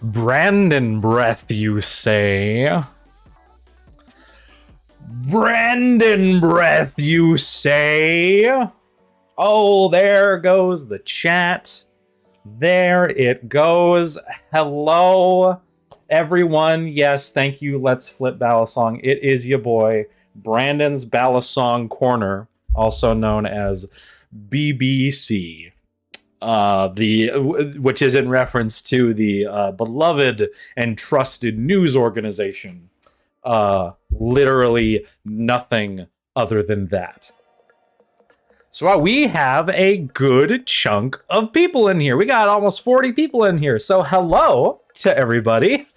Brandon breath, you say? Brandon breath, you say? Oh, there goes the chat. There it goes. Hello, everyone. Yes, thank you. Let's flip Balisong. It is your boy, Brandon's Balisong Corner, also known as BBC. Which is in reference to the beloved and trusted news organization. Literally nothing other than that. So we have a good chunk of people in here. We got almost 40 people in here. So hello to everybody.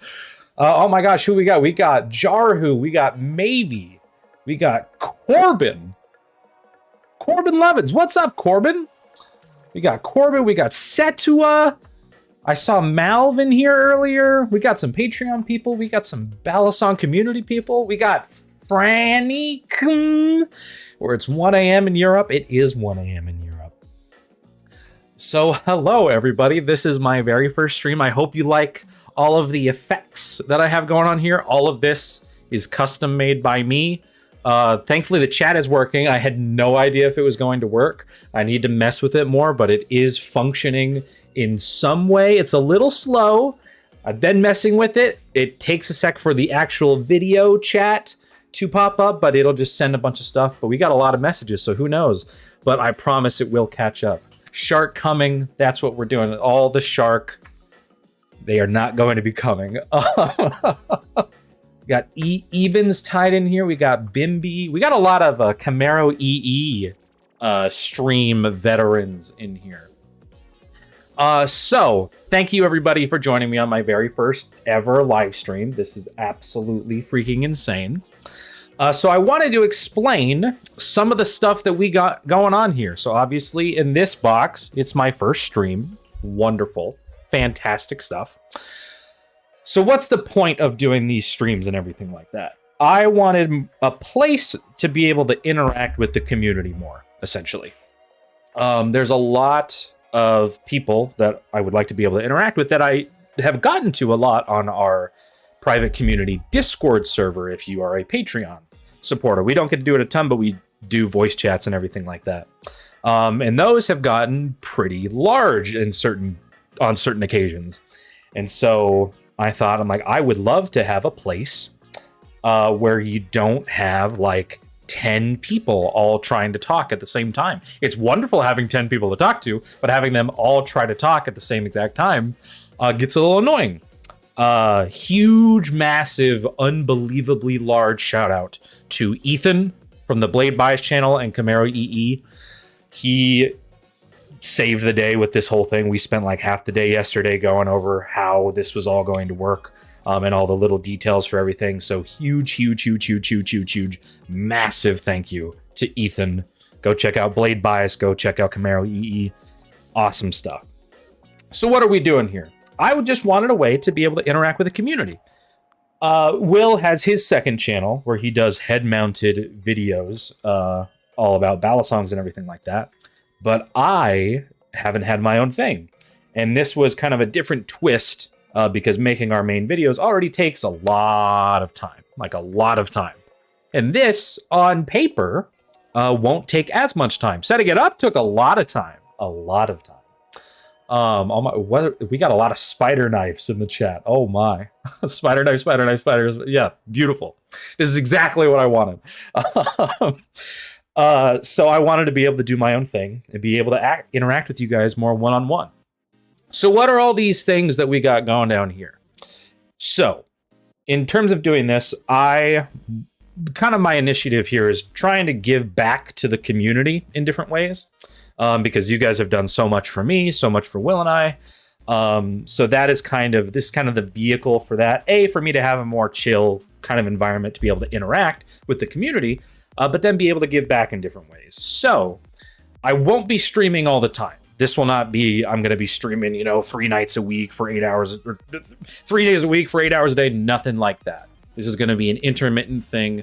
Oh my gosh, who we got? We got Jarhu. We got Maybe. We got Corbin. Corbin Levins. What's up, Corbin? We got Corbin. We got Setua. I saw Malv in here earlier. We got some Patreon people. We got some Balisong community people. We got Franny, where it's 1 a.m. in Europe. It is 1 a.m. in Europe. So hello, everybody. This is my very first stream. I hope you like all of the effects that I have going on here. All of this is custom made by me. Thankfully, the chat is working. I had no idea if it was going to work. I need to mess with it more, but it is functioning in some way. It's a little slow. I've been messing with it. It takes a sec for the actual video chat to pop up, but it'll just send a bunch of stuff. But we got a lot of messages, so who knows? But I promise it will catch up. Shark coming. That's what we're doing. All the shark. They are not going to be coming. We got Evans tied in here. We got Bimby. We got a lot of Camaro EE stream veterans in here. So thank you everybody for joining me on my very first ever live stream. This is absolutely freaking insane. So I wanted to explain some of the stuff that we got going on here. So obviously in this box, it's my first stream. Wonderful, fantastic stuff. So what's the point of doing these streams and everything like that? I wanted a place to be able to interact with the community more, essentially. There's a lot of people that I would like to be able to interact with that I have gotten to a lot on our private community Discord server if you are a Patreon supporter. We don't get to do it a ton, but we do voice chats and everything like that. And those have gotten pretty large on certain occasions. And so I thought, I'm like, I would love to have a place where you don't have like 10 people all trying to talk at the same time. It's wonderful having 10 people to talk to, but having them all try to talk at the same exact time gets a little annoying. Huge, massive, unbelievably large shout out to Ethan from the boiz channel and Camaro EE. He saved the day with this whole thing. We spent like half the day yesterday going over how this was all going to work and all the little details for everything. So huge, massive thank you to Ethan. Go check out boiz. Go check out Camaro EE. Awesome stuff. So what are we doing here? I just wanted a way to be able to interact with the community. Will has his second channel where he does head-mounted videos all about Balisongs and everything like that. But I haven't had my own thing. And this was kind of a different twist because making our main videos already takes a lot of time, like a lot of time. And this, on paper, won't take as much time. Setting it up took a lot of time, we got a lot of spider knives in the chat. Oh my. Spider knife, spiders. Yeah, beautiful. This is exactly what I wanted. So I wanted to be able to do my own thing and be able to interact with you guys more one-on-one. So what are all these things that we got going down here? So in terms of doing this, my initiative here is trying to give back to the community in different ways. Because you guys have done so much for me, so much for Will and I. So that is kind of the vehicle for that. For me to have a more chill kind of environment to be able to interact with the community, but then be able to give back in different ways. So I won't be streaming all the time. This will not be, I'm going to be streaming, 3 nights a week for 8 hours, or 3 days a week for 8 hours a day, nothing like that. This is going to be an intermittent thing.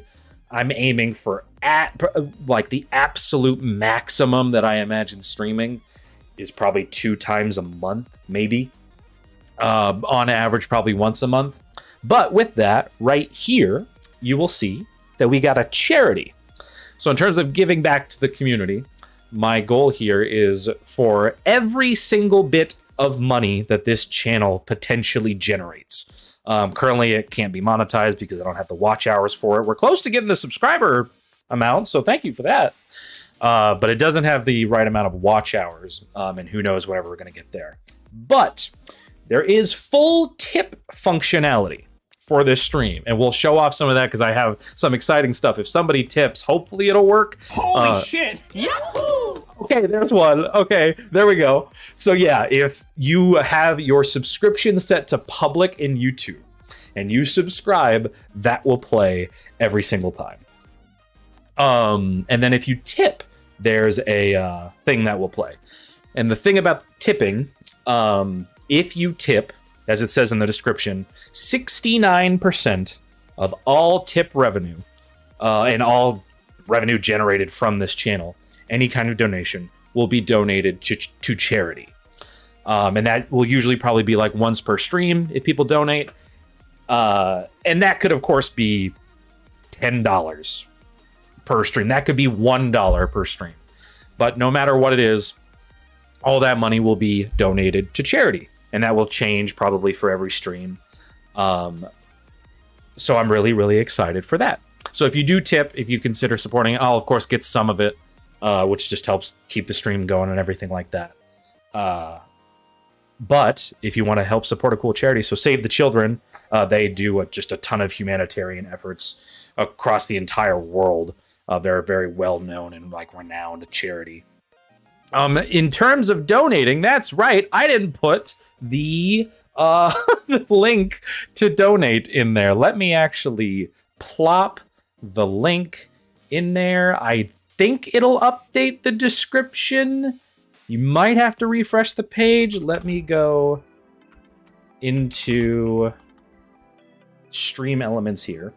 I'm aiming for the absolute maximum that I imagine streaming is probably 2 times a month, maybe. on average, probably once a month. But with that, right here, you will see that we got a charity. So in terms of giving back to the community, my goal here is for every single bit of money that this channel potentially generates. Currently, it can't be monetized because I don't have the watch hours for it. We're close to getting the subscriber amount, so thank you for that. But it doesn't have the right amount of watch hours, and who knows whenever we're going to get there. But there is full tip functionality for this stream, and we'll show off some of that because I have some exciting stuff. If somebody tips, hopefully it'll work. Holy shit! Yahoo! Okay, there's one. Okay, there we go. So yeah, if you have your subscription set to public in YouTube and you subscribe, that will play every single time. And then if you tip, there's a thing that will play. And the thing about tipping, if you tip, as it says in the description, 69% of all tip revenue and all revenue generated from this channel, any kind of donation, will be donated to charity. And that will usually probably be like once per stream if people donate. And that could, of course, be $10 per stream. That could be $1 per stream. But no matter what it is, all that money will be donated to charity. And that will change probably for every stream. So I'm really, really excited for that. So if you do tip, if you consider supporting it, I'll, of course, get some of it, which just helps keep the stream going and everything like that. But if you want to help support a cool charity, so Save the Children, they do just a ton of humanitarian efforts across the entire world. They're a very well-known and like renowned charity. In terms of donating, that's right, I didn't put the link to donate in there. Let me actually plop the link in there. I think it'll update the description. You might have to refresh the page. Let me go into stream elements here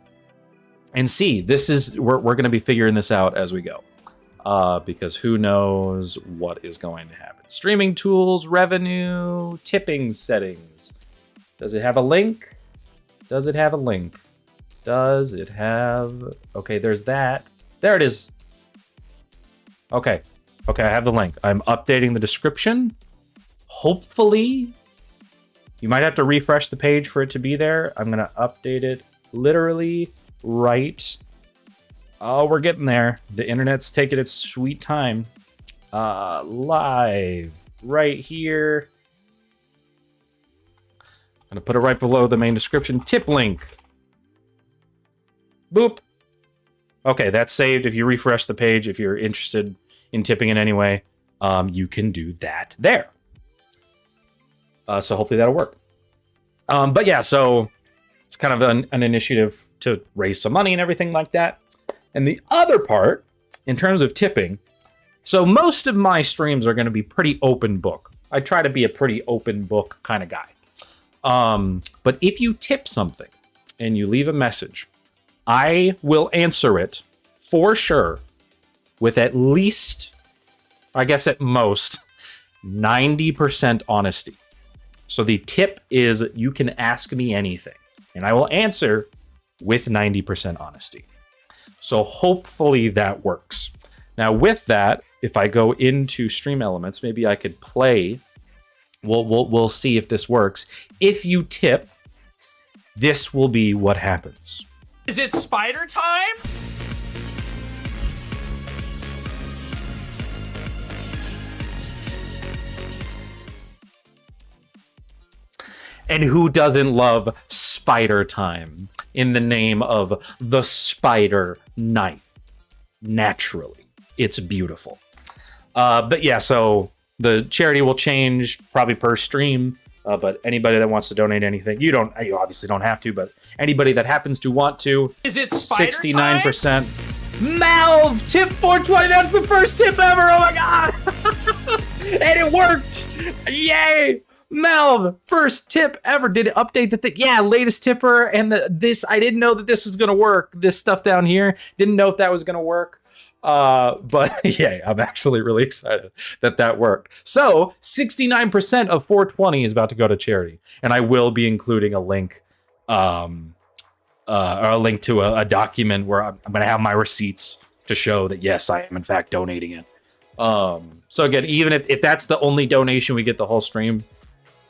and see. This is we're going to be figuring this out as we go, because who knows what is going to happen. Streaming tools, revenue, tipping settings. Does it have a link? Does it have a link? Does it have... Okay, there's that. There it is. Okay. Okay, I have the link. I'm updating the description. Hopefully, you might have to refresh the page for it to be there. I'm going to update it literally right. Oh, we're getting there. The internet's taking its sweet time. Live right here. I'm going to put it right below the main description. Tip link. Boop. Okay, that's saved. If you refresh the page, if you're interested in tipping in any way, you can do that there. So hopefully that'll work. But yeah, so it's kind of an initiative to raise some money and everything like that. And the other part, in terms of tipping, so most of my streams are going to be pretty open book. I try to be a pretty open book kind of guy. But if you tip something and you leave a message, I will answer it for sure with at least, I guess at most, 90% honesty. So the tip is you can ask me anything, and I will answer with 90% honesty. So hopefully that works. Now with that, if I go into stream elements, maybe I could play. We'll see if this works. If you tip, this will be what happens. Is it spider time? And who doesn't love spider time in the name of the spider knife? Naturally, it's beautiful. But yeah, so the charity will change probably per stream. But anybody that wants to donate anything, you obviously don't have to, but anybody that happens to want to, is it spider 69%. Time? Malv, tip 420, that's the first tip ever, oh my god! And it worked! Yay! Malv, first tip ever. Did it update the thing? Yeah, latest tipper, and this, I didn't know that this was gonna work. This stuff down here, didn't know if that was gonna work. But yeah, I'm actually really excited that worked. So 69% of 420 is about to go to charity, and I will be including a link, or a link to a document where I'm going to have my receipts to show that yes, I am in fact donating it. So again, even if that's the only donation we get the whole stream,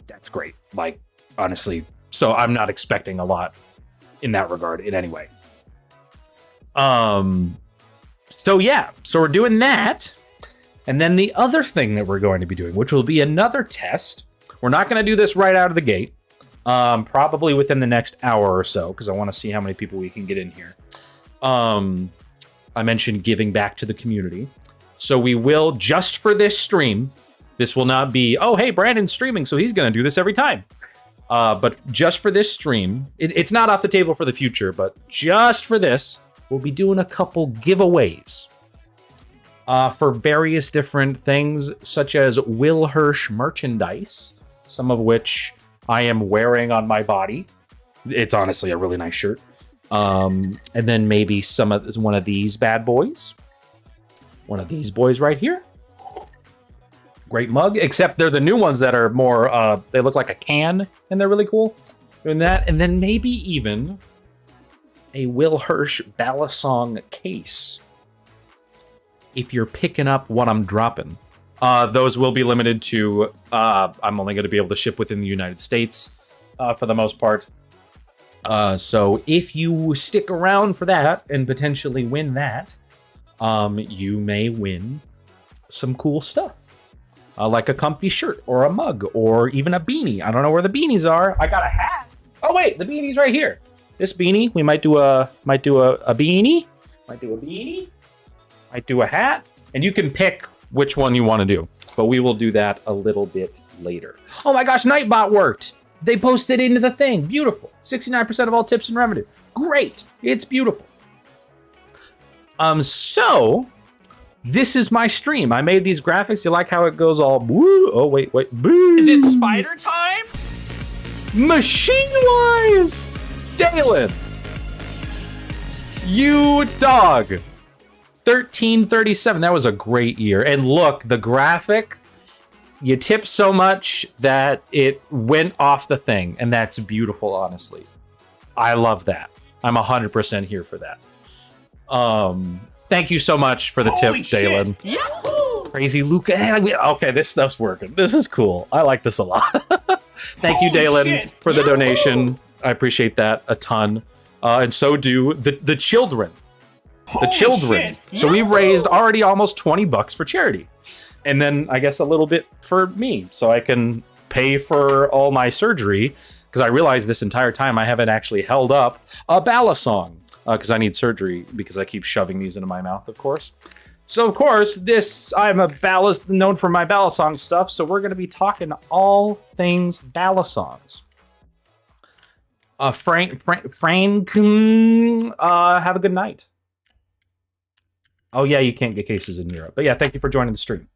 that's great. Like honestly, so I'm not expecting a lot in that regard in any way. So yeah, so we're doing that. And then the other thing that we're going to be doing, which will be another test. We're not going to do this right out of the gate. Probably within the next hour or so, because I want to see how many people we can get in here. I mentioned giving back to the community. So we will, just for this stream, this will not be, oh, hey, Brandon's streaming, so he's going to do this every time. But just for this stream, it's not off the table for the future, but just for this, we'll be doing a couple giveaways for various different things, such as Will Hirsch merchandise, some of which I am wearing on my body. It's honestly a really nice shirt. And then maybe one of these bad boys. One of these boys right here. Great mug, except they're the new ones that are more, they look like a can, and they're really cool. Doing that, and then maybe even a Will Hirsch Balisong case. If you're picking up what I'm dropping. Those will be limited to, I'm only going to be able to ship within the United States for the most part. So if you stick around for that and potentially win that, you may win some cool stuff. Like a comfy shirt or a mug or even a beanie. I don't know where the beanies are. I got a hat. Oh wait, the beanie's right here. This beanie, we might do a beanie. Might do a beanie. Might do a hat. And you can pick which one you want to do. But we will do that a little bit later. Oh my gosh, Nightbot worked. They posted into the thing. Beautiful. 69% of all tips and revenue. Great. It's beautiful. So this is my stream. I made these graphics. You like how it goes all woo? Oh, wait. Boo. Is it spider time? Machine-wise. Dalen. You dog. 1337. That was a great year. And look, the graphic, you tipped so much that it went off the thing. And that's beautiful, honestly. I love that. I'm 100% here for that. Thank you so much for the tip, Dalen. Yahoo! Crazy Luca. Okay, this stuff's working. This is cool. I like this a lot. Thank you, Dalen, for the donation. I appreciate that a ton. And so do the children. The children. So we raised already almost $20 for charity. And then I guess a little bit for me, so I can pay for all my surgery. Because I realized this entire time I haven't actually held up a Balisong. Because I need surgery because I keep shoving these into my mouth, of course. So, of course, I'm known for my Balisong stuff, so we're going to be talking all things Balisongs. Frank, have a good night. Oh, yeah, you can't get cases in Europe. But yeah, thank you for joining the stream.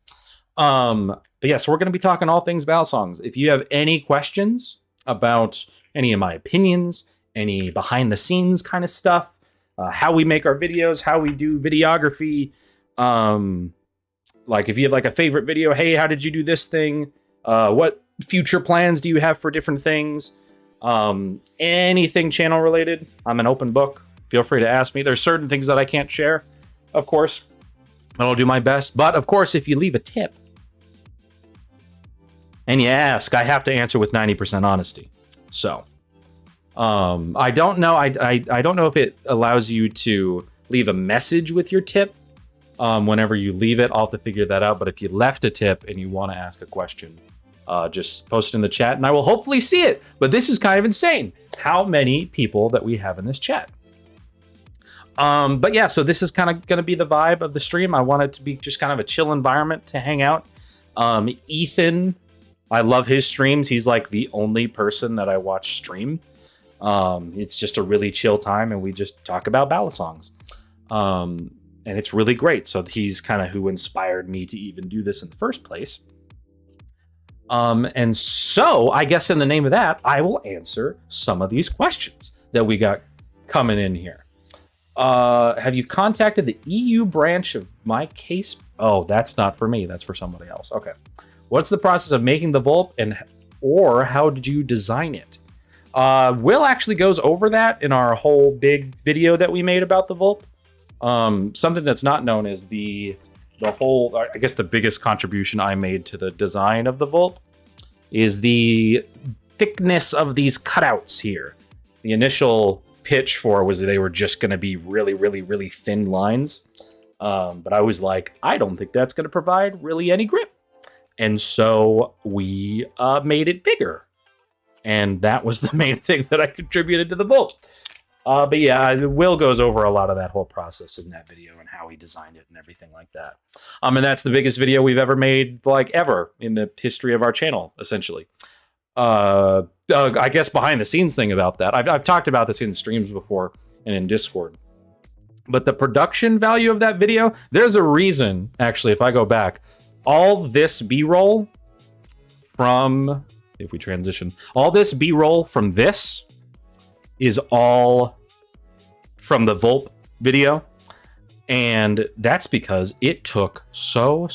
But yeah, so we're going to be talking all things Balisongs. If you have any questions about any of my opinions, any behind-the-scenes kind of stuff, how we make our videos, how we do videography. Like if you have like a favorite video, hey, how did you do this thing? What future plans do you have for different things? Anything channel related, I'm an open book. Feel free to ask me. There's certain things that I can't share, of course. I'll do my best. But of course, if you leave a tip and you ask, I have to answer with 90% honesty. So I don't know. I don't know if it allows you to leave a message with your tip. Whenever you leave it, I'll have to figure that out. But if you left a tip and you want to ask a question, just post it in the chat and I will hopefully see it. But this is kind of insane how many people that we have in this chat. But yeah, so this is kind of going to be the vibe of the stream. I want it to be just kind of a chill environment to hang out. Ethan, I love his streams. He's like the only person that I watch stream. It's just a really chill time and we just talk about Balisongs. And it's really great. So he's kind of who inspired me to even do this in the first place. And so I guess in the name of that, I will answer some of these questions that we got coming in here. Have you contacted the EU branch of my case? Oh, that's not for me. That's for somebody else. Okay. What's the process of making the Vulp or how did you design it? Will actually goes over that in our whole big video that we made about the Vulp. Something that's not known is the whole, I guess the biggest contribution I made to the design of the Vulp is the thickness of these cutouts here. The initial pitch for was they were just going to be really, really, really thin lines. But I was like, I don't think that's going to provide really any grip. And so we made it bigger. And that was the main thing that I contributed to the Vulp. But yeah, Will goes over a lot of that whole process in that video and how he designed it and everything like that. And that's the biggest video we've ever made, like ever in the history of our channel, essentially. I guess behind the scenes thing about that, I've talked about this in streams before and in Discord. But the production value of that video, there's a reason, actually, if I go back, all this B-roll from, if we transition, all this B-roll from this is all from the Vulp video. And that's because it took so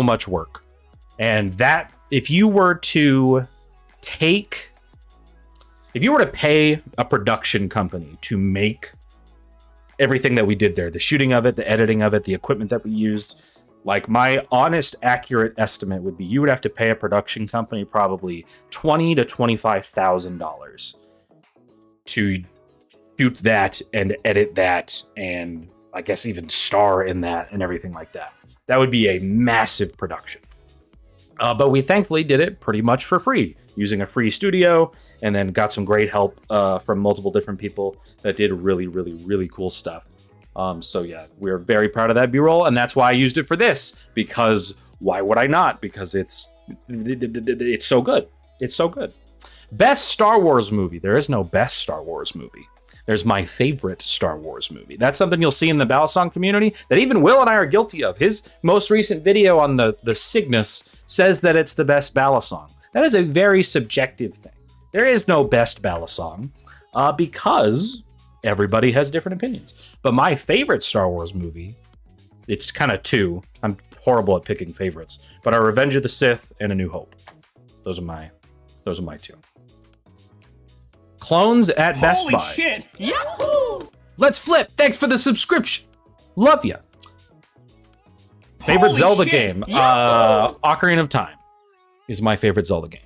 much work. And that, if you were to pay a production company to make everything that we did there, the shooting of it, the editing of it, the equipment that we used, like my honest, accurate estimate would be you would have to pay a production company probably $20,000 to $25,000 to shoot that and edit that and I guess even star in that and everything like that. That would be a massive production. But we thankfully did it pretty much for free, using a free studio, and then got some great help from multiple different people that did really, really, really cool stuff. So yeah, we're very proud of that B-roll, and that's why I used it for this, because why would I not? Because it's so good. It's so good. Best Star Wars movie. There is no best Star Wars movie. There's my favorite Star Wars movie. That's something you'll see in the Balisong community that even Will and I are guilty of. His most recent video on the Cygnus says that it's the best Balisong. That is a very subjective thing. There is no best Balisong because everybody has different opinions. But my favorite Star Wars movie, it's kind of two. I'm horrible at picking favorites, but are Revenge of the Sith and A New Hope. Those are my two. Clones at Best Buy. Holy shit! Yahoo! Let's flip. Thanks for the subscription. Love ya. Favorite Holy Zelda shit. game. Ocarina of Time is my favorite Zelda game,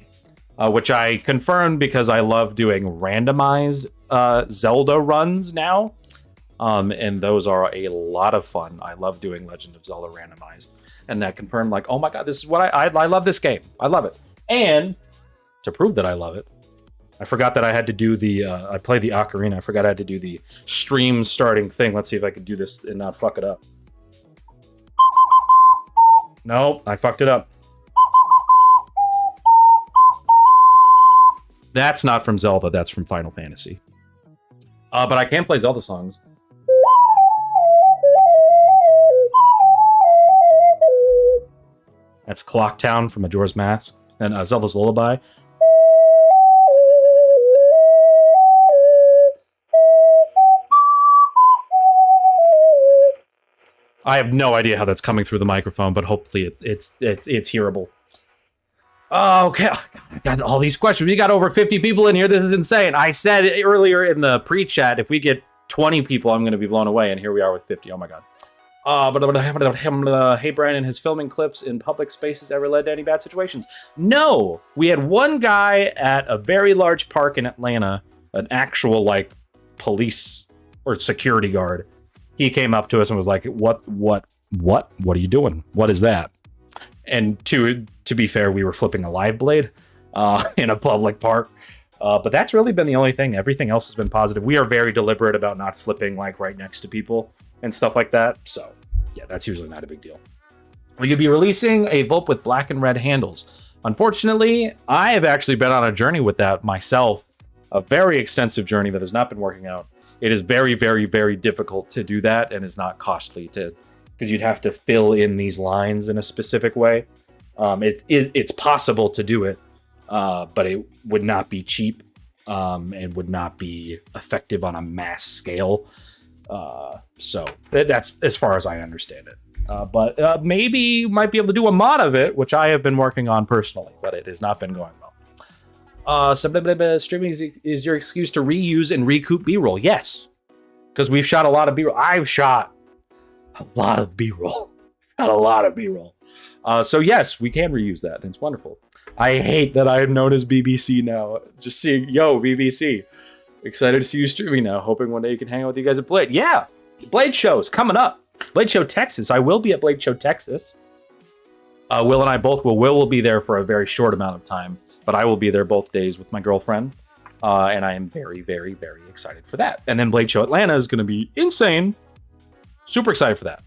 which I confirmed because I love doing randomized Zelda runs now. And those are a lot of fun. I love doing Legend of Zelda randomized. And that confirmed, like, oh my god, this is what I love this game. I love it. And to prove that I love it, I forgot that I had to do the, I play the Ocarina. I forgot I had to do the stream starting thing. Let's see if I can do this and not fuck it up. Nope, I fucked it up. That's not from Zelda, that's from Final Fantasy. But I can play Zelda songs. That's Clock Town from Majora's Mask. And Zelda's Lullaby. I have no idea how that's coming through the microphone, but hopefully it's hearable. Oh, okay. Oh, God, I got all these questions. We got over 50 people in here. This is insane. I said earlier in the pre-chat, if we get 20 people, I'm going to be blown away. And here we are with 50. Oh, my God. Hey, Brandon, has filming clips in public spaces ever led to any bad situations? No. We had one guy at a very large park in Atlanta, an actual, like, police or security guard. He came up to us and was like, what are you doing? What is that? And to be fair, we were flipping a live blade in a public park. But that's really been the only thing. Everything else has been positive. We are very deliberate about not flipping like right next to people and stuff like that. So yeah, that's usually not a big deal. Will you be releasing a Vulp with black and red handles? Unfortunately, I have actually been on a journey with that myself. A very extensive journey that has not been working out. It is very, very, very difficult to do that and is not costly to, because you'd have to fill in these lines in a specific way. It's possible to do it, but it would not be cheap. and would not be effective on a mass scale. So that's as far as I understand it. But maybe you might be able to do a mod of it, which I have been working on personally, but it has not been going well. Streaming is your excuse to reuse and recoup B-roll. Yes, because we've shot a lot of B-roll. I've shot a lot of B-roll. So yes, we can reuse that. It's wonderful. I hate that I am known as BBC now. Just seeing, yo, BBC. Excited to see you streaming now. Hoping one day you can hang out with you guys at Blade. Yeah, Blade Show's coming up. Blade Show Texas. I will be at Blade Show Texas. Will and I both will. Will be there for a very short amount of time, but I will be there both days with my girlfriend. And I am very, very, very excited for that. And then Blade Show Atlanta is going to be insane. Super excited for that.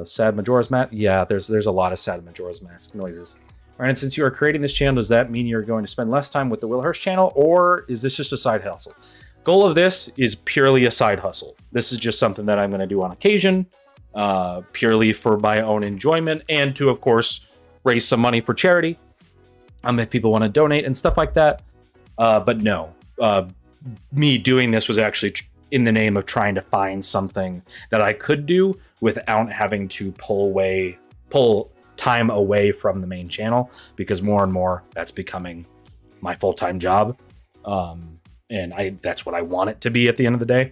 Sad Majora's Mask. Yeah, there's a lot of sad Majora's Mask noises. All right, and since you are creating this channel, does that mean you're going to spend less time with the Will Hirsch channel, or is this just a side hustle? Goal of this is purely a side hustle. This is just something that I'm going to do on occasion, purely for my own enjoyment, and to, of course, raise some money for charity. If people want to donate and stuff like that. But no, me doing this was actually in the name of trying to find something that I could do without having to pull time away from the main channel, because more and more that's becoming my full-time job. And that's what I want it to be at the end of the day.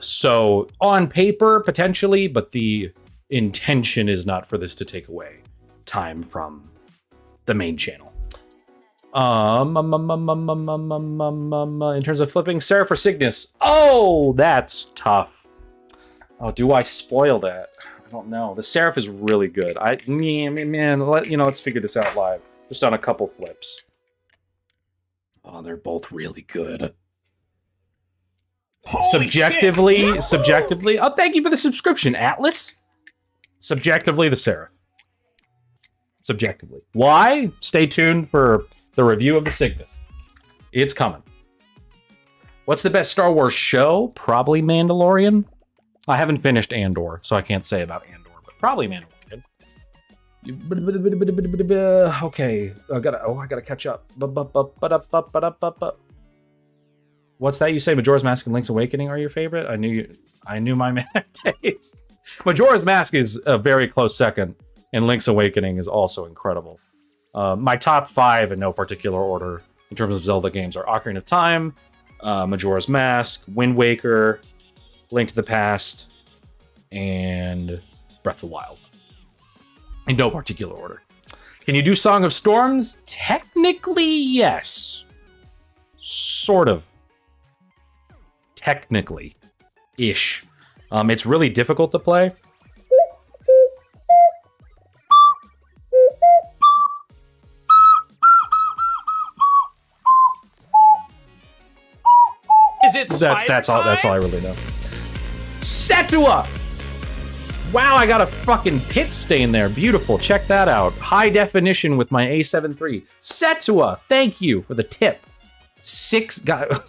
So on paper, potentially, but the intention is not for this to take away time from the main channel. In terms of flipping, Seraph or Cygnus? Oh, that's tough. Oh, do I spoil that? I don't know. The Seraph is really good. Let's figure this out live. Just on a couple flips. Oh, they're both really good. Subjectively. Oh, thank you for the subscription, Atlas. Subjectively, the Seraph. Subjectively. Why? Stay tuned for the review of the Cygnus. It's coming. What's the best Star Wars show? Probably Mandalorian. I haven't finished Andor, so I can't say about Andor, but probably Mandalorian. Okay, I gotta catch up. What's that you say? Majora's Mask and Link's Awakening are your favorite? I knew my man taste. Majora's Mask is a very close second, and Link's Awakening is also incredible. My top 5 in no particular order in terms of Zelda games are Ocarina of Time, Majora's Mask, Wind Waker, Link to the Past, and Breath of the Wild. In no particular order. Can you do Song of Storms? Technically, yes. Sort of. Technically. Ish. It's really difficult to play. Is it That's all I really know. Setua! Wow, I got a fucking pit stain there. Beautiful. Check that out. High definition with my A7 III. Setua, thank you for the tip. So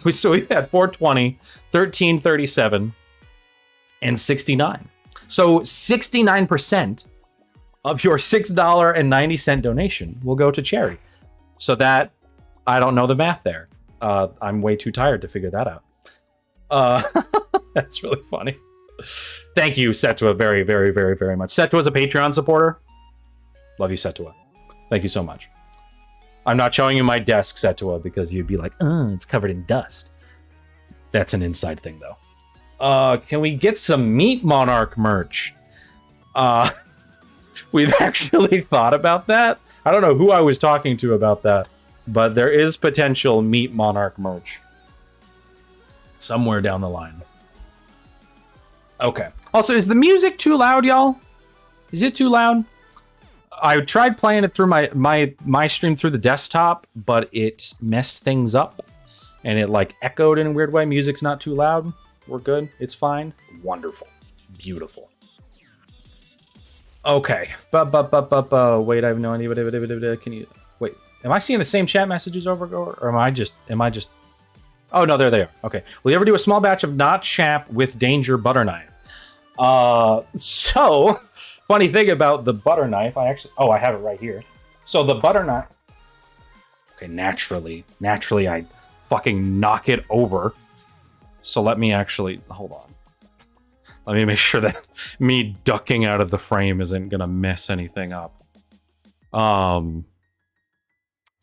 we've had 420, 1337, and 69. So 69% of your $6.90 donation will go to charity. So that, I don't know the math there. I'm way too tired to figure that out. That's really funny. Thank you, Setua, very, very, very, very much. Setua's a Patreon supporter. Love you, Setua. Thank you so much. I'm not showing you my desk, Setua, because you'd be like, it's covered in dust. That's an inside thing, though. Can we get some Meat Monarch merch? We've actually thought about that. I don't know who I was talking to about that, but there is potential Meat Monarch merch somewhere down the line. Okay. Also, is the music too loud, y'all? Is it too loud? I tried playing it through my stream through the desktop, but it messed things up. And it like echoed in a weird way. Music's not too loud. We're good. It's fine. Wonderful. Beautiful. Okay. Wait, I have no idea. Can you wait? Am I seeing the same chat messages over, or am I just? Oh no, there they are. Okay. Will you ever do a small batch of not SHAP with Danger butter knife? So funny thing about the butter knife, I have it right here. So the butter knife, Okay, naturally I fucking knock it over. So let me actually, hold on. Let me make sure that me ducking out of the frame isn't gonna mess anything up.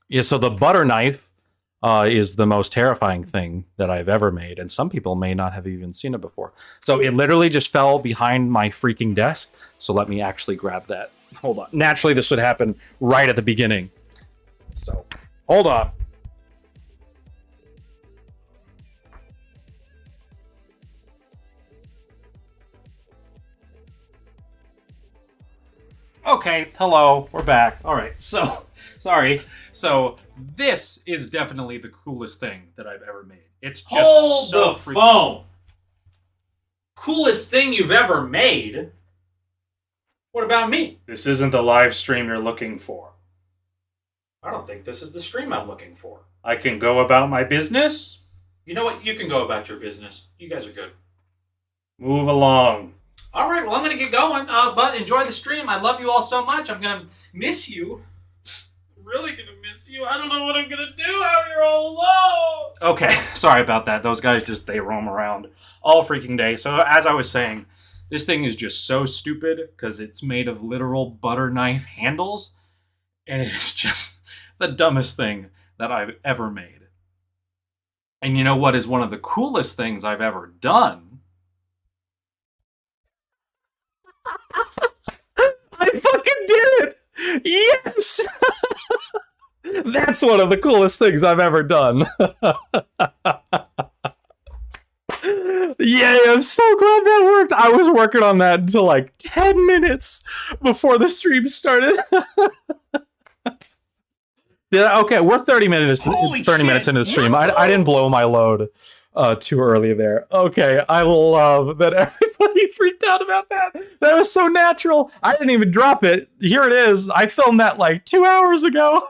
Yeah, so the butter knife is the most terrifying thing that I've ever made, and some people may not have even seen it before. So it literally just fell behind my freaking desk. So let me actually grab that. Hold on. Naturally, this would happen right at the beginning. So hold on. Okay, hello, we're back. All right, so, sorry. So, this is definitely the coolest thing that I've ever made. It's just Hold so the freaking... phone. Coolest thing you've ever made? What about me? This isn't the live stream you're looking for. I don't think this is the stream I'm looking for. I can go about my business? You know what? You can go about your business. You guys are good. Move along. All right, well, I'm going to get going, but enjoy the stream. I love you all so much. I'm going to miss you. I'm really going to miss you. I don't know what I'm going to do out here all alone. Okay, sorry about that. Those guys just, they roam around all freaking day. So as I was saying, this thing is just so stupid because it's made of literal butter knife handles. And it's just the dumbest thing that I've ever made. And you know what is one of the coolest things I've ever done? I fucking did it! Yes! That's one of the coolest things I've ever done. Yay, I'm so glad that worked. I was working on that until like 10 minutes before the stream started. Yeah, okay, we're 30 minutes into the stream. I didn't blow my load too early there. Okay, I love that everybody freaked out about that. That was so natural. I didn't even drop it. Here it is. I filmed that like 2 hours ago.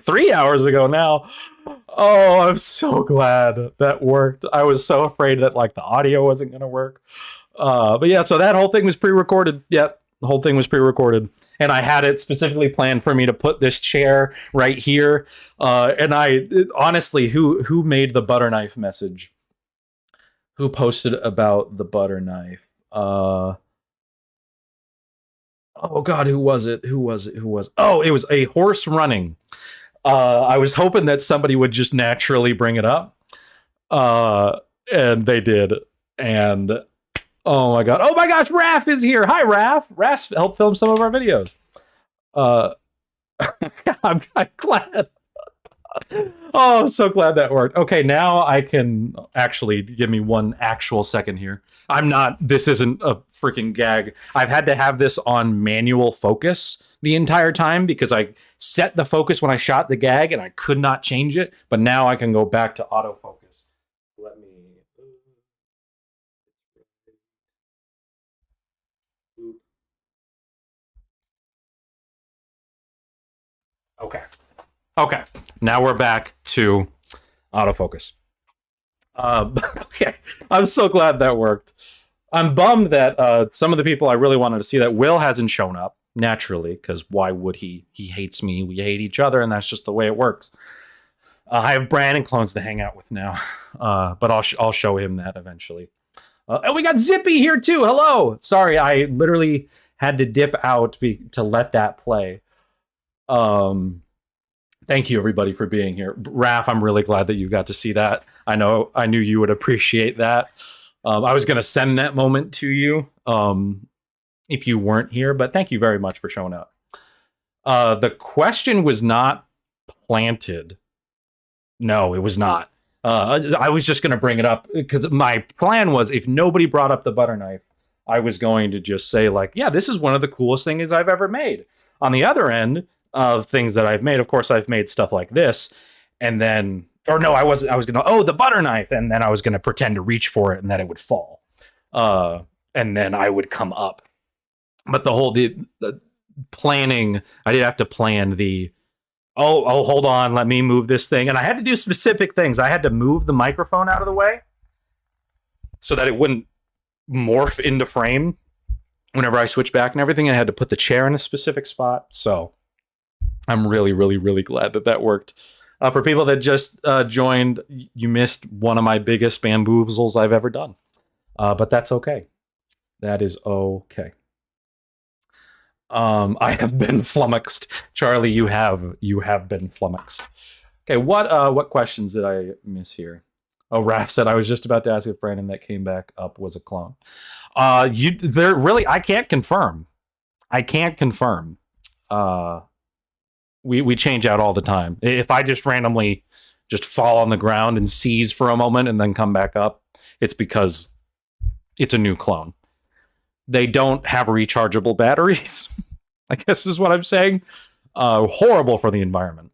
3 hours ago now. Oh, I'm so glad that worked. I was so afraid that like the audio wasn't going to work. But yeah, so that whole thing was pre-recorded. Yep, the whole thing was pre-recorded. And I had it specifically planned for me to put this chair right here. And I honestly, who made the butter knife message? Who posted about the butter knife? Oh God, who was it? Oh, it was a horse running. I was hoping that somebody would just naturally bring it up. And they did. And oh my gosh, Raph is here. Hi, Raph. Raph helped film some of our videos. I'm glad. Oh, I'm so glad that worked. Okay, now I can actually give me one actual second here. This isn't a freaking gag. I've had to have this on manual focus the entire time because I set the focus when I shot the gag and I could not change it, but now I can go back to autofocus. Let me... Okay. Now we're back to autofocus. Okay. I'm so glad that worked. I'm bummed that some of the people I really wanted to see that Will hasn't shown up, naturally, because why would he? He hates me. We hate each other, and that's just the way it works. I have Brandon clones to hang out with now, but I'll show him that eventually. And we got Zippy here too. Hello. Sorry, I literally had to dip out to let that play. Thank you everybody for being here. Raph, I'm really glad that you got to see that. I knew you would appreciate that. I was going to send that moment to you if you weren't here, but thank you very much for showing up. The question was not planted. No, it was not. I was just going to bring it up because my plan was if nobody brought up the butter knife, I was going to just say like, yeah, this is one of the coolest things I've ever made. On the other end of things that I've made, of course, I've made stuff like this. And then, or no, I was going to, the butter knife. And then I was going to pretend to reach for it and that it would fall. And then I would come up. But the planning, I did have to plan hold on, let me move this thing. And I had to do specific things. I had to move the microphone out of the way so that it wouldn't morph into frame whenever I switch back and everything. I had to put the chair in a specific spot. So I'm really, really, really glad that that worked. For people that just joined, you missed one of my biggest bamboozles I've ever done. But that's okay. That is okay. I have been flummoxed. Charlie, you have been flummoxed. Okay, what questions did I miss here? Oh, Raph said I was just about to ask if Brandon that came back up was a clone. There really, I can't confirm. I can't confirm. We change out all the time. If I just randomly just fall on the ground and seize for a moment and then come back up, it's because it's a new clone. They don't have rechargeable batteries, I guess is what I'm saying. Horrible for the environment.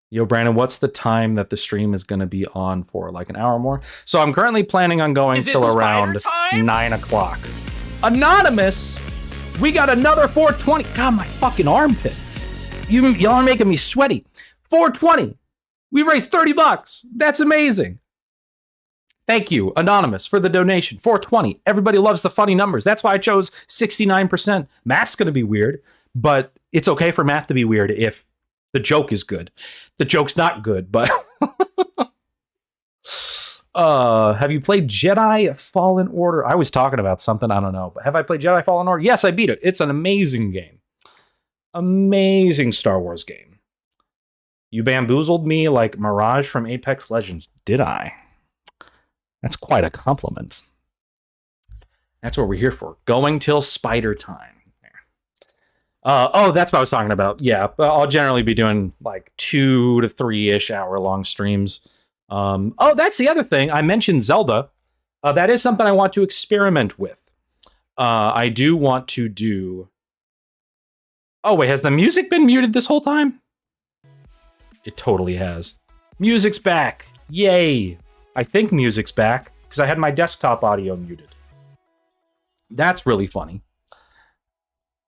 Yo, Brandon, what's the time that the stream is going to be on for? Like an hour more? So I'm currently planning on going till around 9 o'clock. Anonymous, we got another 420. God, my fucking armpit. Y'all are making me sweaty. 420. We raised $30. That's amazing. Thank you, Anonymous, for the donation. 420. Everybody loves the funny numbers. That's why I chose 69%. Math's going to be weird, but it's okay for math to be weird if the joke is good. The joke's not good, but... have you played Jedi Fallen Order? I was talking about something, I don't know. But have I played Jedi Fallen Order? Yes, I beat it. It's an amazing game. Amazing Star Wars game. You bamboozled me like Mirage from Apex Legends. Did I? That's quite a compliment. That's what we're here for. Going till spider time. Oh, that's what I was talking about. Yeah, but I'll generally be doing like 2 to 3-ish hour long streams. Oh, that's the other thing. I mentioned Zelda. That is something I want to experiment with. I do want to do... Oh, wait, has the music been muted this whole time? It totally has. Music's back. Yay. I think music's back because I had my desktop audio muted. That's really funny.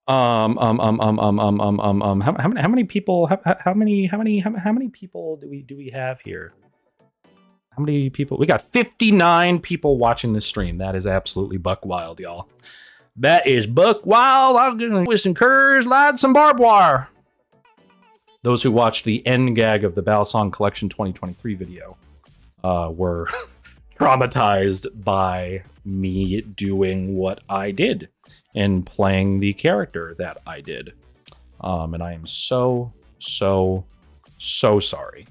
How many people do we have here? How many people? We got 59 people watching this stream. That is absolutely buck wild, y'all. That is buck wild. I'm gonna with some curs, light some barbed wire. Those who watched the end gag of the Balisong Collection 2023 video were traumatized by me doing what I did and playing the character that I did. And I am so sorry.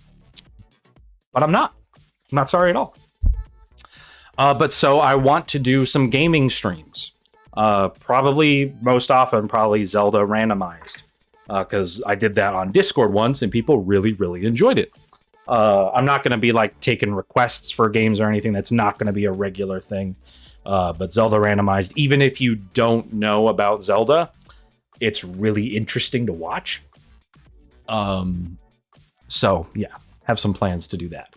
But I'm not. I'm not sorry at all. But so I want to do some gaming streams. Probably most often, Zelda randomized. Because I did that on Discord once and people really enjoyed it. I'm not going to be like taking requests for games or anything. That's not going to be a regular thing. But Zelda randomized, even if you don't know about Zelda, it's really interesting to watch. So yeah, have some plans to do that.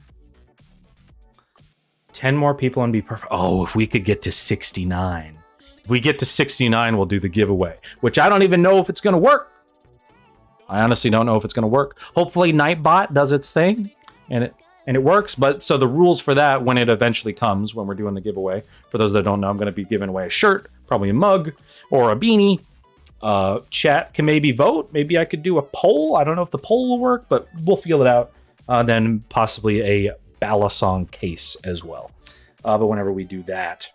10 more people and be perfect. Oh, if we could get to 69. If we get to 69, we'll do the giveaway, which I don't even know if it's going to work. I honestly don't know if it's going to work. Hopefully Nightbot does its thing and it works. But so the rules for that, when it eventually comes, when we're doing the giveaway, for those that don't know, I'm going to be giving away a shirt, probably a mug or a beanie. Chat can maybe vote. Maybe I could do a poll. I don't know if the poll will work, but we'll feel it out. Then possibly a Balisong case as well. But whenever we do that,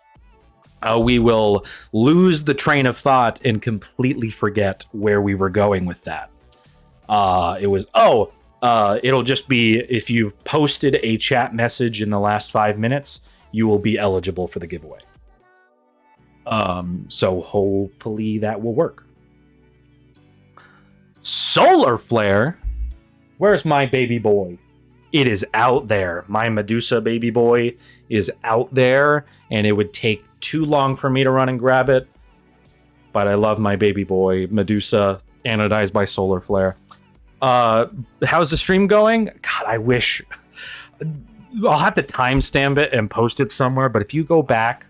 we will lose the train of thought and completely forget where we were going with that. It'll just be if you've posted a chat message in the last 5 minutes, you will be eligible for the giveaway. So hopefully that will work. Solar Flare? Where's my baby boy? It is out there. My Medusa baby boy is out there, and it would take too long for me to run and grab it. But I love my baby boy, Medusa, anodized by Solar Flare. How's the stream going? God, I wish... I'll have to timestamp it and post it somewhere, but if you go back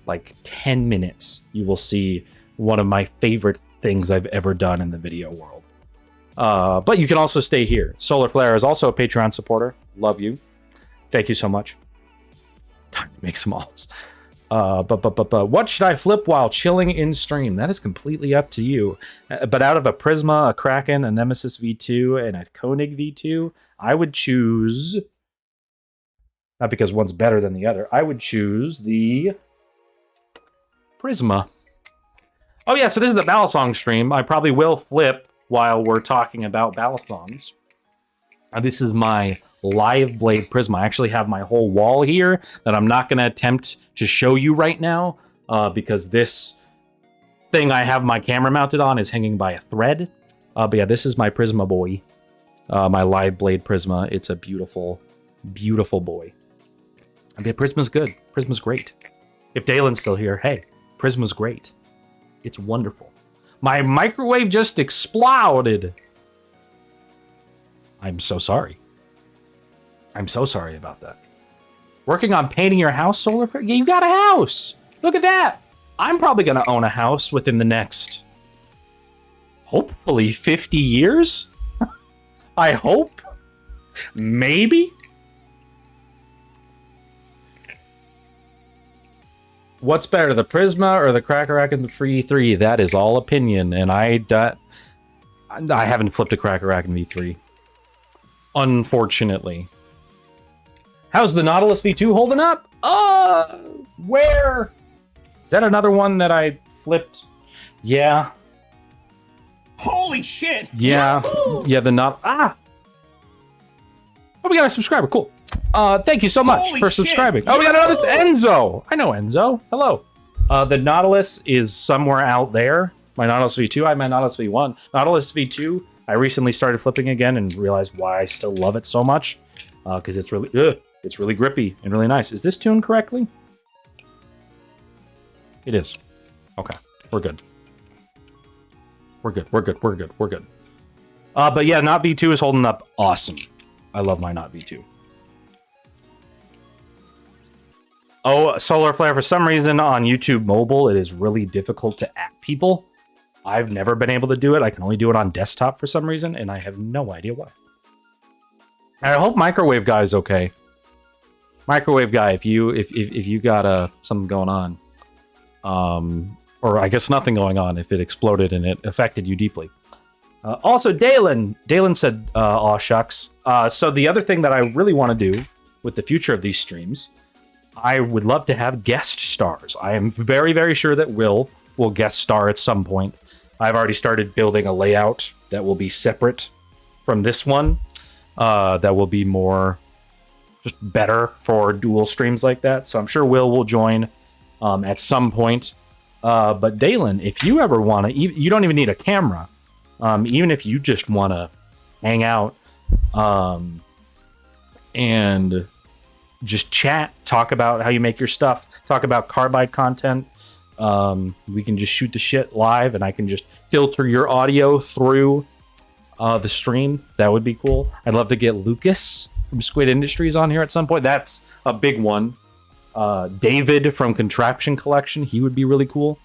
like 10 minutes, you will see one of my favorite things I've ever done in the video world. But you can also stay here. Solar Flare is also a Patreon supporter. Love you. Thank you so much. Time to make some alts. But what should I flip while chilling in stream? That is completely up to you. But out of a Prisma, a Kraken, a Nemesis V2, and a Koenig V2, I would choose, not because one's better than the other, I would choose the Prisma. Oh yeah, so this is a Balisong stream. I probably will flip while we're talking about Balisongs. This is my live blade Prisma. I actually have my whole wall here that I'm not going to attempt to show you right now because this thing I have my camera mounted on is hanging by a thread. But yeah, this is my Prisma boy. My live blade Prisma. It's a beautiful, beautiful boy. I mean, Prisma's good. Prisma's great. If Dalen's still here, hey, Prisma's great. It's wonderful. My microwave just exploded. I'm so sorry. I'm so sorry about that. Working on painting your house, Solar? Yeah, you got a house. Look at that. I'm probably going to own a house within the next, hopefully, 50 years. I hope. Maybe. What's better, the Prisma or the Crackerack and the Free 3? That is all opinion, and I haven't flipped a Crackerack in V3. Unfortunately. How's the Nautilus V2 holding up? Where? Is that another one that I flipped? Yeah. Holy shit! Yeah. Woo-hoo! Yeah, Oh, we got a subscriber. Cool. Thank you so much Holy for shit. subscribing. Oh, we got another Enzo. I know Enzo. Hello. The Nautilus is somewhere out there. My Nautilus V2. I have my Nautilus V1. Nautilus V2, I recently started flipping again and realized why I still love it so much. Because it's really grippy and really nice. Is this tuned correctly? It is. Okay. We're good. We're good. But yeah, Not V2 is holding up awesome. I love my Not V2. Oh, Solar Flare, for some reason on YouTube mobile, it is really difficult to at people. I've never been able to do it. I can only do it on desktop for some reason, and I have no idea why. I hope Microwave Guy is okay. Microwave Guy, if you got something going on, or I guess nothing going on, if it exploded and it affected you deeply. Also, Dalen said, "Aw shucks." So the other thing that I really want to do with the future of these streams, I would love to have guest stars. I am very, very sure that Will guest star at some point. I've already started building a layout that will be separate from this one. That will be more just better for dual streams like that. So I'm sure Will join at some point. But Dalen, if you ever want to, you don't even need a camera. Even if you just want to hang out and just chat, talk about how you make your stuff, talk about carbide content. We can just shoot the shit live and I can just filter your audio through the stream. That would be cool. I'd love to get Lucas from Squid Industries on here at some point. That's a big one. David from Contraption Collection, he would be really cool.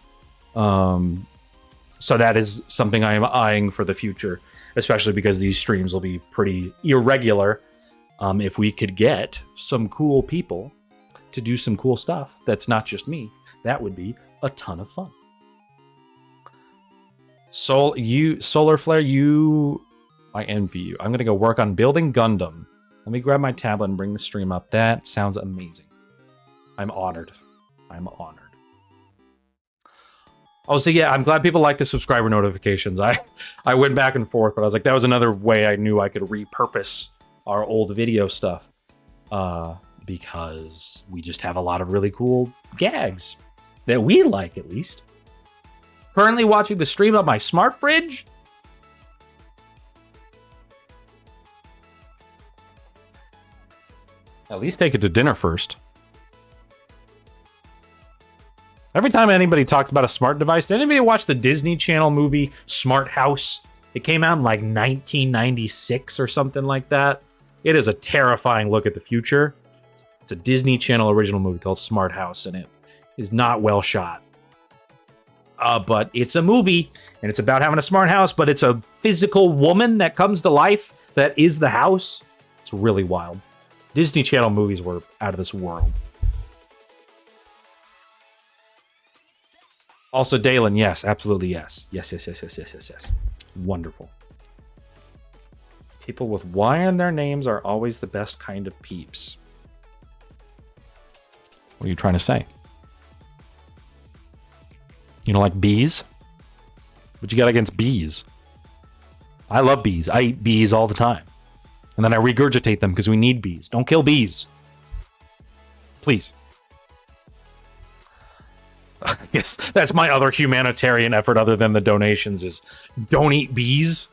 So that is something I am eyeing for the future, especially because these streams will be pretty irregular. If we could get some cool people to do some cool stuff that's not just me, that would be a ton of fun. Solar Flare, I envy you. I'm going to go work on building Gundam. Let me grab my tablet and bring the stream up. That sounds amazing. I'm honored. Oh, so yeah, I'm glad people like the subscriber notifications. I went back and forth, but I was like, that was another way I knew I could repurpose our old video stuff. Because we just have a lot of really cool gags that we like, at least. Currently watching the stream on my smart fridge. At least take it to dinner first. Every time anybody talks about a smart device, did anybody watch the Disney Channel movie Smart House? It came out in like 1996 or something like that. It is a terrifying look at the future. It's a Disney Channel original movie called Smart House, and it is not well shot. But it's a movie, and it's about having a smart house, but it's a physical woman that comes to life that is the house. It's really wild. Disney Channel movies were out of this world. Also, Dalen, yes, absolutely yes. Yes. Wonderful. People with Y in their names are always the best kind of peeps. What are you trying to say? You don't like bees? What you got against bees? I love bees. I eat bees all the time. And then I regurgitate them because we need bees. Don't kill bees. Please. I guess that's my other humanitarian effort other than the donations is don't eat bees.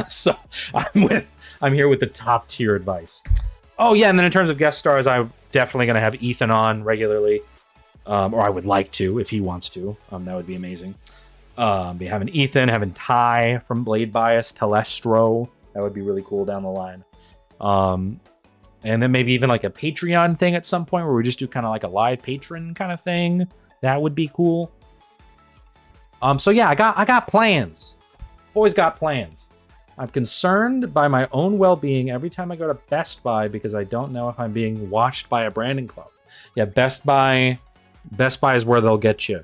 So I'm here with the top tier advice. Oh yeah, and then in terms of guest stars, I'm definitely going to have Ethan on regularly. Or I would like to if he wants to. That would be amazing. Be having Ethan, having Ty from Blade Bias, Telestro. That would be really cool down the line. And then maybe even like a Patreon thing at some point where we just do kind of like a live patron kind of thing. That would be cool. So yeah, I got plans. Always got plans. I'm concerned by my own well-being every time I go to Best Buy because I don't know if I'm being watched by a branding club. Yeah, Best Buy is where they'll get you.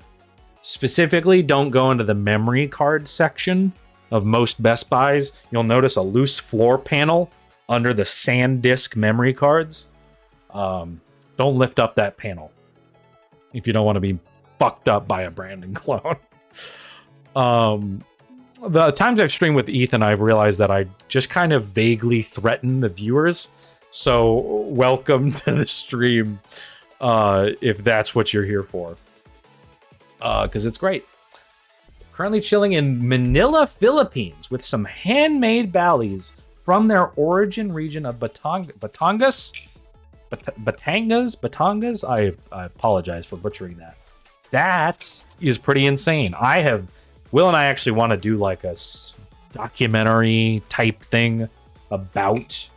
Specifically, don't go into the memory card section of most Best Buys. You'll notice a loose floor panel under the SanDisk memory cards. Don't lift up that panel if you don't want to be fucked up by a branding clone. The times I've streamed with Ethan, I've realized that I just kind of vaguely threaten the viewers. So welcome to the stream if that's what you're here for. Because it's great. Currently chilling in Manila, Philippines with some handmade Balis from their origin region of Batangas. I apologize for butchering that. That is pretty insane. Will and I actually want to do like a documentary type thing about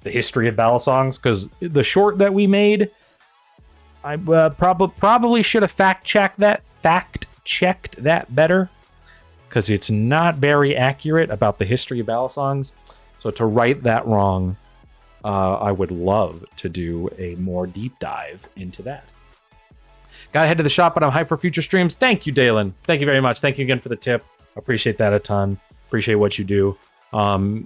the history of Balisongs, because the short that we made, I probably should have fact-checked that better, because it's not very accurate about the history of Balisongs. So to right that wrong, I would love to do a more deep dive into that. Gotta head to the shop, but I'm hyped for future streams. Thank you, Dalen. Thank you very much. Thank you again for the tip. Appreciate that a ton. Appreciate what you do. And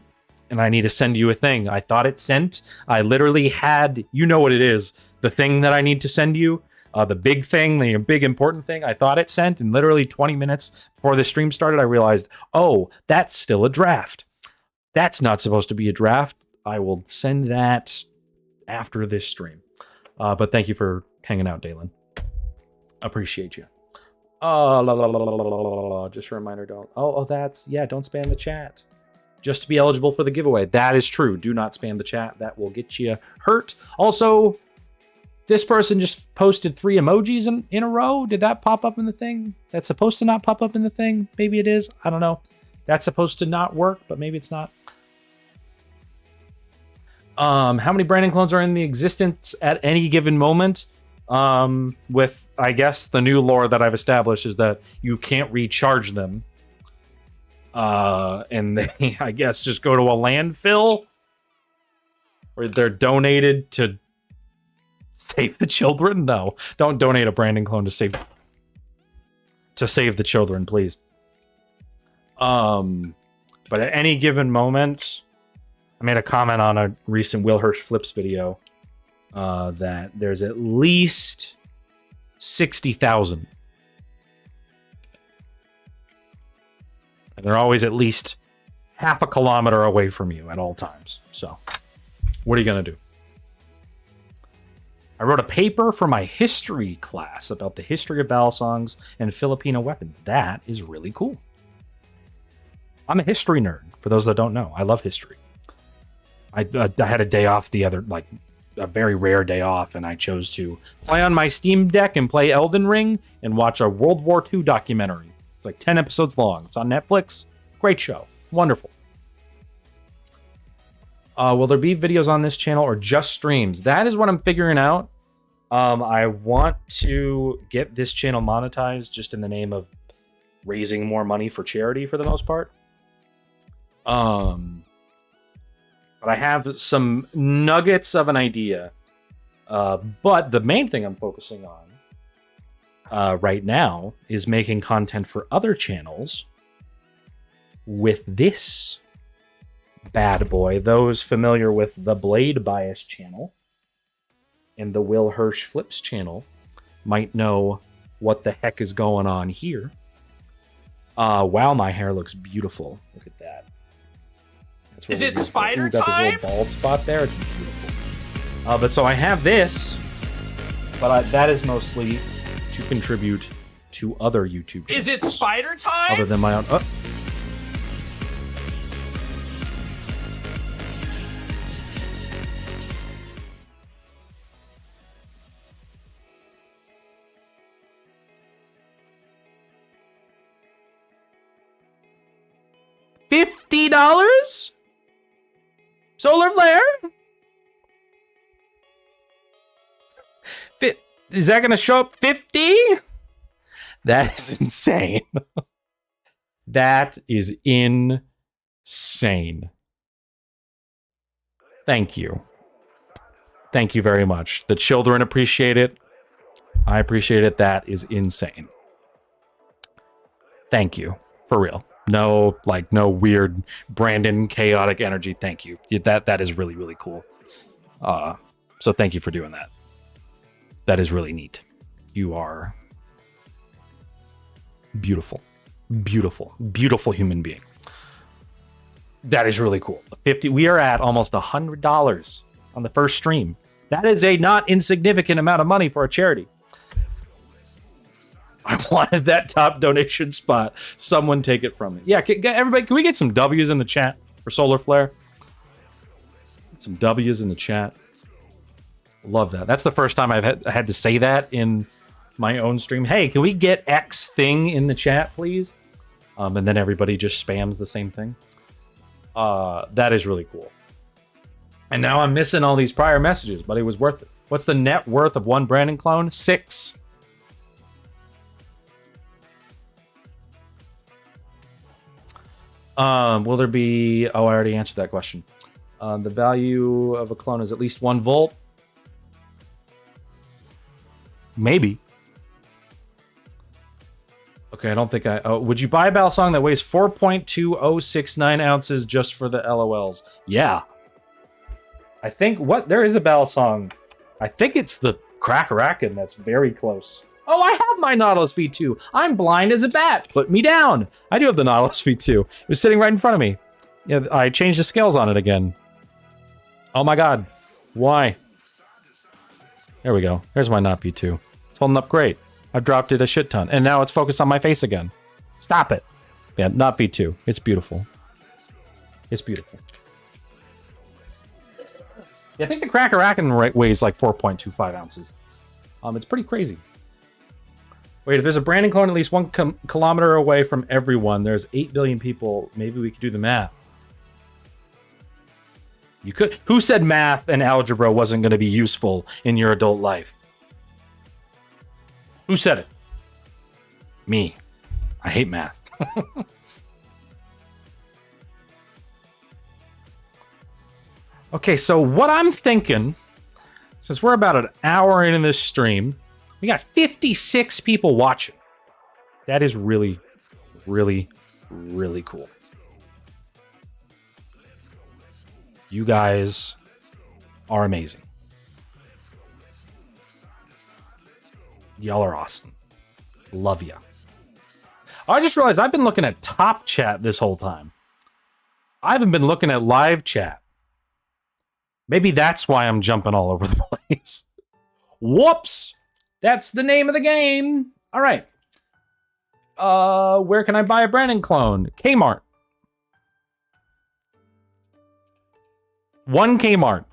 I need to send you a thing. I thought it sent. I literally had, you know what it is, the thing that I need to send you, the big thing, the big important thing. I thought it sent, and literally 20 minutes before the stream started, I realized, oh, that's still a draft. That's not supposed to be a draft. I will send that after this stream. But thank you for hanging out, Dalen. Appreciate you. Just a reminder, don't. Don't spam the chat. Just to be eligible for the giveaway. That is true. Do not spam the chat. That will get you hurt. Also, this person just posted 3 emojis in a row. Did that pop up in the thing? That's supposed to not pop up in the thing. Maybe it is. I don't know. That's supposed to not work, but maybe it's not. How many branding clones are in the existence at any given moment? With, I guess, the new lore that I've established is that you can't recharge them. And they, I guess, just go to a landfill, or they're donated to save the children. No, don't donate a branding clone to save the children, please. But at any given moment, I made a comment on a recent Will Hirsch Flips video that there's at least 60,000. And they're always at least half a kilometer away from you at all times. So, what are you going to do? I wrote a paper for my history class about the history of Balisongs and Filipino weapons. That is really cool. I'm a history nerd, for those that don't know. I love history. I had a day off a very rare day off, and I chose to play on my Steam Deck and play Elden Ring and watch a World War II documentary. It's like 10 episodes long. It's on Netflix. Great show. Wonderful. Will there be videos on this channel or just streams? That is what I'm figuring out. I want to get this channel monetized just in the name of raising more money for charity for the most part. But I have some nuggets of an idea. But the main thing I'm focusing on, right now is making content for other channels with this bad boy. Those familiar with the Blade Bias channel and the Will Hirsch Flips channel might know what the heck is going on here. Wow, my hair looks beautiful. Look at that. That's Is it beautiful. spider Got time? this little bald spot there. It's beautiful. But so I have this, but that is mostly to contribute to other YouTube channels. Is it spider time? Other than my own. Oh. $50? Solar flare? Is that going to show up 50? That is insane. That is insane. Thank you. Thank you very much. The children appreciate it. I appreciate it. That is insane. Thank you. For real. No, like, no weird Brandon chaotic energy. Thank you. That is really, really cool. So thank you for doing that. That is really neat. You are beautiful. Beautiful. Beautiful human being. That is really cool. 50. We are at almost $100 on the first stream. That is a not insignificant amount of money for a charity. I wanted that top donation spot. Someone take it from me. Yeah, everybody, can we get some W's in the chat for Solar Flare? Some W's in the chat. Love that. That's the first time I've had to say that in my own stream. Hey, can we get X thing in the chat, please? And then everybody just spams the same thing. That is really cool. And now I'm missing all these prior messages, but it was worth it. What's the net worth of one Brandon clone? 6. Will there be... Oh, I already answered that question. The value of a clone is at least 1 volt. Maybe. Okay, I don't think I... Oh, would you buy a Balisong that weighs 4.2069 ounces just for the LOLs? Yeah. I think... What? There is a Balisong. I think it's the Crackerakin that's very close. Oh, I have my Nautilus V2. I'm blind as a bat. Put me down. I do have the Nautilus V2. It was sitting right in front of me. Yeah, I changed the scales on it again. Oh my god. Why? There we go. There's my Not V2. It's holding up great. I've dropped it a shit ton. And now it's focused on my face again. Stop it. Yeah, Not V2. It's beautiful. It's beautiful. Yeah, I think the Crackerakin weighs like 4.25 ounces. It's pretty crazy. Wait, if there's a Brandon clone at least 1 kilometer away from everyone, there's 8 billion people. Maybe we could do the math. You could. Who said math and algebra wasn't going to be useful in your adult life? Who said it? Me. I hate math. Okay, so what I'm thinking, since we're about an hour into this stream, we got 56 people watching. That is really, really, really cool. You guys are amazing. Y'all are awesome. Love ya. I just realized I've been looking at top chat this whole time. I haven't been looking at live chat. Maybe that's why I'm jumping all over the place. Whoops! That's the name of the game. All right. Where can I buy a Brandon clone? Kmart. 1 Kmart.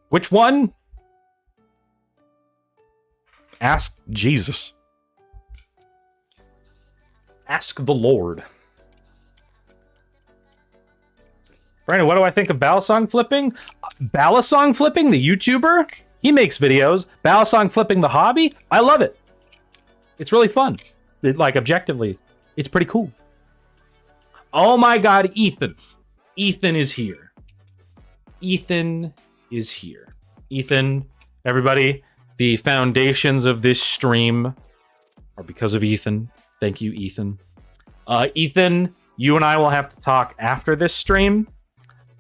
Which one? Ask Jesus. Ask the Lord. Brandon, what do I think of Balisong flipping? Balisong flipping, the YouTuber? He makes videos. Balisong flipping, the hobby? I love it. It's really fun. Like, objectively, it's pretty cool. Oh my god, Ethan. Ethan is here. Ethan is here. Ethan, everybody, the foundations of this stream or because of Ethan. Thank you, Ethan. Ethan, you and I will have to talk after this stream.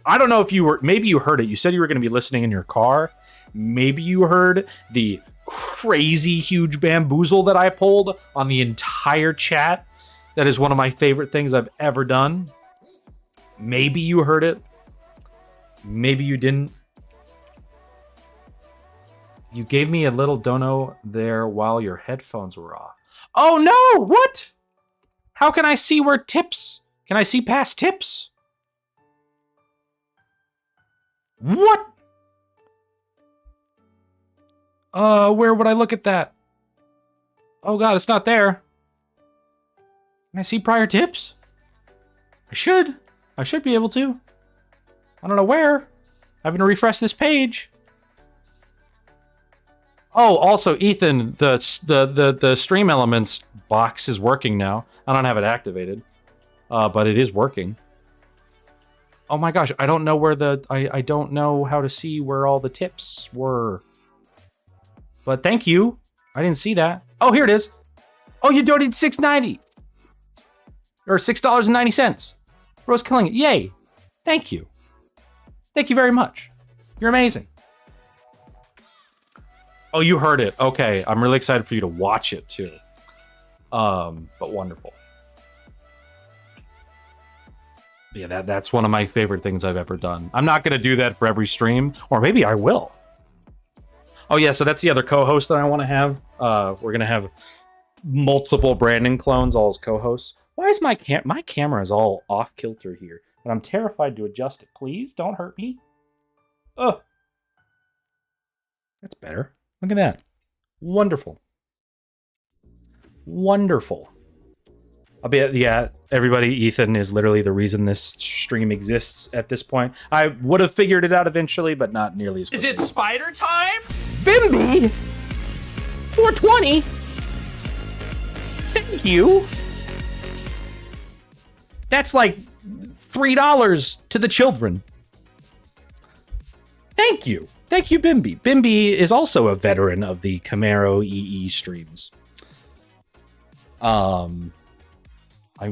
I don't know if you were, maybe you heard it. You said you were going to be listening in your car. Maybe you heard the crazy huge bamboozle that I pulled on the entire chat. That is one of my favorite things I've ever done. Maybe you heard it. Maybe you didn't. You gave me a little dono there while your headphones were off. Oh no! What? How can I see where tips? Can I see past tips? What? Where would I look at that? Oh god, it's not there. Can I see prior tips? I should. I should be able to. I don't know where. I'm gonna refresh this page. Oh, also, Ethan, the Stream Elements box is working now. I don't have it activated, but it is working. Oh my gosh, I don't know where I don't know how to see where all the tips were. But thank you. I didn't see that. Oh, here it is. Oh, you donated $6.90 or $6.90. Rose killing it. Yay! Thank you. Thank you very much. You're amazing. Oh, you heard it. Okay, I'm really excited for you to watch it too. But wonderful. Yeah, that's one of my favorite things I've ever done. I'm not gonna do that for every stream, or maybe I will. Oh yeah, so that's the other co-host that I want to have. We're gonna have multiple Brandon clones, all as co-hosts. Why is my camera is all off kilter here? And I'm terrified to adjust it. Please don't hurt me. Oh, that's better. Look at that. Wonderful. Wonderful. I'll be, yeah, everybody, Ethan is literally the reason this stream exists at this point. I would have figured it out eventually, but not nearly as quickly. Is it spider time? Bimby! 420! Thank you! That's like $3 to the children. Thank you. Thank you, Bimby. Bimby is also a veteran of the Camaro EE streams. I'm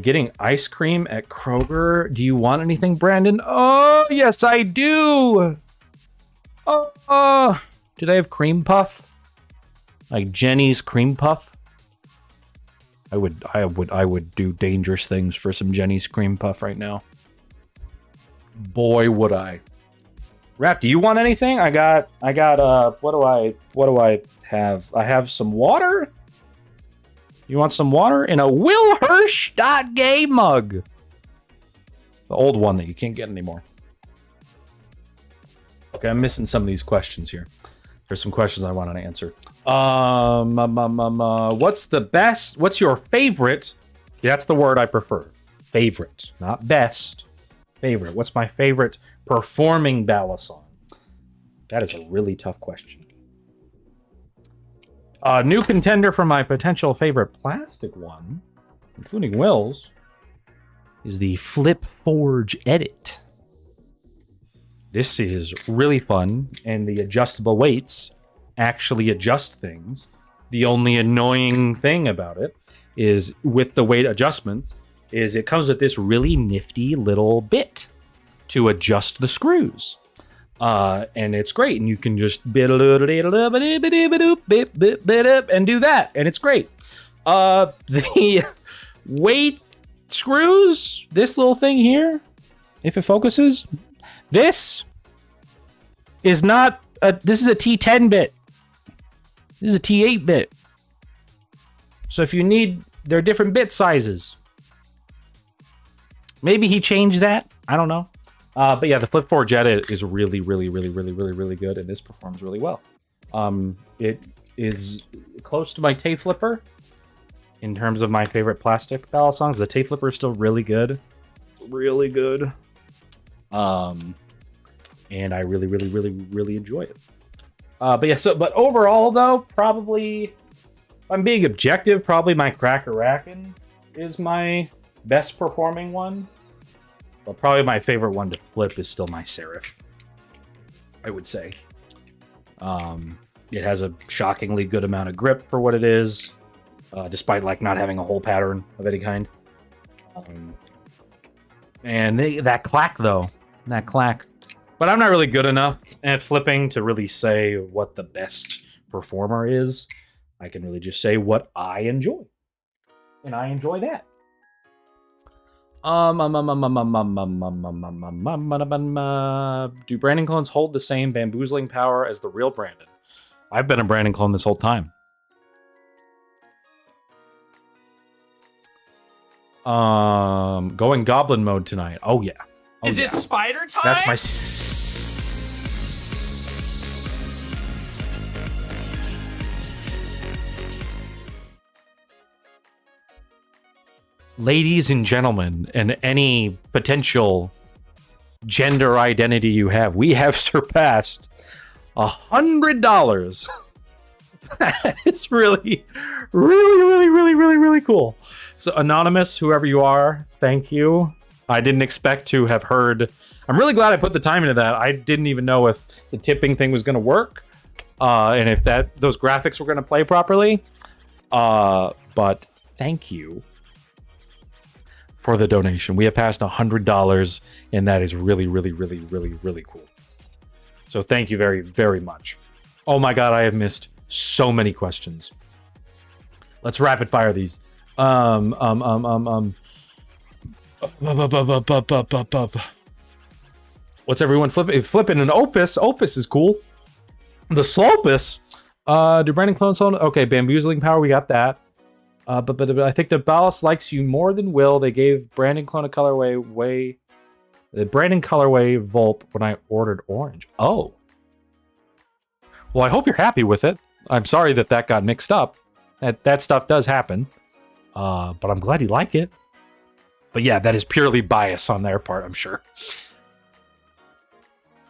getting ice cream at Kroger. Do you want anything, Brandon? Oh, yes, I do. Did I have cream puff? Like Jenny's cream puff? I would do dangerous things for some Jenny's cream puff right now. Boy, would I. Raph, do you want anything? I got what do I have? I have some water. You want some water in a Will Hirsch .gay mug? The old one that you can't get anymore. Okay, I'm missing some of these questions here. There's some questions I wanted to answer. What's your favorite? That's the word I prefer. Favorite, not best. Favorite. What's my favorite performing Balisong? That is a really tough question. A new contender for my potential favorite plastic one, including Will's, is the Flip Forge Edit. This is really fun, and the adjustable weights actually adjust things. The only annoying thing about it is with the weight adjustments is it comes with this really nifty little bit to adjust the screws. And it's great, and you can just and do that, and it's great. The weight screws, this little thing here, if it focuses, this is not this is a T10 bit. This is a T8 bit. So if you need, there are different bit sizes. Maybe he changed that. I don't know. But yeah, the Flip Forge Edit is really good, and this performs really well. It is close to my Tay Flipper in terms of my favorite plastic Balisongs. The Tay Flipper is still really good. Really good. And I really enjoy it. But yeah, but overall though, probably, if I'm being objective, probably my Cracker Rackin' is my best performing one. But probably my favorite one to flip is still my Serif, I would say. It has a shockingly good amount of grip for what it is. despite like not having a whole pattern of any kind. And that clack though, that clack. But I'm not really good enough at flipping to really say what the best performer is. I can really just say what I enjoy. And I enjoy that. Do Brandon clones hold the same bamboozling power as the real Brandon? I've been a Brandon clone this whole time. Going goblin mode tonight. Oh yeah. Oh, Is it spider time? That's my ladies and gentlemen, and any potential gender identity you have, we have surpassed $100. That is really, really cool. So anonymous, whoever you are, thank you. I didn't expect to have heard. I'm really glad I put the time into that. I didn't even know if the tipping thing was going to work, and if those graphics were going to play properly. But thank you for the donation. We have passed $100, and that is really cool. So thank you very much. Oh my god, I have missed so many questions. Let's rapid fire these. What's everyone flipping an opus? Opus is cool. The Slopus. Do Brandon clones hold? Okay, bamboozling power. We got that. But I think the Ballast likes you more than Will. They gave Brandon clone a colorway the Brandon colorway Volp when I ordered orange. Oh. Well, I hope you're happy with it. I'm sorry that got mixed up. That stuff does happen. But I'm glad you like it. But yeah, that is purely bias on their part, I'm sure.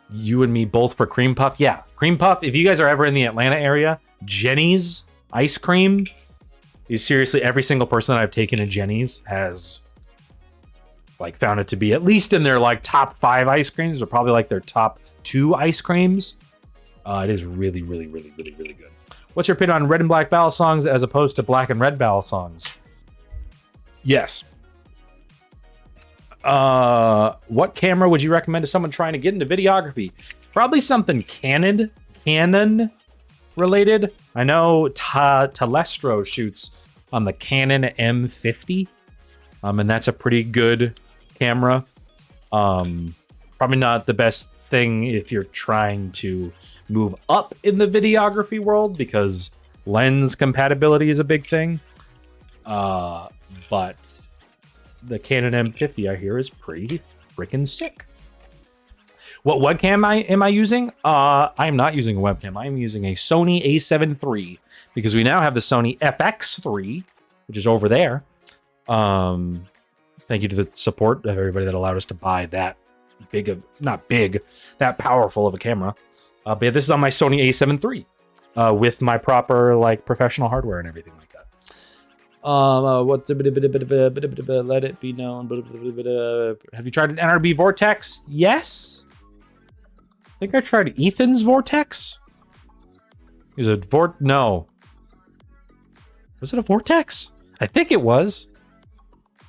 You and me both for cream puff. Yeah, cream puff. If you guys are ever in the Atlanta area, Jenny's ice cream is seriously every single person that I've taken to Jenny's has like found it to be at least in their like top 5 ice creams, or probably like their top 2 ice creams. It is really good. What's your opinion on red and black Balisongs as opposed to black and red Balisongs? Yes. What camera would you recommend to someone trying to get into videography? Probably something Canon related. I know Telestro shoots on the Canon M50, and that's a pretty good camera. Probably not the best thing if you're trying to move up in the videography world, because lens compatibility is a big thing. But the Canon M50 I hear is pretty freaking sick. What webcam am I using? I am not using a webcam. I am using a Sony A7 III, because we now have the Sony FX3, which is over there. Thank you to the support of everybody that allowed us to buy that that powerful of a camera. But yeah, this is on my Sony A7 III with my proper like professional hardware and everything like that. Let it be known. Have you tried an NRB Vortex? Yes. I think I tried Ethan's Vortex. Is it No. Was it a Vortex? I think it was.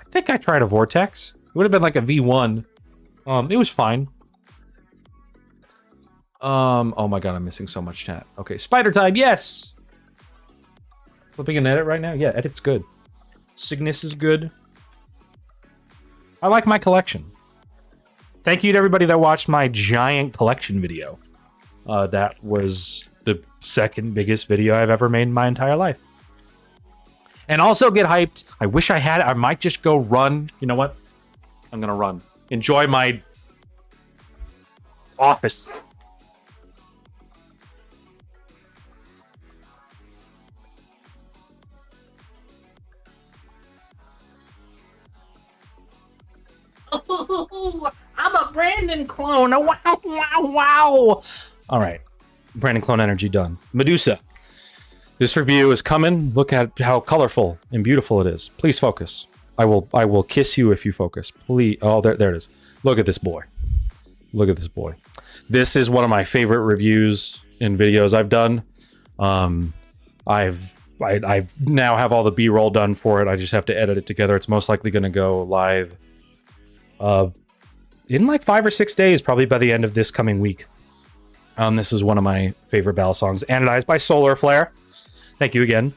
I think I tried a Vortex. It would have been like a V1. It was fine. Oh my god, I'm missing so much chat. Okay, Spider Time, yes! Flipping an edit right now? Yeah, edit's good. Cygnus is good. I like my collection. Thank you to everybody that watched my giant collection video. That was the second biggest video I've ever made in my entire life. And also get hyped. I wish I had it. I might just go run. You know what? I'm gonna run. Enjoy my office. Oh, I'm a Brandon clone. Oh, wow. All right. Brandon clone energy done. Medusa. This review is coming. Look at how colorful and beautiful it is. Please focus. I will kiss you if you focus. Please. Oh, there it is. Look at this boy. Look at this boy. This is one of my favorite reviews and videos I've done. I've I now have all the B-roll done for it. I just have to edit it together. It's most likely going to go live in like 5 or 6 days, probably by the end of this coming week. This is one of my favorite Balisongs, anodized by Solar Flare. Thank you again.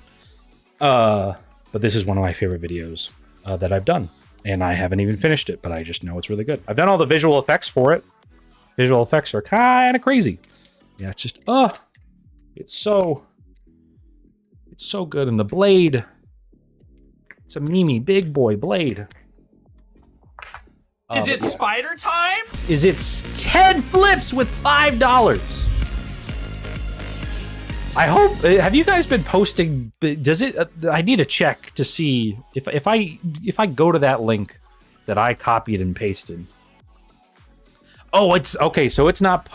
But this is one of my favorite videos that I've done. And I haven't even finished it, but I just know it's really good. I've done all the visual effects for it. Visual effects are kind of crazy. Yeah, it's just, it's so good. And the blade, it's a Mimi big boy blade. Is it spider time? Is it Ted Flips with $5? I hope. Have you guys been posting? Does it? I need to check to see if I go to that link that I copied and pasted. Oh, it's okay. So it's not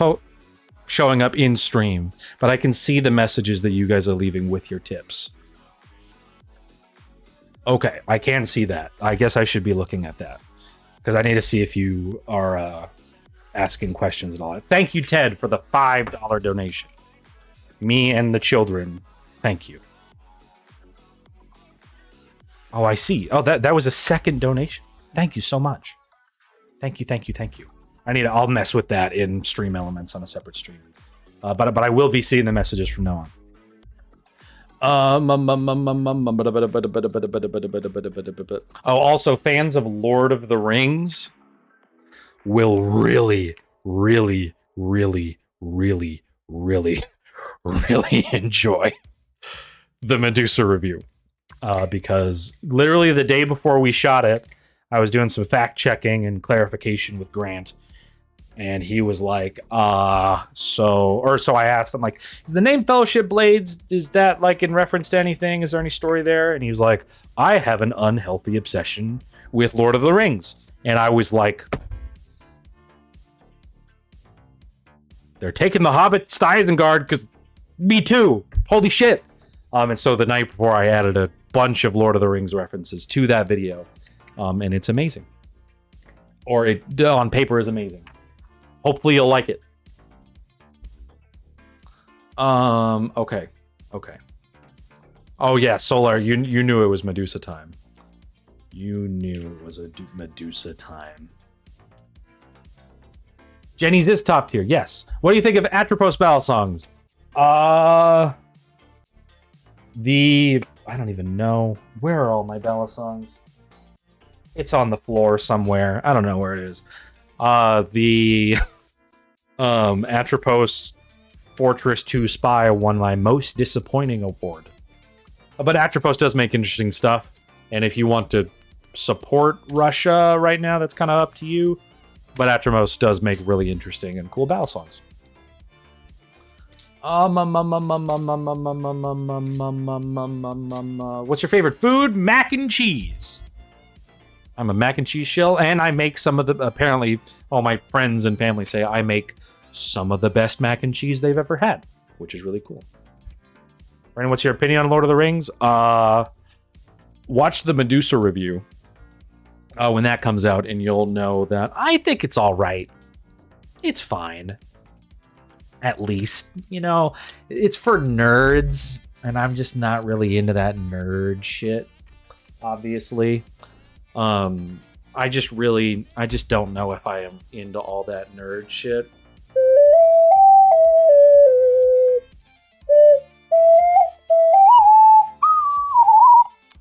showing up in stream, but I can see the messages that you guys are leaving with your tips. Okay, I can see that. I guess I should be looking at that because I need to see if you are asking questions and all that. Thank you, Ted, for the $5 donation. Me and the children, thank you. Oh, I see. Oh, that was a second donation. Thank you so much. Thank you. I'll mess with that in Stream Elements on a separate stream. But I will be seeing the messages from now on. Oh, also, fans of Lord of the Rings will really enjoy the Medusa review. Because literally the day before we shot it, I was doing some fact checking and clarification with Grant. And he was like, so I asked him, like, is the name Fellowship Blades, is that like in reference to anything? Is there any story there? And he was like, I have an unhealthy obsession with Lord of the Rings. And I was like, they're taking the Hobbits to Isengard because me too. Holy shit. And so the night before I added a bunch of Lord of the Rings references to that video. And it's amazing. Or it on paper is amazing. Hopefully you'll like it. Okay. Oh yeah, Solar, you knew it was Medusa time. You knew it was a Medusa time. Jenny's is top tier, yes. What do you think of Atropos Balisongs? I don't even know. Where are all my Balisongs? It's on the floor somewhere. I don't know where it is. The Atropos Fortress 2 Spy won my most disappointing award. But Atropos does make interesting stuff. And if you want to support Russia right now, that's kind of up to you. But Atropos does make really interesting and cool Balisongs. What's your favorite food? Mac and cheese. I'm a mac and cheese shill, and I make some of the, apparently, all my friends and family say I make some of the best mac and cheese they've ever had, which is really cool. Brandon, what's your opinion on Lord of the Rings? Watch the Medusa review when that comes out, and you'll know that I think it's all right. It's fine. At least, you know, it's for nerds, and I'm just not really into that nerd shit, obviously. I just don't know if I am into all that nerd shit.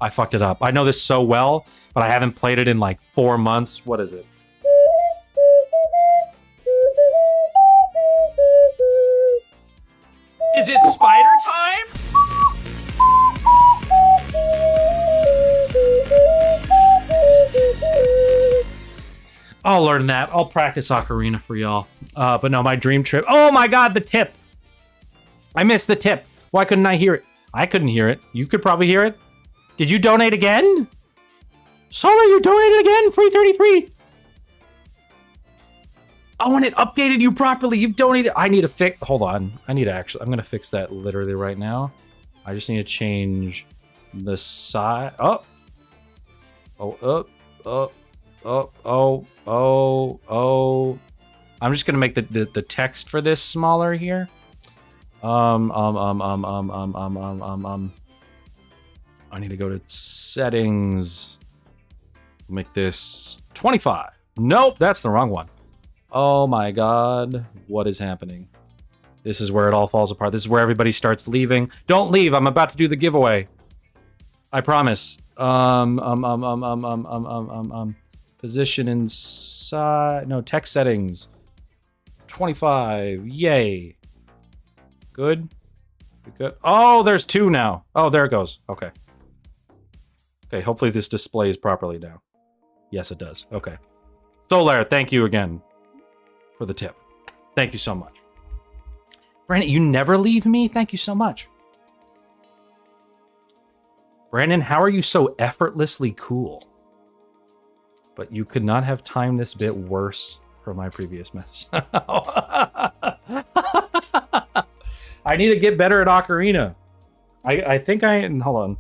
I fucked it up. I know this so well, but I haven't played it in like 4 months. What is it? Is it spider time? I'll learn that. I'll practice Ocarina for y'all. But no, my dream trip. Oh my god, the tip. I missed the tip. Why couldn't I hear it? I couldn't hear it. You could probably hear it. Did you donate again? Solar, you donated again? Free 33. Oh, and it updated you properly. You've donated. I need to fix. Hold on. I'm going to fix that literally right now. I just need to change the size. Oh. I'm just going to make the text for this smaller here. I need to go to settings. Make this 25. Nope, that's the wrong one. Oh my God. What is happening? This is where it all falls apart. This is where everybody starts leaving. Don't leave. I'm about to do the giveaway. I promise. Position inside. No, text settings. 25. Yay. Good. Good. Oh, there's 2 now. Oh, there it goes. Okay. Okay, hopefully this displays properly now. Yes, it does. Okay. Solar, thank you again for the tip. Thank you so much. Brandon, you never leave me? Thank you so much. Brandon, how are you so effortlessly cool? But you could not have timed this bit worse for my previous message. I need to get better at Ocarina. I think I... Hold on.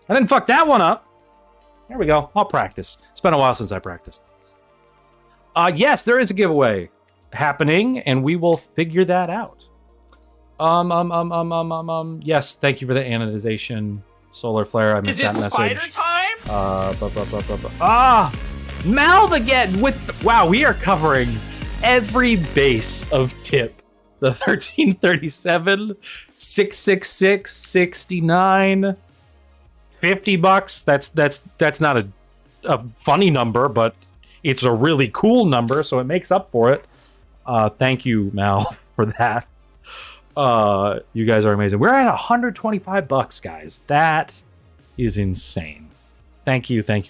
I didn't fuck that one up. There we go. I'll practice. It's been a while since I practiced. Yes, there is a giveaway happening, and we will figure that out. Yes, thank you for the anodization. Solar flare. I missed that message. Is it spider time? Malv again with... Wow, we are covering every base of tip. The 1337, 666, 69... $50. That's not a funny number, but it's a really cool number, so it makes up for it. Thank you, Mal, for that. You guys are amazing. We're at $125, guys. That is insane. Thank you. That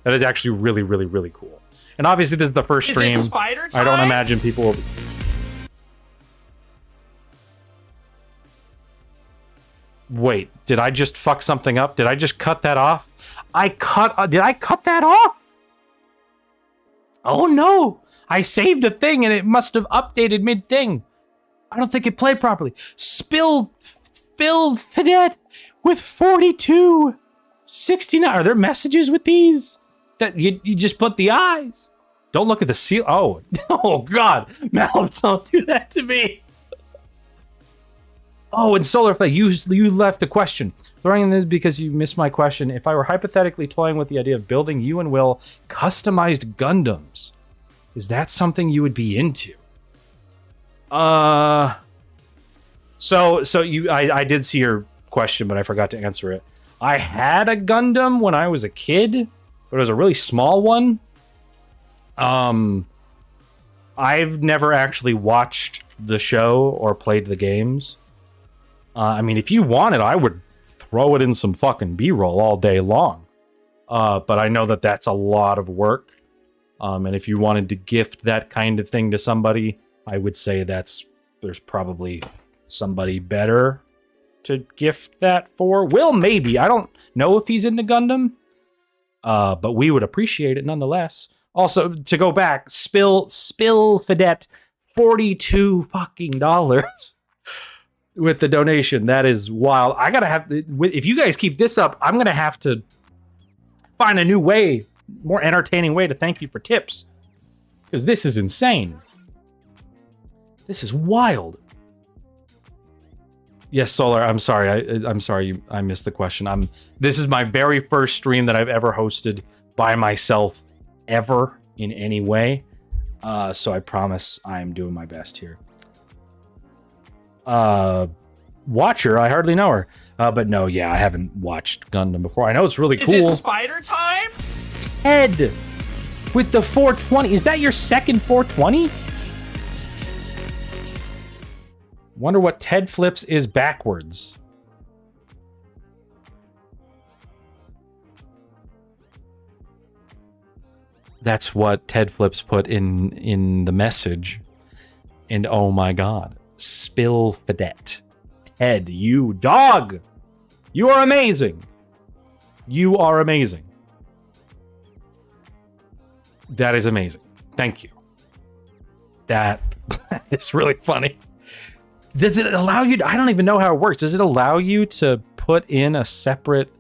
is actually really, really, really cool. And obviously, this is the first stream. Is it spider time? I don't imagine people will... Wait, did I just fuck something up? Did I just cut that off? Did I cut that off? Oh no! I saved a thing and it must have updated mid-thing. I don't think it played properly. Spilled Fidet with 4269. Are there messages with these? That you just put the eyes. Don't look at the seal. Oh, oh God. Mal, don't do that to me. Oh, and Solar Play, you left a question. Throwing this because you missed my question. If I were hypothetically toying with the idea of building you and Will customized Gundams, is that something you would be into? I did see your question, but I forgot to answer it. I had a Gundam when I was a kid, but it was a really small one. I've never actually watched the show or played the games. I mean, if you wanted, I would throw it in some fucking B-roll all day long. But I know that that's a lot of work. And if you wanted to gift that kind of thing to somebody, I would say there's probably somebody better to gift that for. Will, maybe. I don't know if he's into Gundam. But we would appreciate it nonetheless. Also, to go back, Spill Fidet, $42 fucking dollars. With the donation. That is wild. I gotta have... If you guys keep this up, I'm gonna have to find a new way, more entertaining way to thank you for tips. Because this is insane. This is wild. Yes, Solar, I'm sorry. I'm sorry I missed the question. This is my very first stream that I've ever hosted by myself, ever, in any way. So I promise I'm doing my best here. Watcher, I hardly know her. But no, yeah, I haven't watched Gundam before. I know it's really cool. Is it spider time? Ted with the 420. Is that your second 420? Wonder what Ted flips is backwards. That's what Ted flips put in the message. And oh my God. Spill Fidet. Ted, you dog! You are amazing. You are amazing. That is amazing. Thank you. That is really funny. Does it allow you to, I don't even know how it works. Does it allow you to put in a separate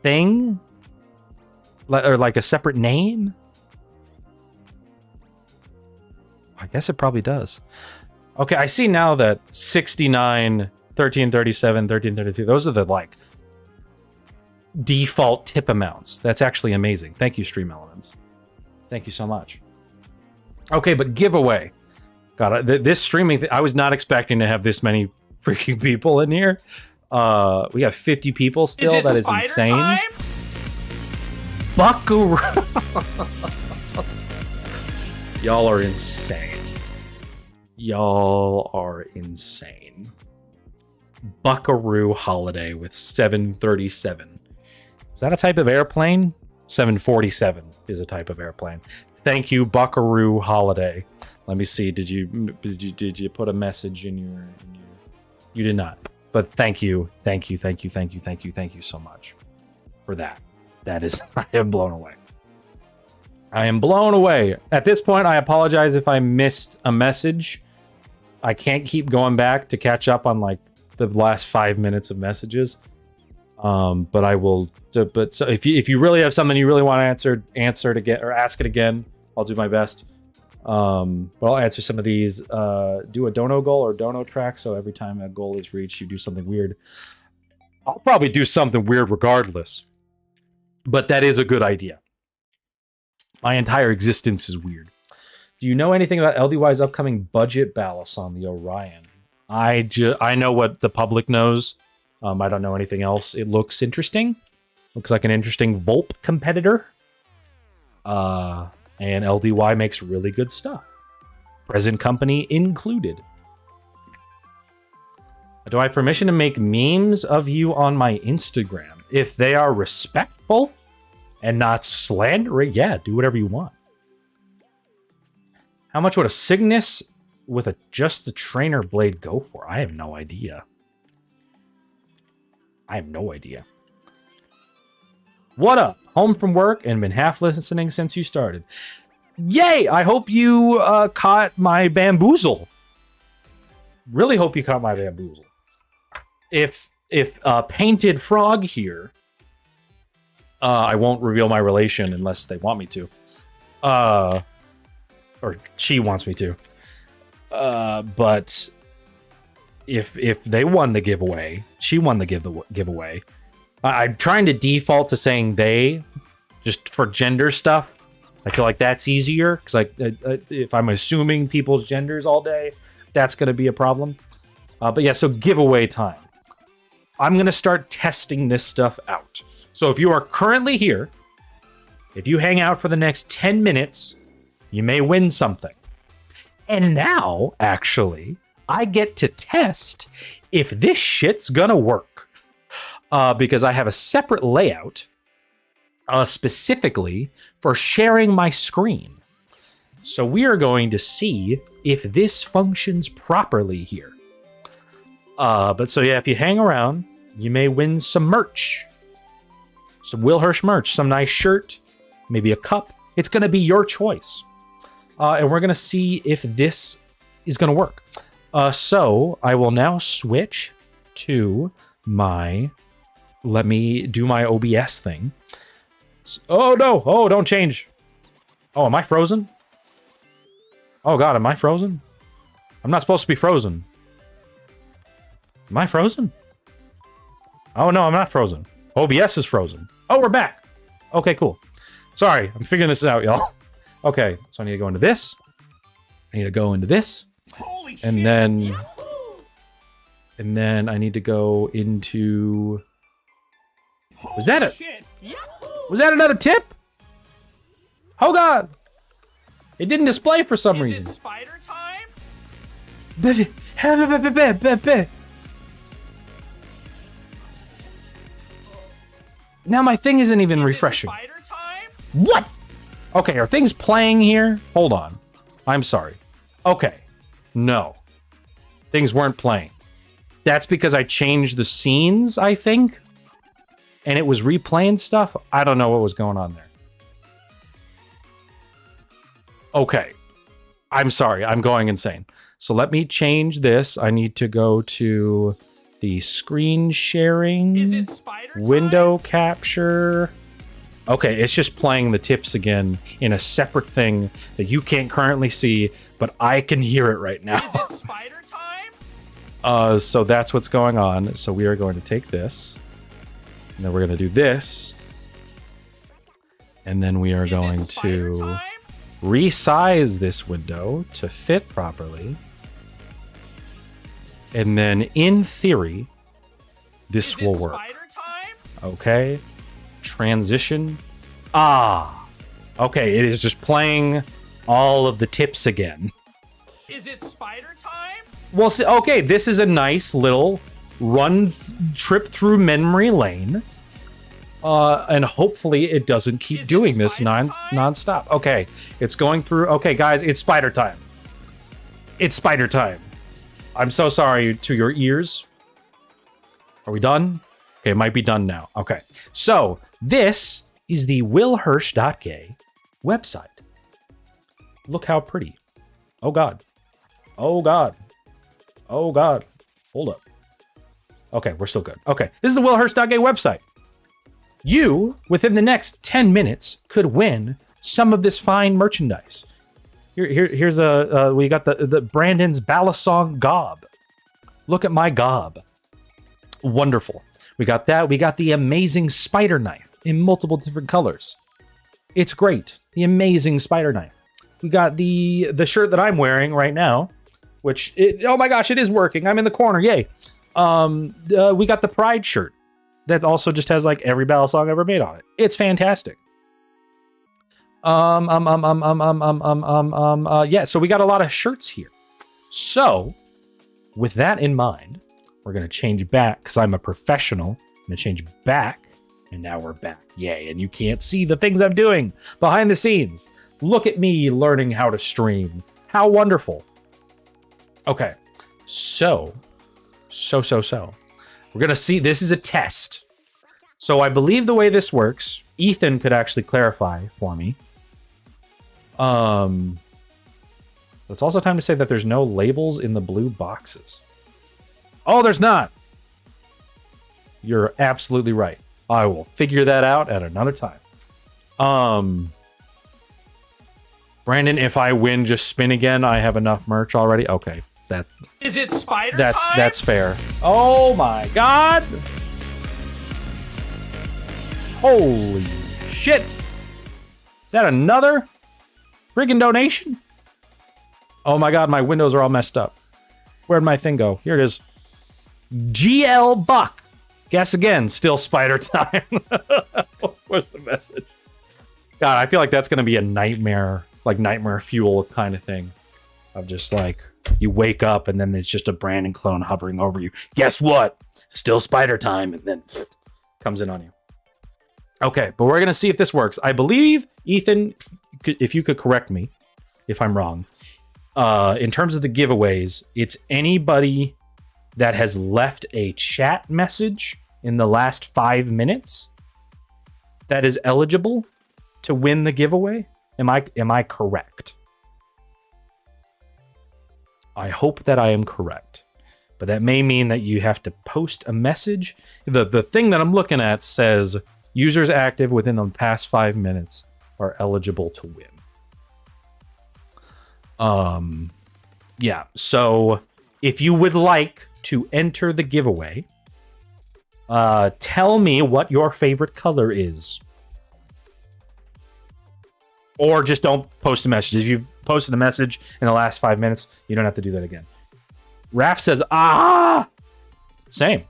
thing? Or like a separate name? I guess it probably does. Okay, I see now that 69, 1337, 1333, those are the like default tip amounts. That's actually amazing. Thank you, Stream Elements. Thank you so much. Okay, but giveaway. God, this streaming I was not expecting to have this many freaking people in here. We have 50 people still. That is insane. Time? Buckaroo. Y'all are insane. Y'all are insane. Buckaroo Holiday with 737. Is that a type of airplane? 747 is a type of airplane. Thank you, Buckaroo Holiday. Let me see. Did you put a message in your? You did not. But thank you so much for that. That is, I am blown away. I am blown away. At this point, I apologize if I missed a message. I can't keep going back to catch up on like the last 5 minutes of messages. But I will. But so if you really have something you really want to answer it again or ask it again, I'll do my best. But I'll answer some of these. Do a dono goal or dono track. So every time a goal is reached, you do something weird. I'll probably do something weird regardless. But that is a good idea. My entire existence is weird. Do you know anything about LDY's upcoming budget ballast on the Orion? I know what the public knows. I don't know anything else. It looks interesting. Looks like an interesting Volp competitor. And LDY makes really good stuff. Present company included. Do I have permission to make memes of you on my Instagram? If they are respectful and not slandering, yeah, do whatever you want. How much would a Cygnus with just the trainer blade go for? I have no idea. What up? Home from work and been half listening since you started. Yay! I hope you caught my bamboozle. Really hope you caught my bamboozle. If Painted Frog here, I won't reveal my relation unless they want me to. Or she wants me to. But if they won the giveaway, she won the giveaway. I'm trying to default to saying they, just for gender stuff. I feel like that's easier because if I'm assuming people's genders all day, that's going to be a problem. But yeah, so giveaway time. I'm going to start testing this stuff out. So if you are currently here, if you hang out for the next 10 minutes, you may win something. And now, actually, I get to test if this shit's going to work. Because I have a separate layout specifically for sharing my screen. So we are going to see if this functions properly here. But so yeah, if you hang around, you may win some merch. Some Will Hirsch merch, some nice shirt, maybe a cup. It's going to be your choice. And we're going to see if this is going to work. So I will now switch to my... Let me do my OBS thing. Oh, no. Oh, don't change. Oh, am I frozen? Oh, God, am I frozen? I'm not supposed to be frozen. Am I frozen? Oh, no, I'm not frozen. OBS is frozen. Oh, we're back. Okay, cool. Sorry, I'm figuring this out, y'all. Okay, so I need to go into this. I need to go into this. Holy shit. And then... Yahoo! And then I need to go into... Was that a... Shit. Yahoo! Was that another tip? Oh, God. It didn't display for some reason. Is it spider time? Now my thing isn't even Is refreshing. it spider time? What? Okay, are things playing here? Hold on. I'm sorry. Okay. No. Things weren't playing. That's because I changed the scenes, I think. And it was replaying stuff. I don't know what was going on there. Okay. I'm sorry. I'm going insane. So let me change this. I need to go to the screen sharing, Is it spider time? window capture. Okay, it's just playing the tips again in a separate thing that you can't currently see, but I can hear it right now. Is it spider time? So that's what's going on. So we are going to take this, and then we're going to do this, and then we are Is going it spider to time? resize this window to fit properly. And then in theory, this Is will it work. spider time? Okay. Transition. Okay, it is just playing all of the tips again. Is it spider time? Well, see, okay, this is a nice little trip through memory lane. And hopefully it doesn't keep Is it doing this spider time? non-stop. Okay, it's going through. Okay, guys, it's spider time. It's spider time. I'm so sorry to your ears. Are we done? Okay, it might be done now. Okay, so this is the willhirsch.gay website. Look how pretty. Oh, God. Oh, God. Oh, God. Hold up. Okay, we're still good. Okay, this is the willhirsch.gay website. You, within the next 10 minutes, could win some of this fine merchandise. Here's we got the Brandon's Balisong gob. Look at my gob. Wonderful. We got that. We got the amazing spider knife in multiple different colors. It's great. The amazing spider knife. We got the shirt that I'm wearing right now, which oh my gosh, it is working. I'm in the corner. Yay. We got the Pride shirt that also just has like every Balisong ever made on it. It's fantastic. Yeah, so we got a lot of shirts here. So, with that in mind, we're going to change back because I'm a professional. I'm going to change back, and now we're back. Yay, and you can't see the things I'm doing behind the scenes. Look at me learning how to stream. How wonderful. Okay, so. We're going to see, this is a test. So I believe the way this works, Ethan could actually clarify for me. It's also time to say that there's no labels in the blue boxes. Oh, there's not. You're absolutely right. I will figure that out at another time. Brandon, if I win, just spin again. I have enough merch already. Okay, Is it spider time? that's fair. Oh my God! Holy shit! Is that another friggin' donation? Oh my God, my windows are all messed up. Where'd my thing go? Here it is. GL Buck. Guess again, still spider time. What's the message? God, I feel like that's gonna be a nightmare, like nightmare fuel kind of thing. Of just like, you wake up and then there's just a Brandon clone hovering over you. Guess what? Still spider time, and then comes in on you. Okay, but we're gonna see if this works. I believe, Ethan, if you could correct me if I'm wrong. In terms of the giveaways, it's anybody that has left a chat message in the last 5 minutes that is eligible to win the giveaway. Am I correct? I hope that I am correct, but that may mean that you have to post a message. The thing that I'm looking at says users active within the past 5 minutes are eligible to win. Yeah, so if you would like to enter the giveaway, tell me what your favorite color is. Or just don't post a message. If you've posted a message in the last 5 minutes, you don't have to do that again. Raph says, ah! Same.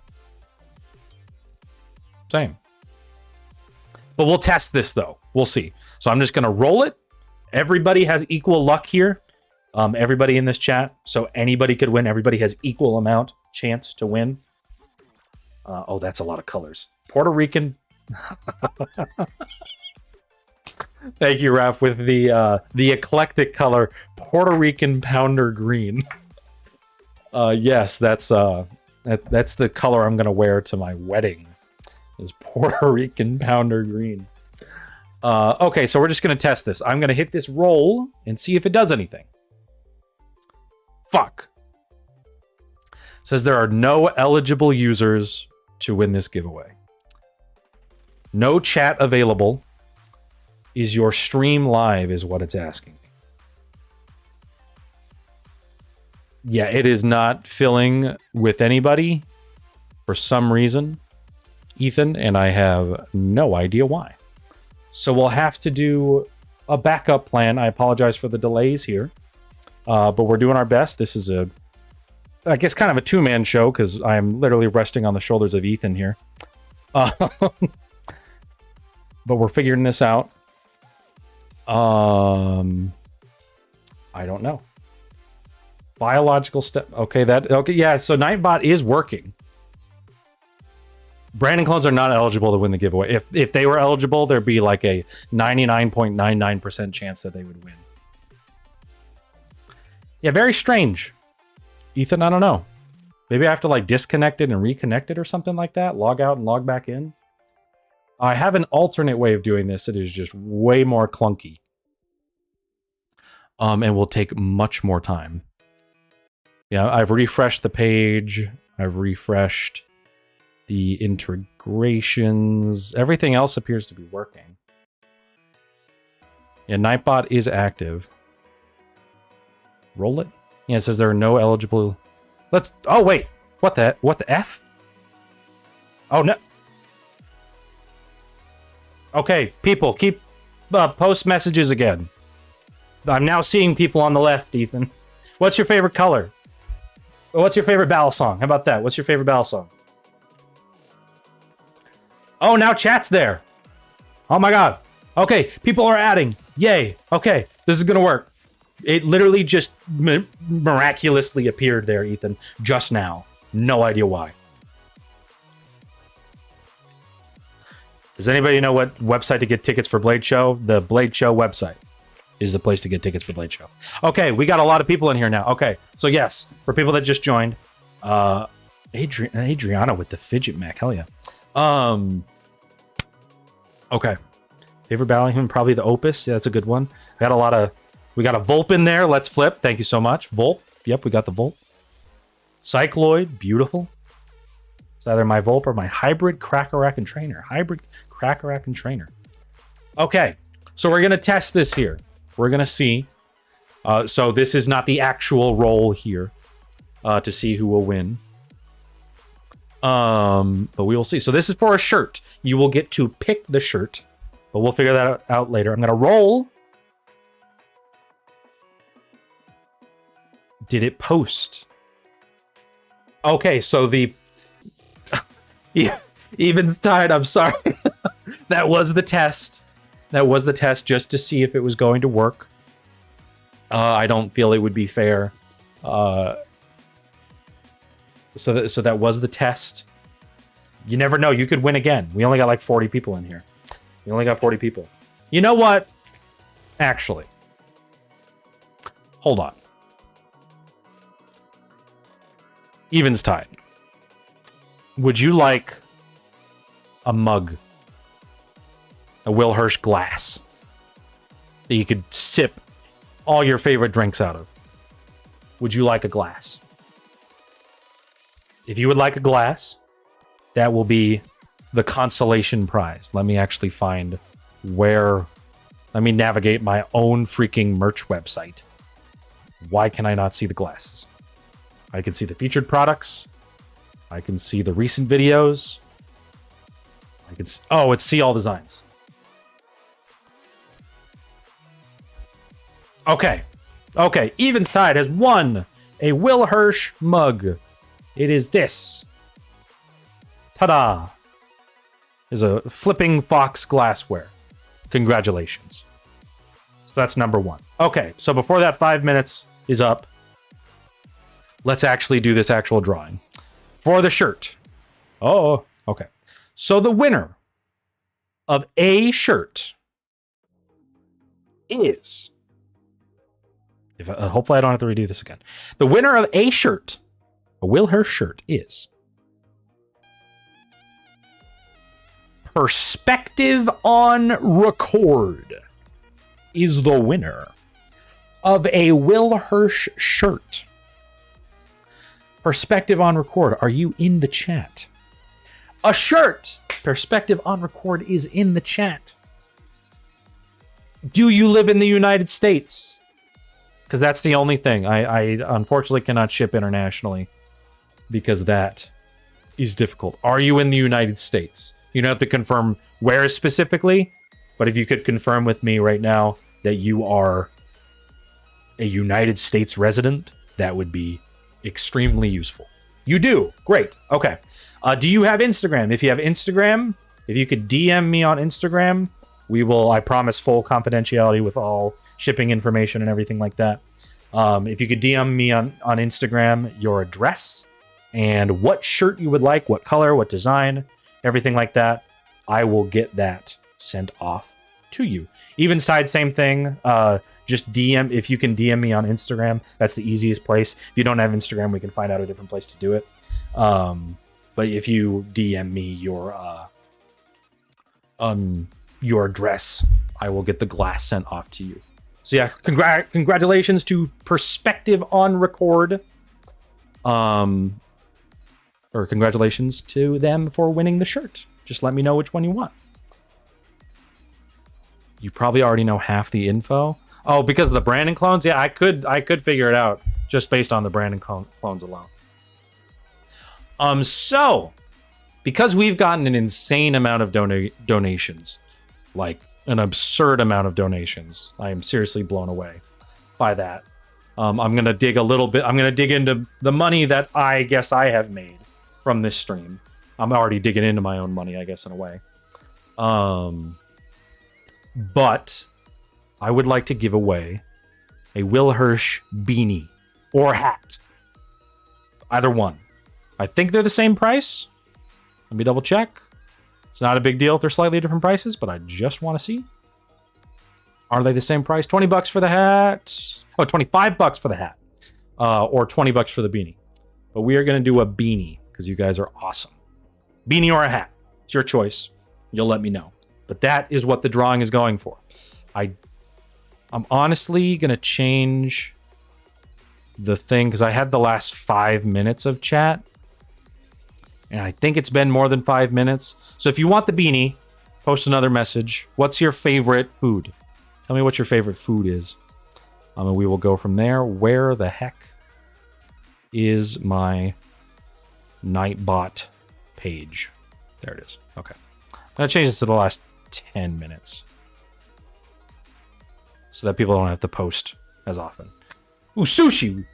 But we'll test this, though. We'll see. So I'm just going to roll it. Everybody has equal luck here. Everybody in this chat. So anybody could win. Everybody has equal amount chance to win. Oh, that's a lot of colors. Puerto Rican. Thank you, Raph, with the eclectic color Puerto Rican Pounder Green. Yes, that's the color I'm gonna wear to my wedding. Is Puerto Rican Pounder Green. Okay, so we're just gonna test this. I'm gonna hit this roll and see if it does anything. Fuck. Says there are no eligible users to win this giveaway. No chat available. Is your stream live is what it's asking me. Yeah, it is not filling with anybody for some reason, Ethan, and I have no idea why. So we'll have to do a backup plan. I apologize for the delays here, but we're doing our best. This is I guess, kind of a two-man show because I'm literally resting on the shoulders of Ethan here. But we're figuring this out. I don't know. Biological step. Okay, yeah, so Nightbot is working. Brandon clones are not eligible to win the giveaway. If they were eligible, there'd be like a 99.99% chance that they would win. Yeah, very strange. Ethan, I don't know. Maybe I have to like disconnect it and reconnect it or something like that. Log out and log back in. I have an alternate way of doing this. It is just way more clunky. And will take much more time. Yeah, I've refreshed the page. I've refreshed the integrations. Everything else appears to be working. Yeah, Nightbot is active. Roll it. Yeah, it says there are no eligible. Oh wait, what the F? Oh no. Okay, people, keep post messages again. I'm now seeing people on the left, Ethan. What's your favorite color? What's your favorite Balisong? How about that? What's your favorite Balisong? Oh, now chat's there. Oh my god. Okay, people are adding. Yay. Okay, this is gonna work. It literally just miraculously appeared there, Ethan, just now. No idea why. Does anybody know what website to get tickets for Blade Show? The Blade Show website is the place to get tickets for Blade Show. Okay, we got a lot of people in here now. Okay, so yes, for people that just joined, Adriana with the fidget Mac, hell yeah. Okay, favorite Ballingham, probably the Opus. Yeah, that's a good one. We got a Volp in there. Let's flip. Thank you so much. Volp. Yep, we got the Volp. Cycloid. Beautiful. It's either my Volp or my hybrid Crackerack and Trainer. Hybrid Crackerack and Trainer. Okay, so we're going to test this here. We're going to see. So this is not the actual roll here to see who will win. But we will see. So this is for a shirt. You will get to pick the shirt, but we'll figure that out later. I'm going to roll. Did it post? Okay, so the Eventide, I'm sorry. That was the test. That was the test just to see if it was going to work. I don't feel it would be fair. So that was the test. You never know. You could win again. We only got like 40 people in here. We only got 40 people. You know what? Actually. Hold on. Eventide. Would you like a mug? A Will Hirsch glass that you could sip all your favorite drinks out of? Would you like a glass? If you would like a glass, that will be the consolation prize. Let me actually find where... Let me navigate my own freaking merch website. Why can I not see the glasses? I can see the featured products. I can see the recent videos. I can see... Oh, it's see all designs. Okay. Okay. Eventide has won a Will Hirsch mug. It is this. Ta-da. Is a flipping fox glassware. Congratulations. So that's number one. Okay. So before that 5 minutes is up, let's actually do this actual drawing. For the shirt. Oh, okay. So the winner of a shirt is... hopefully I don't have to redo this again. The winner of a shirt, a Will Hirsch shirt, is... Perspective on Record is the winner of a Will Hirsch shirt. Perspective on record. Are you in the chat? A shirt. Perspective on record is in the chat. Do you live in the United States? Because that's the only thing. I unfortunately cannot ship internationally because that is difficult. Are you in the United States? You don't have to confirm where specifically, but if you could confirm with me right now that you are a United States resident, that would be extremely useful. You do. Great. Okay. Do you have Instagram? If you have Instagram, if you could DM me on Instagram, we will, I promise, full confidentiality with all shipping information and everything like that. If you could DM me on Instagram, your address and what shirt you would like, what color, what design, everything like that, I will get that sent off to you. Even side, same thing. Just DM, if you can DM me on Instagram, that's the easiest place. If you don't have Instagram, we can find out a different place to do it. But if you DM me your address, I will get the glass sent off to you. So yeah, congratulations to Perspective on Record. Or congratulations to them for winning the shirt. Just let me know which one you want. You probably already know half the info. Oh, because of the Brandon clones? Yeah, I could figure it out just based on the Brandon clones alone. So, because we've gotten an insane amount of donations, like an absurd amount of donations, I am seriously blown away by that. I'm going to dig a little bit. I'm going to dig into the money that I guess I have made from this stream. I'm already digging into my own money, I guess, in a way. But I would like to give away a Will Hirsch beanie or hat. Either one. I think they're the same price. Let me double check. It's not a big deal if they're slightly different prices, but I just want to see. Are they the same price? $20 for the hat. Oh, $25 for the hat. Or $20 for the beanie. But we are going to do a beanie because you guys are awesome. Beanie or a hat. It's your choice. You'll let me know. But that is what the drawing is going for. I'm honestly going to change the thing because I had the last 5 minutes of chat. And I think it's been more than 5 minutes. So if you want the beanie, post another message. What's your favorite food? Tell me what your favorite food is. And we will go from there. Where the heck is my Nightbot page? There it is. Okay. I'm going to change this to the last 10 minutes. So that people don't have to post as often. Ooh, sushi.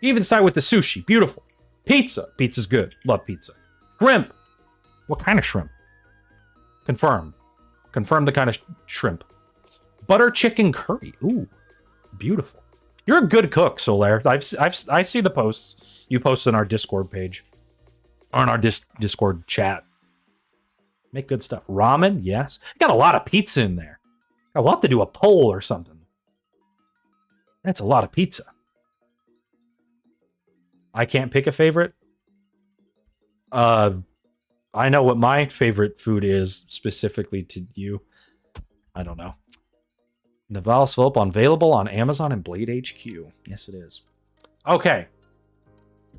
Even side with the sushi. Beautiful. Pizza. Pizza's good. Love pizza. Shrimp. What kind of shrimp? Confirm. Confirm the kind of shrimp. Butter chicken curry. Ooh, beautiful. You're a good cook, Solaire. I see the posts you post on our Discord page. Or in our Discord chat. Make good stuff. Ramen, yes. Got a lot of pizza in there. I'll have to do a poll or something. That's a lot of pizza. I can't pick a favorite. I know what my favorite food is specifically to you. I don't know. Naval Slope available on Amazon and Blade HQ. Yes, it is. Okay.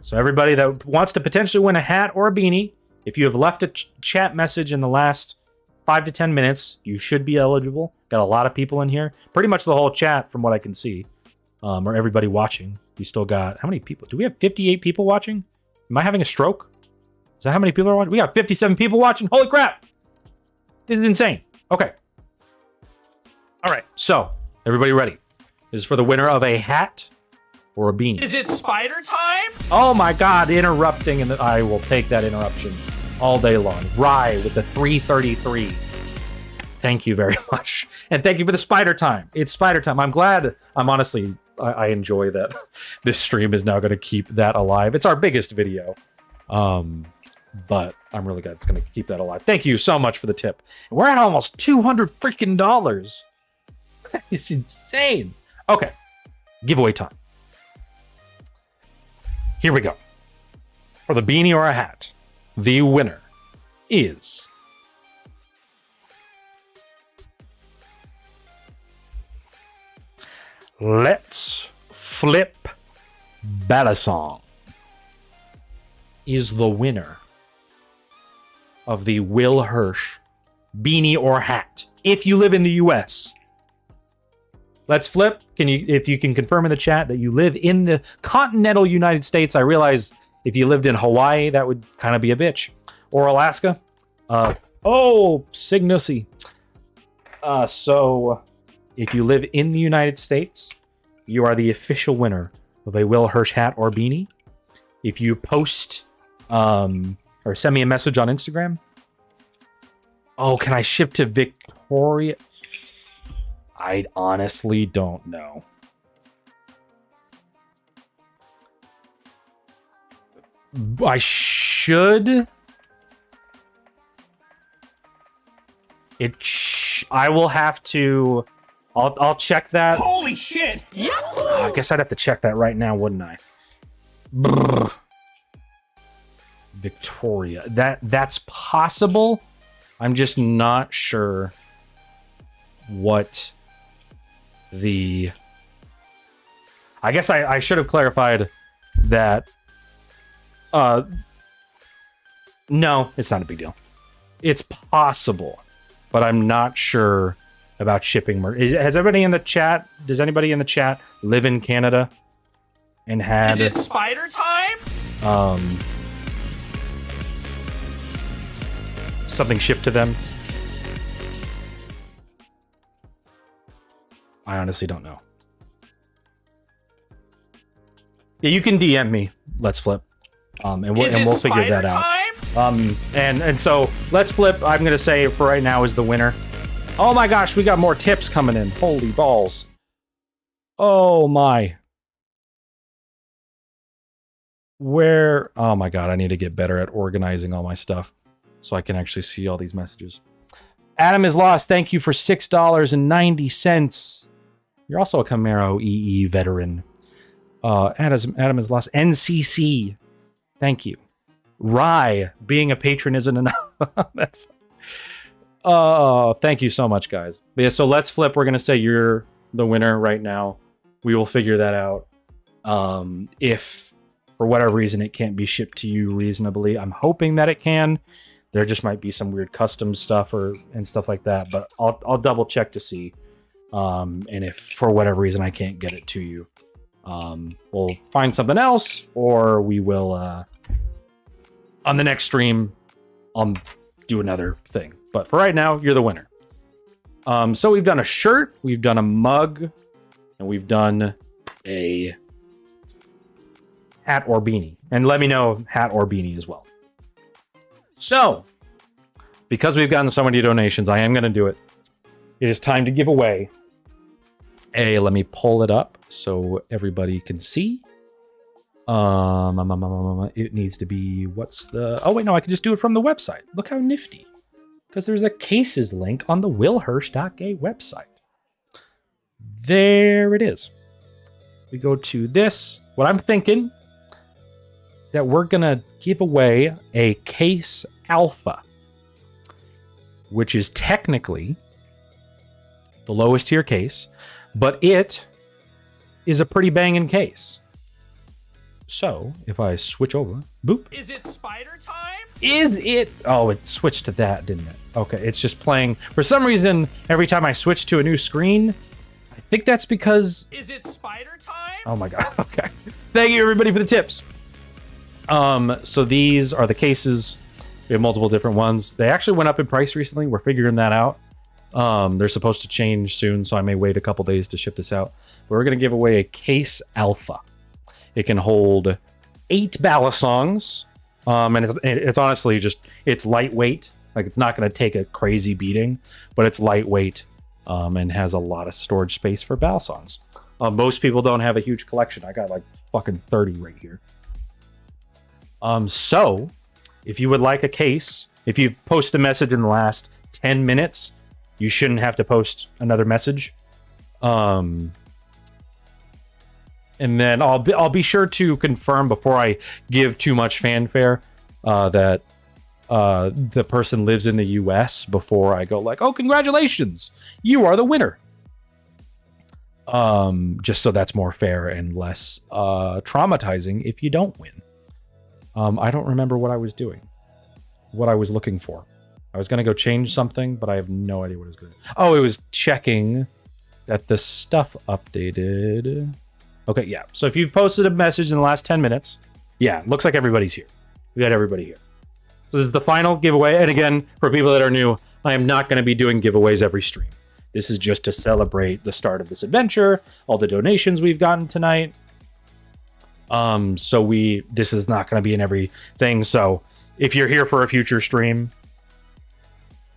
So everybody that wants to potentially win a hat or a beanie, if you have left a chat message in the last 5 to 10 minutes, you should be eligible. Got a lot of people in here. Pretty much the whole chat from what I can see. Or everybody watching. We still got... How many people? Do we have 58 people watching? Am I having a stroke? Is that how many people are watching? We got 57 people watching. Holy crap. This is insane. Okay. All right. So, everybody ready? This is for the winner of a hat or a beanie. Is it spider time? Oh my God. Interrupting. And I will take that interruption all day long. Rye with the 333. Thank you very much. And thank you for the spider time. It's spider time. I'm glad. I'm honestly... I enjoy that this stream is now going to keep that alive. It's our biggest video. But I'm really glad it's going to keep that alive. Thank you so much for the tip. We're at almost $200 freaking dollars. It's insane. Okay. Giveaway time. Here we go. For the beanie or a hat, the winner is... Let's flip Balisong. is the winner of the Will Hirsch beanie or hat if you live in the US? Let's flip. If you can confirm in the chat that you live in the continental United States. I realize if you lived in Hawaii, that would kind of be a bitch. Or Alaska. Signussy. So if you live in the United States, you are the official winner of a Will Hirsch hat or beanie. If you post or send me a message on Instagram. Oh, can I ship to Victoria? I honestly don't know. I should. I will have to. I'll check that. Holy shit! Yeah. I guess I'd have to check that right now, wouldn't I? Brr. Victoria. That's possible. I'm just not sure what the. I guess I should have clarified that. No, it's not a big deal. It's possible, but I'm not sure about shipping. Has everybody in the chat? Does anybody in the chat live in Canada and had? Is it spider time? Something shipped to them? I honestly don't know. Yeah, you can DM me. Let's flip. And we'll figure that out. And so let's flip. I'm gonna say for right now is the winner. Oh my gosh, we got more tips coming in. Holy balls. Oh my. Oh my god, I need to get better at organizing all my stuff so I can actually see all these messages. Adam is lost. Thank you for $6.90. You're also a Camaro EE veteran. Adam is lost. NCC. Thank you. Rye, being a patron isn't enough. That's fine. Thank you so much, guys. But yeah, so let's flip. We're going to say you're the winner right now. We will figure that out. If, for whatever reason, it can't be shipped to you reasonably, I'm hoping that it can. There just might be some weird custom stuff and stuff like that, but I'll double check to see. And if, for whatever reason, I can't get it to you, we'll find something else, or we will, on the next stream, I'll do another thing. But for right now, you're the winner. So we've done a shirt, we've done a mug, and we've done a hat or beanie. And let me know hat or beanie as well. So, because we've gotten so many donations, I am going to do it. It is time to give away let me pull it up so everybody can see. It needs to be, oh wait, no, I can just do it from the website. Look how nifty. Because there's a cases link on the willhirsch.gay website. There it is. We go to this. What I'm thinking is that we're going to give away a case alpha, which is technically the lowest tier case, but it is a pretty banging case. So if I switch over, boop. Is it spider time? Is it? Oh, it switched to that, didn't it? Okay, it's just playing. For some reason, every time I switch to a new screen, I think that's because. Is it spider time? Oh my god. Okay. Thank you everybody for the tips. So these are the cases. We have multiple different ones. They actually went up in price recently. We're figuring that out. They're supposed to change soon, so I may wait a couple days to ship this out. But we're going to give away a case alpha. It can hold 8 Balisongs. And it's honestly just, it's lightweight. Like, it's not going to take a crazy beating, but it's lightweight and has a lot of storage space for Balisongs. Most people don't have a huge collection. I got like fucking 30 right here. So if you would like a case, if you post a message in the last 10 minutes, you shouldn't have to post another message. And then I'll be sure to confirm before I give too much fanfare that the person lives in the US before I go like, oh, congratulations, you are the winner. Just so that's more fair and less traumatizing if you don't win. I don't remember what I was doing, what I was looking for. I was going to go change something, but I have no idea what it was going to do. Oh, it was checking that the stuff updated. Okay, yeah. So if you've posted a message in the last 10 minutes, yeah, looks like everybody's here. We got everybody here. So this is the final giveaway. And again, for people that are new, I am not going to be doing giveaways every stream. This is just to celebrate the start of this adventure, all the donations we've gotten tonight. This is not going to be in everything. So if you're here for a future stream,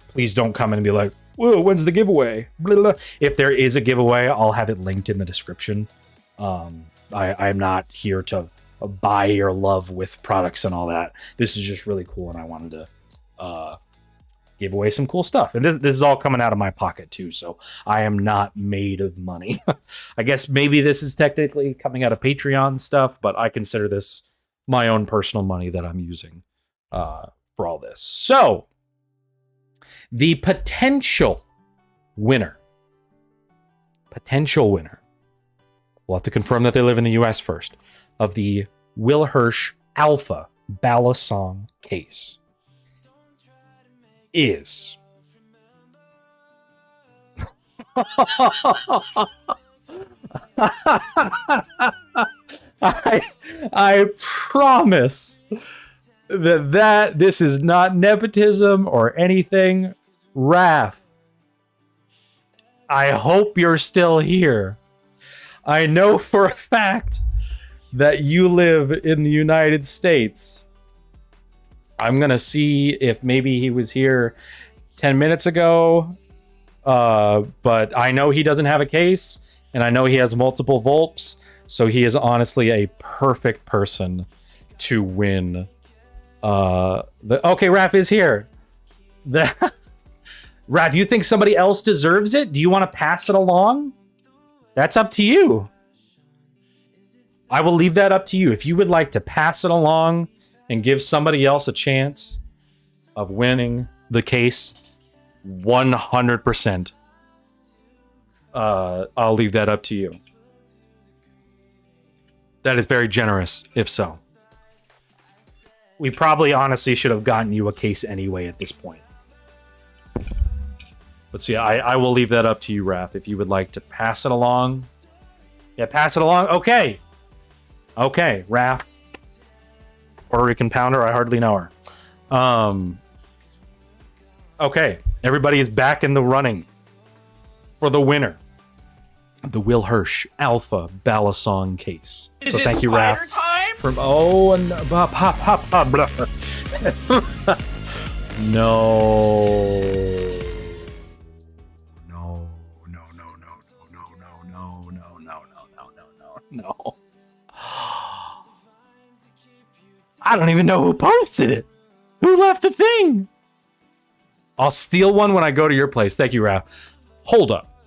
please don't come in and be like, whoa, when's the giveaway? Blah, blah. If there is a giveaway, I'll have it linked in the description. I'm not here to buy your love with products and all that. This is just really cool, and I wanted to give away some cool stuff. And this is all coming out of my pocket too, so I am not made of money. I guess maybe this is technically coming out of Patreon stuff, but I consider this my own personal money that I'm using for all this. So the potential winner, we'll have to confirm that they live in the US first, of the Will Hirsch Alpha Balisong case is I promise that this is not nepotism or anything. Raph, I hope you're still here. I know for a fact that you live in the United States. I'm going to see if maybe he was here 10 minutes ago. But I know he doesn't have a case, and I know he has multiple Volps. So he is honestly a perfect person to win. Okay, Raph is here. Raph, you think somebody else deserves it? Do you want to pass it along? That's up to you. I will leave that up to you. If you would like to pass it along and give somebody else a chance of winning the case, 100%. I'll leave that up to you. That is very generous, if so. We probably honestly should have gotten you a case anyway at this point. But so yeah, I will leave that up to you, Raph, if you would like to pass it along. Yeah, pass it along. Okay. Okay, Raph. Puerto Rican Pounder, I hardly know her. Okay, everybody is back in the running for the winner of the Will Hirsch Alpha Balisong case. Is so it thank you, spider Raph. time? From and No. I don't even know who posted it. Who left the thing? I'll steal one when I go to your place. Thank you, Raph. Hold up.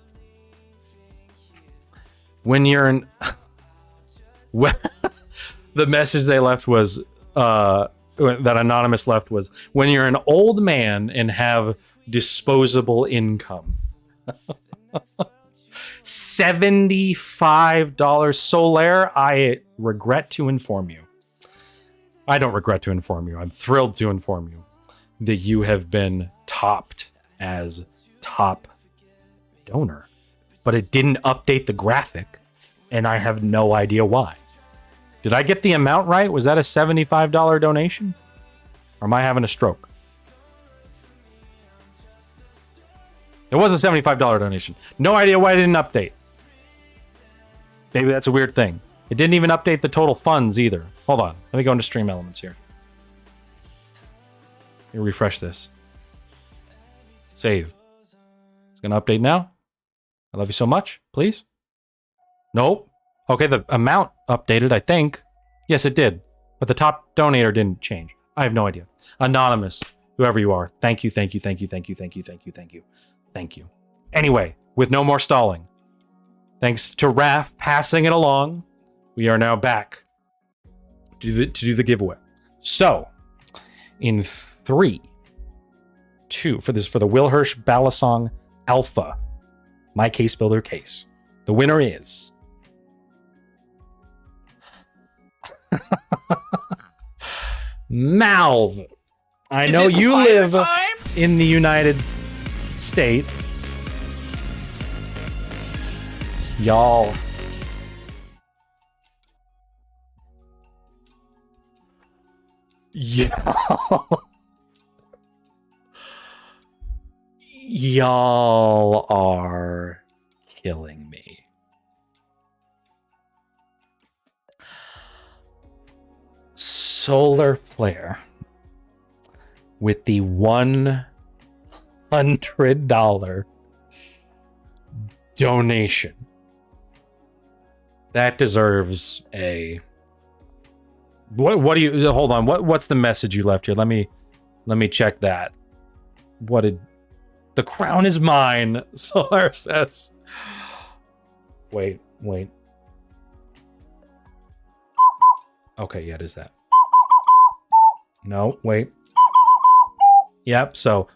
When you're in... The message they left was... that Anonymous left was, when you're an old man and have disposable income. $75. Solaire, I regret to inform you. I don't regret to inform you. I'm thrilled to inform you that you have been topped as top donor. But it didn't update the graphic, and I have no idea why. Did I get the amount right? Was that a $75 donation? Or am I having a stroke? It was a $75 donation. No idea why it didn't update. Maybe that's a weird thing. It didn't even update the total funds either. Hold on. Let me go into stream elements here. Let me refresh this. Save. It's going to update now. I love you so much. Please. Nope. Okay, the amount updated, I think. Yes, it did. But the top donator didn't change. I have no idea. Anonymous, whoever you are. Thank you, thank you, thank you, thank you, thank you, thank you, thank you. Thank you. Anyway, with no more stalling. Thanks to Raph passing it along. We are now back to do the giveaway. So, in 3, 2, for the Will Hirsch Balisong Alpha, my case builder case, the winner is Malv, I Is know it you spider live time? in the United States. Y'all. Y'all. Y'all are killing me. Solar flare with the $100 donation. That deserves a what do you hold on, what's the message you left here? Let me check that. What did the crown is mine, Solar says. Wait. Okay, yeah, it is that. No, wait. Yep, so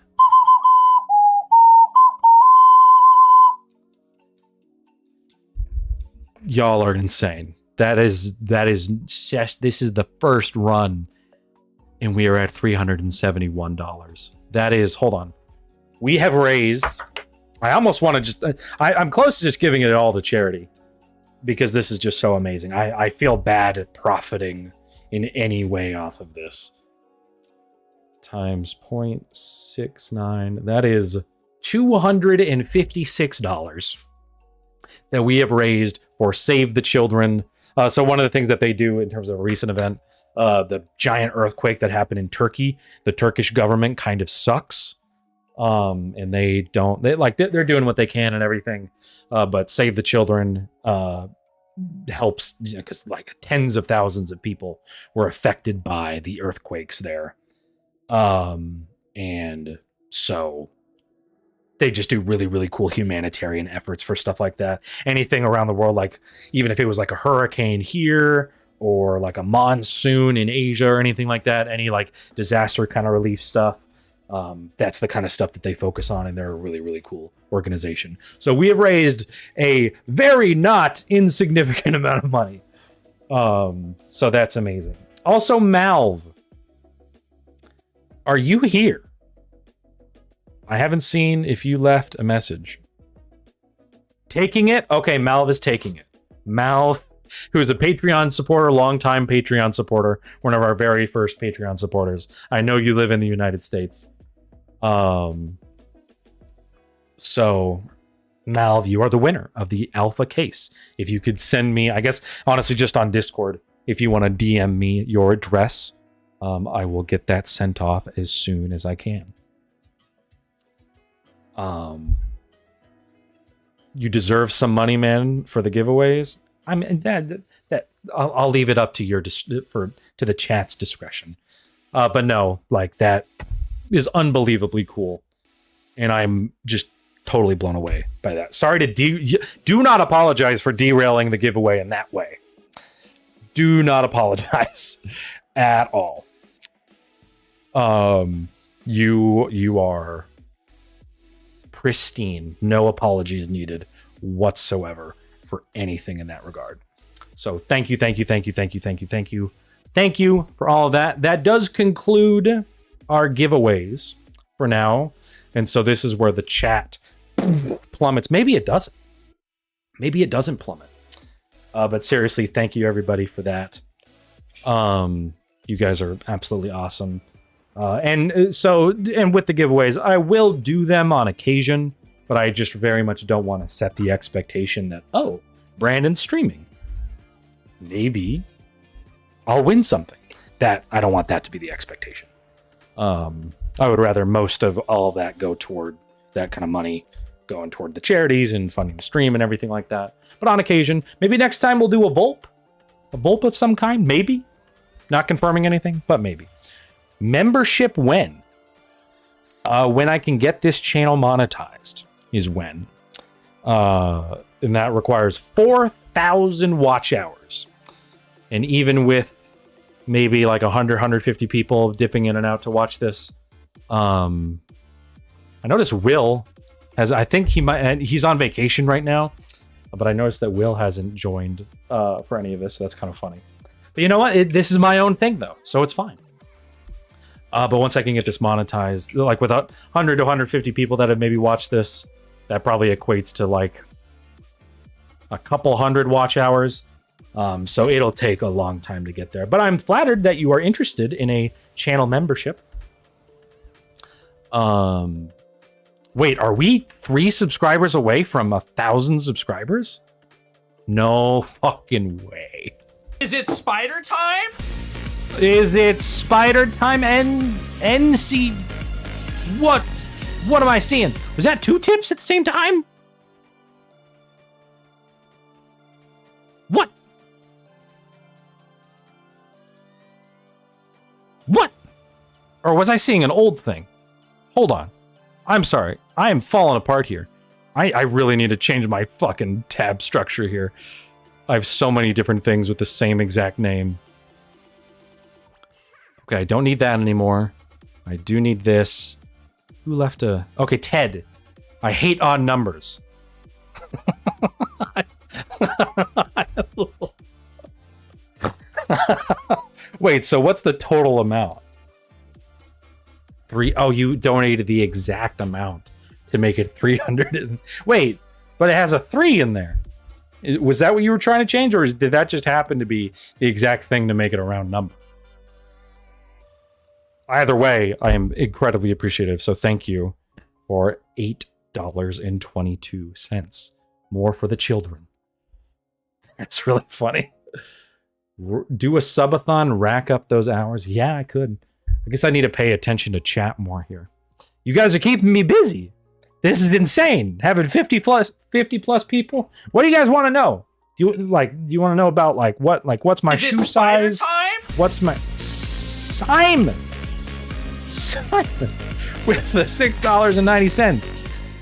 y'all are insane. This is the first run and we are at $371. That is, hold on. We have raised, I almost want to just, I'm close to just giving it all to charity because this is just so amazing. I feel bad at profiting in any way off of this. Times 0.69, that is $256 that we have raised for Save the Children. So one of the things that they do in terms of a recent event, the giant earthquake that happened in Turkey, the Turkish government kind of sucks. And they're doing what they can and everything. But Save the Children helps, because like tens of thousands of people were affected by the earthquakes there. And so they just do really, really cool humanitarian efforts for stuff like that. Anything around the world, like even if it was like a hurricane here or like a monsoon in Asia or anything like that, any like disaster kind of relief stuff. That's the kind of stuff that they focus on, and they're a really, really cool organization. So we have raised a very not insignificant amount of money. So that's amazing. Also, Malv, are you here? I haven't seen if you left a message. Taking it? Okay, Malv is taking it. Malv, who is a Patreon supporter, longtime Patreon supporter, one of our very first Patreon supporters. I know you live in the United States. So Malv, you are the winner of the alpha case. If you could send me, I guess, honestly, just on Discord, if you want to DM me your address, I will get that sent off as soon as I can. You deserve some money, man, for the giveaways. I mean, that I'll leave it up to to the chat's discretion. But no, like that is unbelievably cool, and I'm just totally blown away by that. Sorry to do not apologize for derailing the giveaway in that way. Do not apologize at all. You are pristine. No apologies needed whatsoever for anything in that regard. So thank you for all of that. That does conclude our giveaways for now. And so this is where the chat plummets. Maybe it doesn't. Maybe it doesn't plummet. But seriously, thank you everybody for that. You guys are absolutely awesome. And with the giveaways, I will do them on occasion, but I just very much don't want to set the expectation that, oh, Brandon's streaming, maybe I'll win something. That I don't want that to be the expectation. I would rather most of all of that go toward that kind of money going toward the charities and funding the stream and everything like that. But on occasion, maybe next time we'll do a VOLP of some kind, maybe. Not confirming anything, but maybe. Membership when I can get this channel monetized is when. And that requires 4,000 watch hours. And even with maybe like 150 people dipping in and out to watch this, I noticed Will has, I think he's on vacation right now, but I noticed that Will hasn't joined for any of this, so that's kind of funny. But you know what? This is my own thing though, so it's fine. But once I can get this monetized, like with 100 to 150 people that have maybe watched this, that probably equates to like a couple hundred watch hours. So it'll take a long time to get there. But I'm flattered that you are interested in a channel membership. Wait, are we 3 subscribers away from 1,000 subscribers? No fucking way. Is it spider time? Is it spider time? NC? What am I seeing? Was that 2 tips at the same time? What? What? Or was I seeing an old thing? Hold on. I'm sorry. I am falling apart here. I really need to change my fucking tab structure here. I have so many different things with the same exact name. Okay, I don't need that anymore. I do need this. Who left a... Okay, Ted. I hate odd numbers. Wait, so what's the total amount? 3. Oh, you donated the exact amount to make it 300. Wait, but it has a 3 in there. Was that what you were trying to change, or did that just happen to be the exact thing to make it a round number? Either way, I am incredibly appreciative, so thank you for $8.22. More for the children. That's really funny. Do a subathon, rack up those hours. Yeah, I could. I guess I need to pay attention to chat more here. You guys are keeping me busy. This is insane. Having 50 plus people. What do you guys want to know? Do you want to know about what's my shoe size? Time? What's my Simon with the $6.90.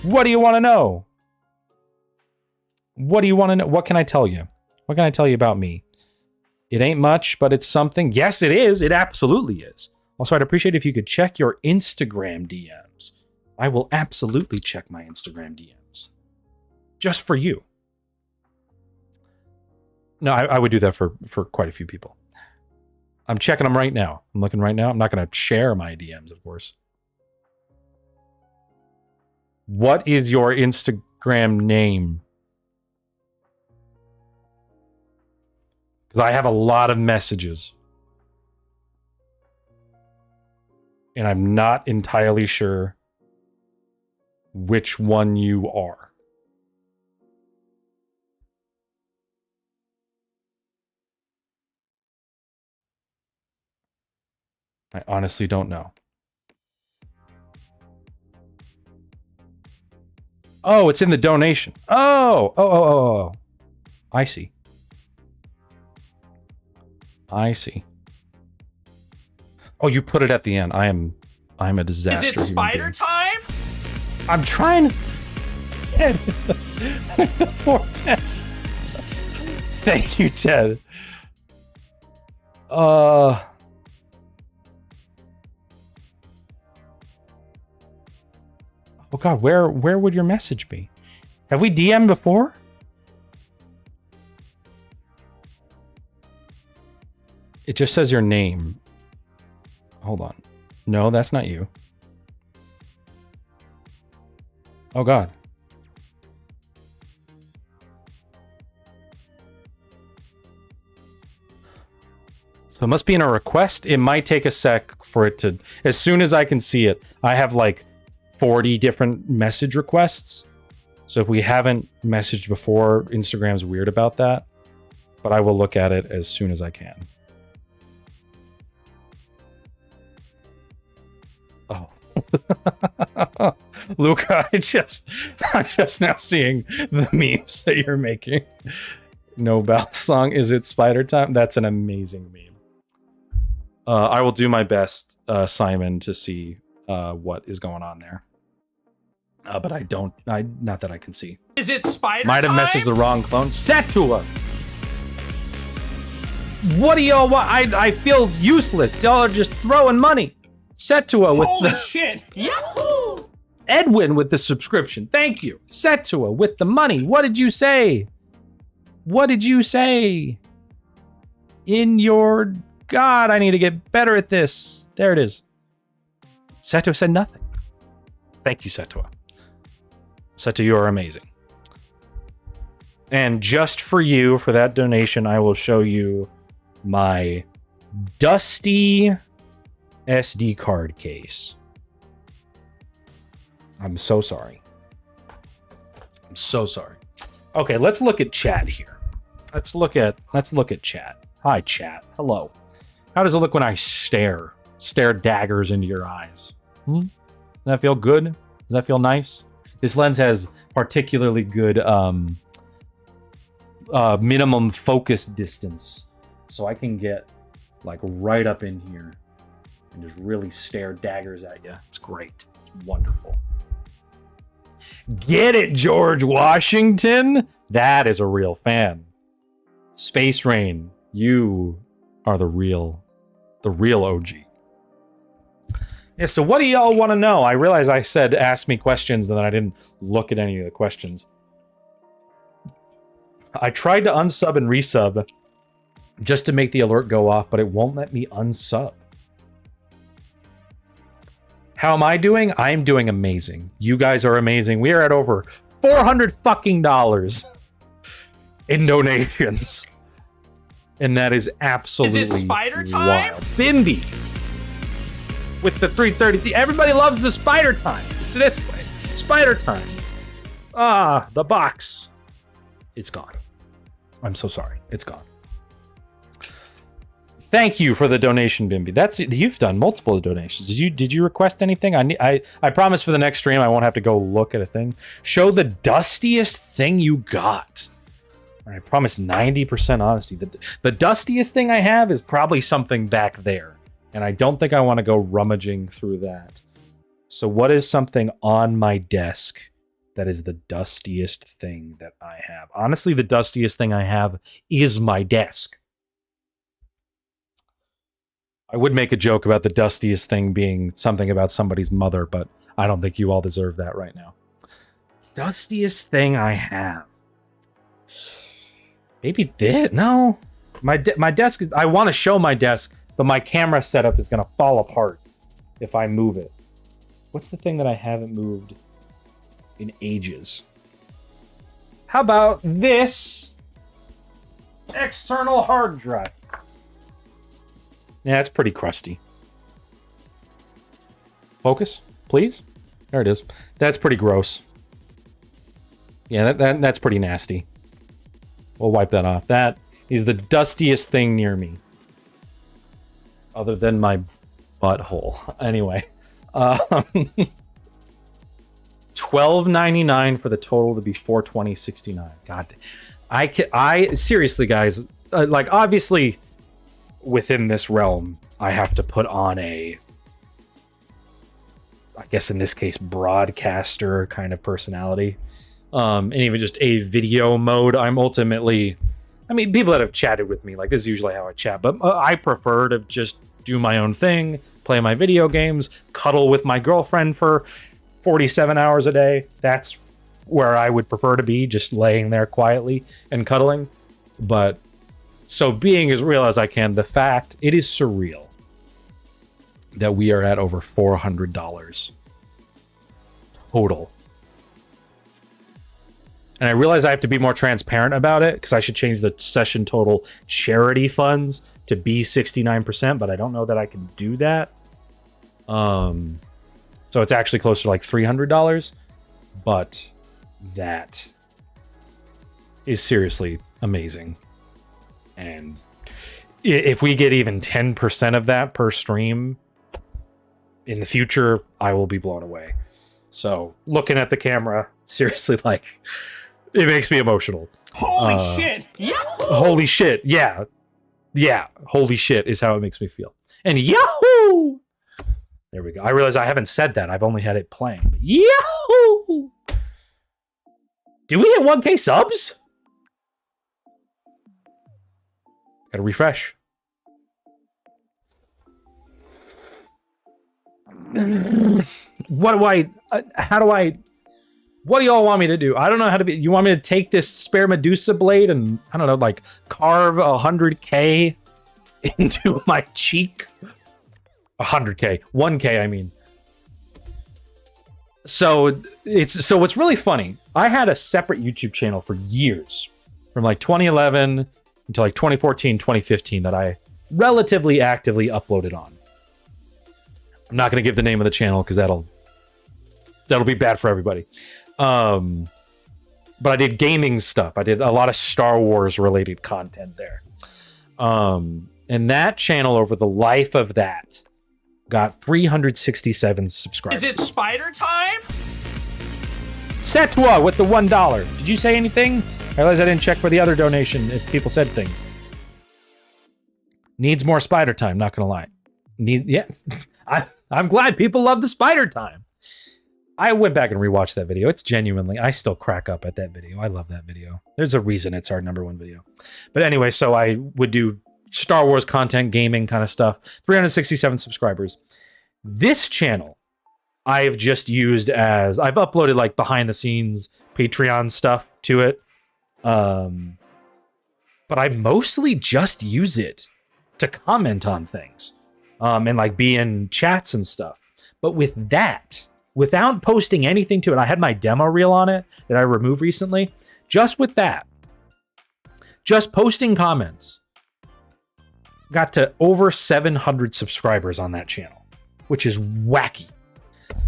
What do you want to know? What do you want to know? What can I tell you? What can I tell you about me? It ain't much, but it's something. Yes, it is. It absolutely is. Also, I'd appreciate if you could check your Instagram DMs. I will absolutely check my Instagram DMs. Just for you. No, I would do that for quite a few people. I'm checking them right now. I'm looking right now. I'm not going to share my DMs, of course. What is your Instagram name? Because I have a lot of messages. And I'm not entirely sure which one you are. I honestly don't know. Oh, it's in the donation. Oh. I see. Oh, you put it at the end. I'm a disaster. Is it spider time? I'm trying to... 410. Thank you, Ted. Oh God, where would your message be? Have we DM'd before? It just says your name. Hold on. No, that's not you. Oh God. So it must be in a request. It might take a sec for it to... As soon as I can see it, I have like 40 different message requests. So if we haven't messaged before, Instagram's weird about that. But I will look at it as soon as I can. Oh. Luca, I'm just now seeing the memes that you're making. No Balisong, is it spider time? That's an amazing meme. I will do my best, Simon, to see what is going on there. But not that I can see. Is it spider Might have time? messaged the wrong clone. Setua! What do y'all want? I feel useless. Y'all are just throwing money. Setua with Holy the... shit! Yahoo! Edwin with the subscription. Thank you. Setua with the money. What did you say? What did you say? In your... God, I need to get better at this. There it is. Seto said nothing. Thank you, Seto. Seto, you are amazing. And just for you, for that donation, I will show you my dusty SD card case. I'm so sorry. I'm so sorry. Okay, let's look at chat here. Let's look at chat. Hi, chat. Hello. How does it look when I stare daggers into your eyes? Does that feel good? Does that feel nice? This lens has particularly good minimum focus distance, so I can get like right up in here and just really stare daggers at you. It's great. It's wonderful. Get it, George Washington? That is a real fan. Space Rain, you are the real OG. Yeah, so what do y'all want to know? I realize I said ask me questions and then I didn't look at any of the questions. I tried to unsub and resub just to make the alert go off, but it won't let me unsub. How am I doing? I am doing amazing. You guys are amazing. We are at over $400 fucking in donations. And that is absolutely Is it spider time? wild. Bimby with the 330. Everybody loves the spider time. It's this way. Spider time. Ah, the box. It's gone. I'm so sorry. It's gone. Thank you for the donation, Bimby. You've done multiple donations. Did you request anything? I promise for the next stream I won't have to go look at a thing. Show the dustiest thing you got. I promise 90% honesty. The dustiest thing I have is probably something back there. And I don't think I want to go rummaging through that. So what is something on my desk that is the dustiest thing that I have? Honestly, the dustiest thing I have is my desk. I would make a joke about the dustiest thing being something about somebody's mother, but I don't think you all deserve that right now. Dustiest thing I have. Maybe this? No. My desk is... I want to show my desk, but my camera setup is going to fall apart if I move it. What's the thing that I haven't moved in ages? How about this external hard drive? Yeah, it's pretty crusty. Focus, please. There it is. That's pretty gross. Yeah, that's pretty nasty. We'll wipe that off. That is the dustiest thing near me. Other than my butthole. Anyway. $12.99 for the total to be $420.69. God, I seriously, guys, like obviously within this realm, I have to put on a, I guess in this case, broadcaster kind of personality. And even just a video mode. I'm ultimately, I mean, people that have chatted with me, like this is usually how I chat, but I prefer to just do my own thing, play my video games, cuddle with my girlfriend for 47 hours a day. That's where I would prefer to be, just laying there quietly and cuddling. But so being as real as I can, the fact it is surreal that we are at over $400 total. And I realize I have to be more transparent about it because I should change the session total charity funds to be 69%, but I don't know that I can do that. So it's actually closer to like $300, but that is seriously amazing. And if we get even 10% of that per stream in the future, I will be blown away. So looking at the camera, seriously, like, it makes me emotional. Holy shit! Yahoo! Holy shit! Yeah, yeah. Holy shit is how it makes me feel. And Yahoo! There we go. I realize I haven't said that. I've only had it playing. But Yahoo! Do we hit 1K subs? Gotta refresh. What do I? How do I? What do y'all want me to do? I don't know how to be. You want me to take this spare Medusa blade and, I don't know, like carve 100K into my cheek? 100K. 1K, I mean. So what's really funny, I had a separate YouTube channel for years, from like 2011 until like 2014, 2015, that I relatively actively uploaded on. I'm not going to give the name of the channel because that'll be bad for everybody. But I did gaming stuff. I did a lot of Star Wars related content there. And that channel, over the life of that, got 367 subscribers. Is it spider time? Setwa with the $1. Did you say anything? I realized I didn't check for the other donation if people said things. Needs more spider time, not gonna lie. I'm glad people love the spider time. I went back and rewatched that video. It's genuinely, I still crack up at that video. I love that video. There's a reason it's our #1 video. But anyway, so I would do Star Wars content, gaming kind of stuff. 367 subscribers. This channel I've just used as, I've uploaded like behind the scenes Patreon stuff to it. But I mostly just use it to comment on things. And like be in chats and stuff. But with that, without posting anything to it, I had my demo reel on it that I removed recently. Just with that, just posting comments, got to over 700 subscribers on that channel, which is wacky.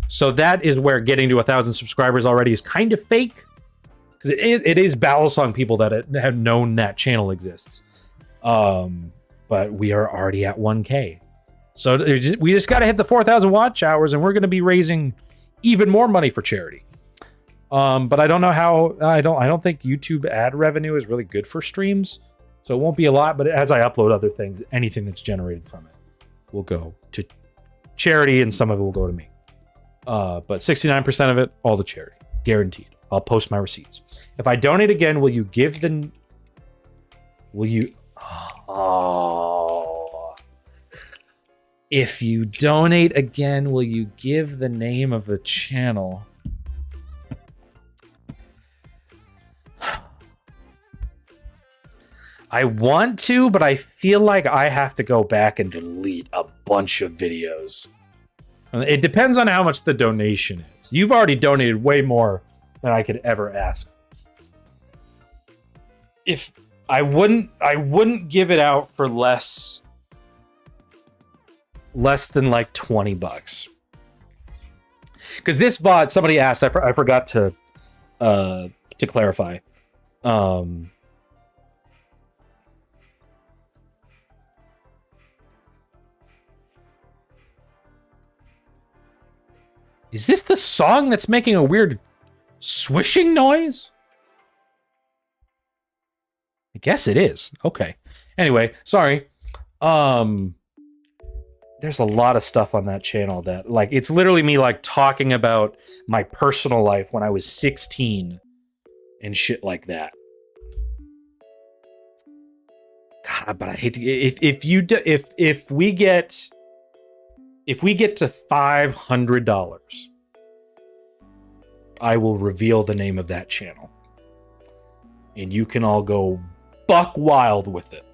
So that is where getting to 1,000 subscribers already is kind of fake, because it is Balisong people that have known that channel exists. But we are already at 1K. So we just got to hit the 4,000 watch hours, and we're going to be raising even more money for charity. But I don't know how. I don't think YouTube ad revenue is really good for streams, so it won't be a lot. But as I upload other things, anything that's generated from it will go to charity, and some of it will go to me. But 69% of it, all to charity, guaranteed. I'll post my receipts. If I donate again, will you give the? Will you? Oh. If you donate again, will you give the name of the channel? I want to, but I feel like I have to go back and delete a bunch of videos. It depends on how much the donation is. You've already donated way more than I could ever ask. If I wouldn't give it out for less than like $20. Because this bot, somebody asked, I forgot to clarify. Is this the song that's making a weird swishing noise? I guess it is. Okay. Anyway, sorry. There's a lot of stuff on that channel that, like, it's literally me, like, talking about my personal life when I was 16 and shit like that. God, but I hate to, if we get to $500, I will reveal the name of that channel, and you can all go buck wild with it.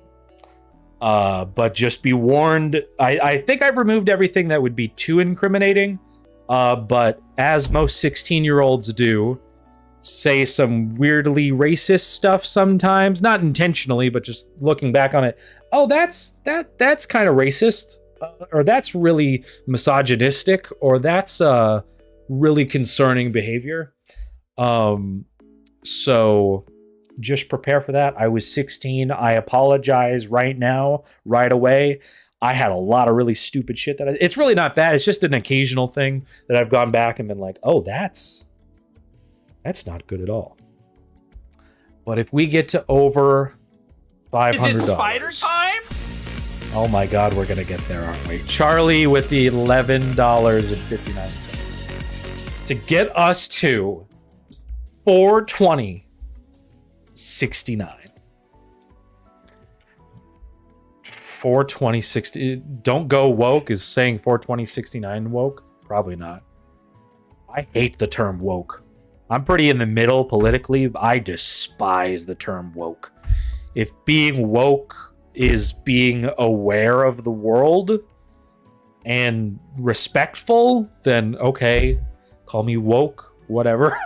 But just be warned, I think I've removed everything that would be too incriminating. But as most 16-year-olds do, say some weirdly racist stuff sometimes, not intentionally, but just looking back on it. Oh, that's kind of racist, or that's really misogynistic, or that's really concerning behavior. So just prepare for that. I was 16. I apologize right now, right away. I had a lot of really stupid shit it's really not bad. It's just an occasional thing that I've gone back and been like, oh, that's not good at all. But if we get to over $500, is it spider time? Oh my God, we're gonna get there, aren't we? Charlie with the $11.59 to get us to 420.69. 420.60. Don't go woke. Is saying 420.69 woke? Probably not. I hate the term woke. I'm pretty in the middle politically. I despise the term woke. If being woke is being aware of the world and respectful, then okay, Call me woke, whatever.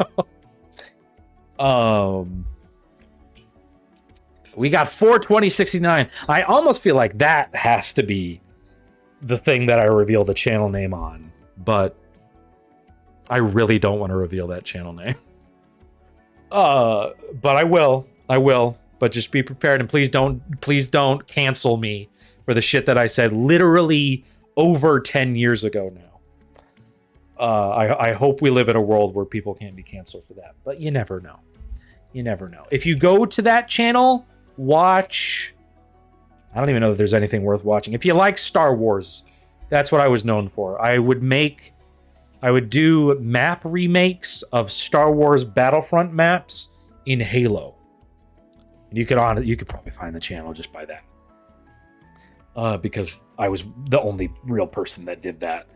We got 42069. I almost feel like that has to be the thing that I reveal the channel name on, but I really don't want to reveal that channel name. But I will, but just be prepared, and please don't cancel me for the shit that I said literally over 10 years ago now. I hope we live in a world where people can't be canceled for that, but you never know. You never know. If you go to that channel, watch... I don't even know if there's anything worth watching. If you like Star Wars, that's what I was known for. I would do map remakes of Star Wars Battlefront maps in Halo. And you could probably find the channel just by that. Because I was the only real person that did that.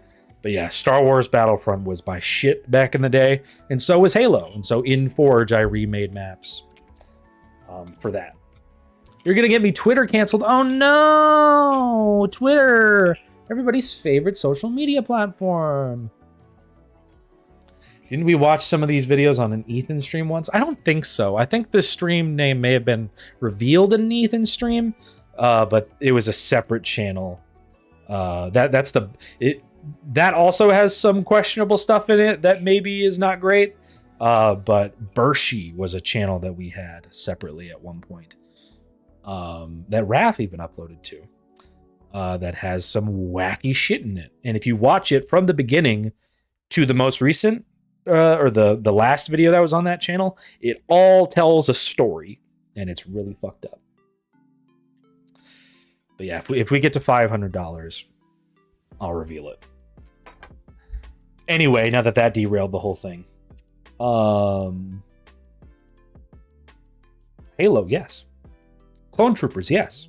But yeah, Star Wars Battlefront was my shit back in the day, and so was Halo. And so in Forge, I remade maps for that. You're gonna get me Twitter canceled. Oh no, Twitter, everybody's favorite social media platform. Didn't we watch some of these videos on an Ethan stream once? I don't think so. I think the stream name may have been revealed in an Ethan stream, but it was a separate channel. That also has some questionable stuff in it that maybe is not great. But Bershi was a channel that we had separately at one point. That Raph even uploaded to. That has some wacky shit in it. And if you watch it from the beginning to the most recent, or the last video that was on that channel, it all tells a story. And it's really fucked up. But yeah, if we get to $500, I'll reveal it. Anyway, now that derailed the whole thing. Halo, yes. Clone Troopers, yes.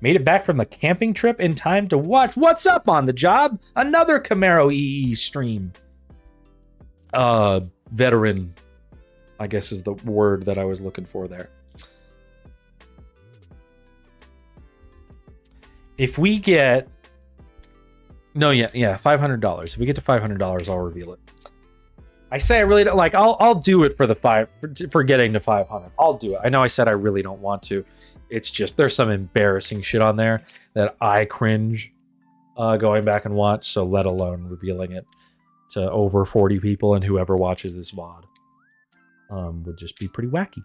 Made it back from the camping trip in time to watch What's Up on the Job? Another Camaro EE stream. Veteran, I guess is the word that I was looking for there. If we get... No, yeah, $500. If we get to $500, I'll reveal it. I say I really don't like. I'll do it for for getting to 500. I'll do it. I know I said I really don't want to. It's just there's some embarrassing shit on there that I cringe going back and watch. So let alone revealing it to over 40 people, and whoever watches this VOD would just be pretty wacky.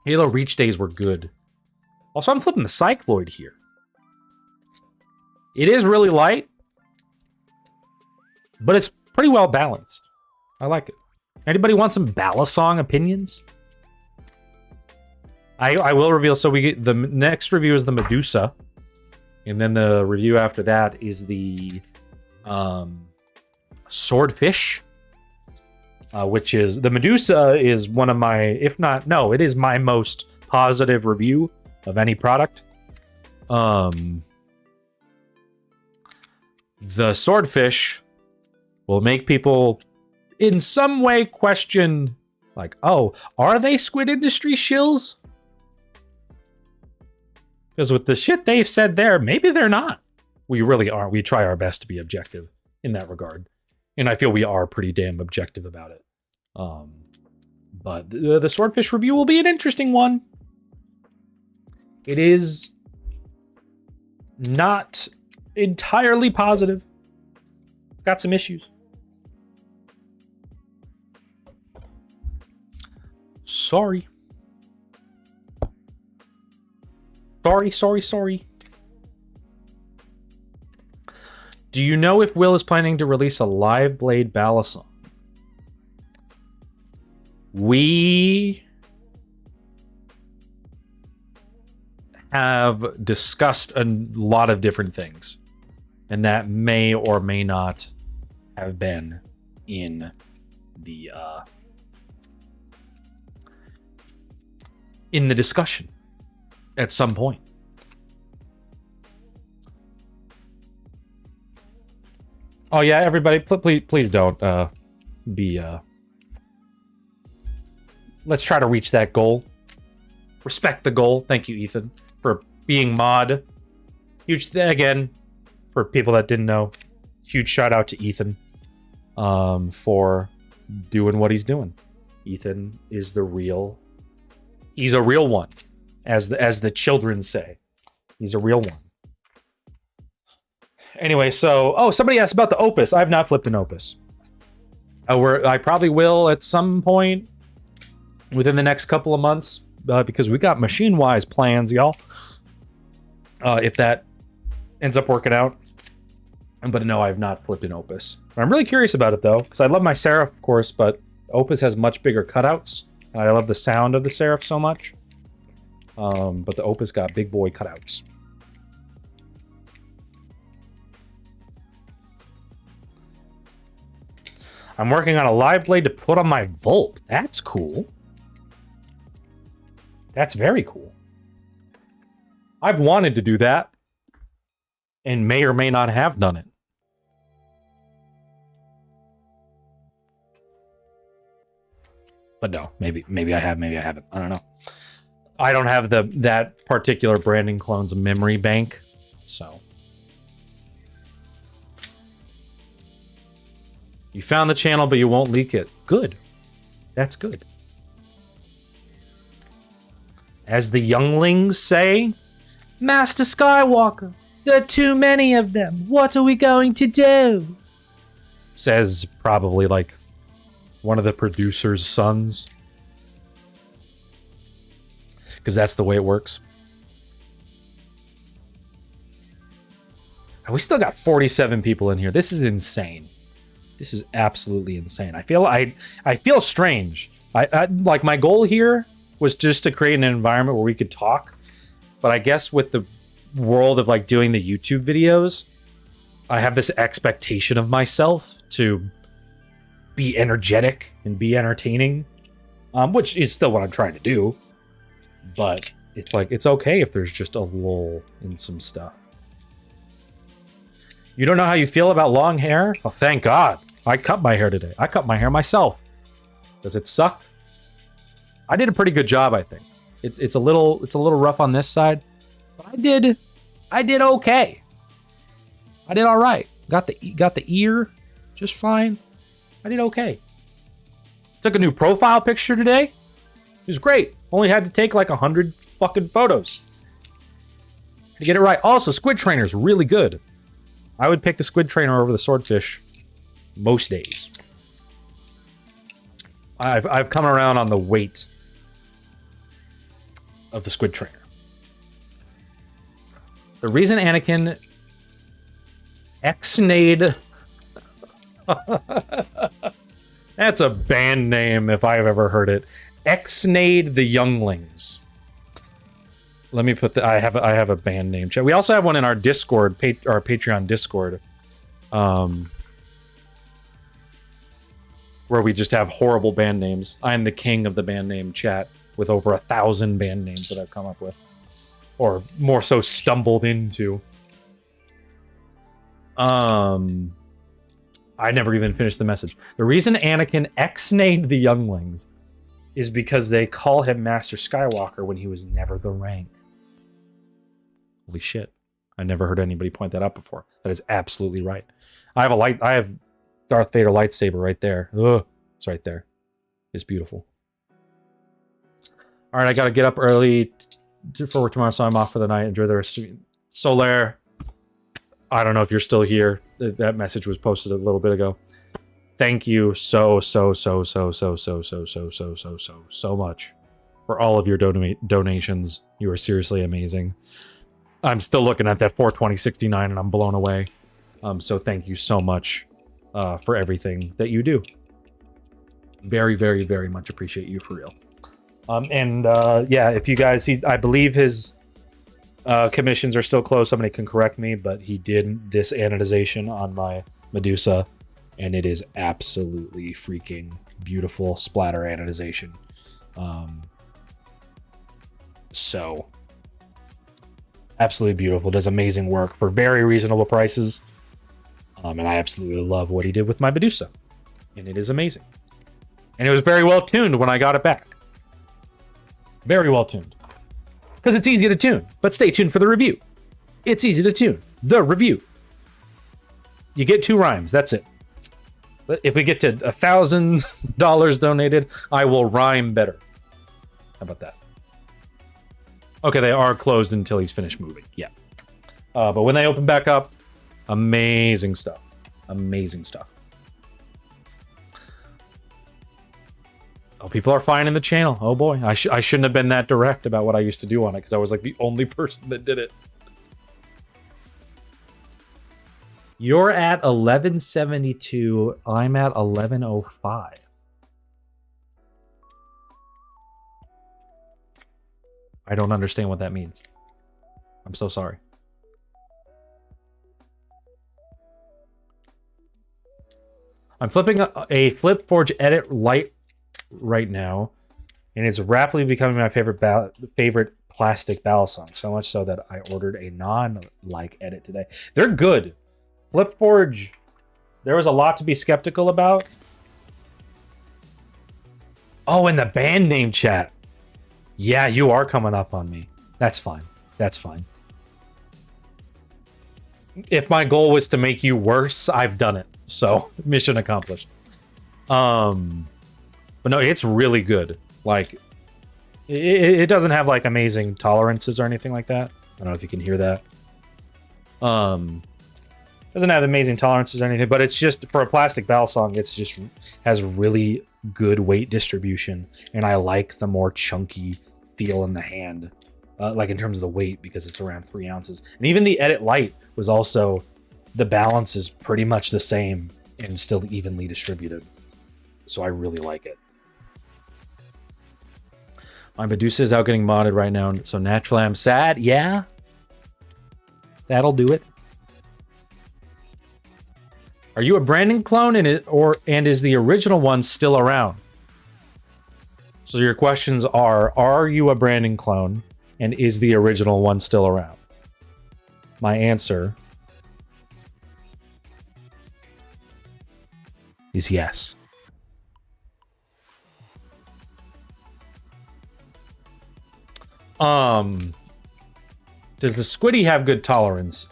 Halo Reach days were good. Also, I'm flipping the Cycloid here. It is really light, but it's pretty well balanced. I like it. Anybody want some Balisong opinions? I will reveal. So we get the next review is the Medusa, and then the review after that is the Swordfish, which is the Medusa is one of my, if not, no, it is my most positive review of any product. The Swordfish will make people in some way question, like, oh, are they Squid Industry shills? Because with the shit they've said there, maybe they're not. We really aren't. We try our best to be objective in that regard. And I feel we are pretty damn objective about it. But the Swordfish review will be an interesting one. It is not entirely positive. It's got some issues. Sorry. Sorry. Do you know if Will is planning to release a live blade Balisong? We have discussed a lot of different things, and that may or may not have been in the discussion at some point. Oh yeah, everybody, please don't be. Let's try to reach that goal. Respect the goal. Thank you, Ethan, for being mod. Huge again for people that didn't know. huge shout out to Ethan for doing what he's doing. Ethan is the real. He's a real one, as the children say. He's a real one. Anyway, so somebody asked about the Opus. I have not flipped an Opus. I probably will at some point within the next couple of months because we got machine-wise plans, y'all. If that ends up working out. But no, I have not flipped an Opus. I'm really curious about it, though, because I love my Seraph, of course, but Opus has much bigger cutouts. And I love the sound of the Seraph so much. But the Opus got big boy cutouts. I'm working on a live blade to put on my Volt. That's cool. That's very cool. I've wanted to do that and may or may not have done it. But no, maybe I have, maybe I haven't. I don't know. I don't have that particular Branding Clone's memory bank, so. You found the channel, but you won't leak it. Good. That's good. As the younglings say, Master Skywalker, there are too many of them. What are we going to do? Says probably like one of the producer's sons. Because that's the way it works. And we still got 47 people in here. This is insane. This is absolutely insane. I feel strange. I like my goal here was just to create an environment where we could talk. But I guess with the world of like doing the YouTube videos, I have this expectation of myself to be energetic and be entertaining, which is still what I'm trying to do. But it's like, it's okay if there's just a lull in some stuff. You don't know how you feel about long hair? Oh, thank God. I cut my hair today. I cut my hair myself. Does it suck? I did a pretty good job, I think. It's a little rough on this side, but I did okay. I did all right. Got the ear just fine. I did okay. Took a new profile picture today. It was great. Only had to take like 100 fucking photos to get it right. Also, Squid Trainer is really good. I would pick the Squid Trainer over the Swordfish most days. I've come around on the weight of the Squid Trainer. The reason Anakin X-Nade... That's a band name if I've ever heard it. X-Nade the Younglings. Let me put the... I have a band name. We also have one in our Discord, our Patreon Discord. Where we just have horrible band names. I'm the king of the band name chat with over 1,000 band names that I've come up with. Or more so stumbled into. I never even finished the message. The reason Anakin X-Nade the Younglings is because they call him Master Skywalker when he was never the rank. Holy shit. I never heard anybody point that out before. That is absolutely right. I have Darth Vader lightsaber right there. Ugh, it's right there. It's beautiful. All right, I gotta get up early for work tomorrow, so I'm off for the night. Enjoy the rest of you. Solaire, I don't know if you're still here. That message was posted a little bit ago. Thank you so much for all of your donations. You are seriously amazing. I'm still looking at that 420.69 and I'm blown away. So thank you so much for everything that you do. Very, very, very much appreciate you for real. Yeah, if you guys, I believe his commissions are still closed. Somebody can correct me, but he did this anodization on my Medusa, and it is absolutely freaking beautiful splatter anodization. So absolutely beautiful. Does amazing work for very reasonable prices. And I absolutely love what he did with my Medusa. And it is amazing. And it was very well tuned when I got it back. Very well tuned. Because it's easy to tune. But stay tuned for the review. It's easy to tune. The review. You get 2 rhymes. That's it. If we get to $1,000 donated, I will rhyme better. How about that? Okay, they are closed until he's finished moving. Yeah. But when they open back up, amazing stuff. Amazing stuff. Oh, people are finding the channel. Oh boy, I shouldn't have been that direct about what I used to do on it because I was like the only person that did it. You're at 1172. I'm at 1105. I don't understand what that means. I'm so sorry. I'm flipping a FlipForge Edit Lite right now, and it's rapidly becoming my favorite plastic Balisong. So much so that I ordered a non-like edit today. They're good. FlipForge, there was a lot to be skeptical about. Oh, in the band name chat. Yeah, you are coming up on me. That's fine. That's fine. If my goal was to make you worse, I've done it. So, mission accomplished. But no, it's really good. Like, it doesn't have like amazing tolerances or anything like that. I don't know if you can hear that. Doesn't have amazing tolerances or anything, but it's just for a plastic Balisong, it's just has really good weight distribution, and I like the more chunky feel in the hand, like in terms of the weight, because it's around 3 ounces. And even the Edit Lite was also, the balance is pretty much the same and still evenly distributed. So I really like it. My Medusa is out getting modded right now, so naturally I'm sad. Yeah, that'll do it. Are you a branding clone, and is the original one still around? So your questions are you a branding clone, and is the original one still around? My answer is yes. Does the Squiddy have good tolerance?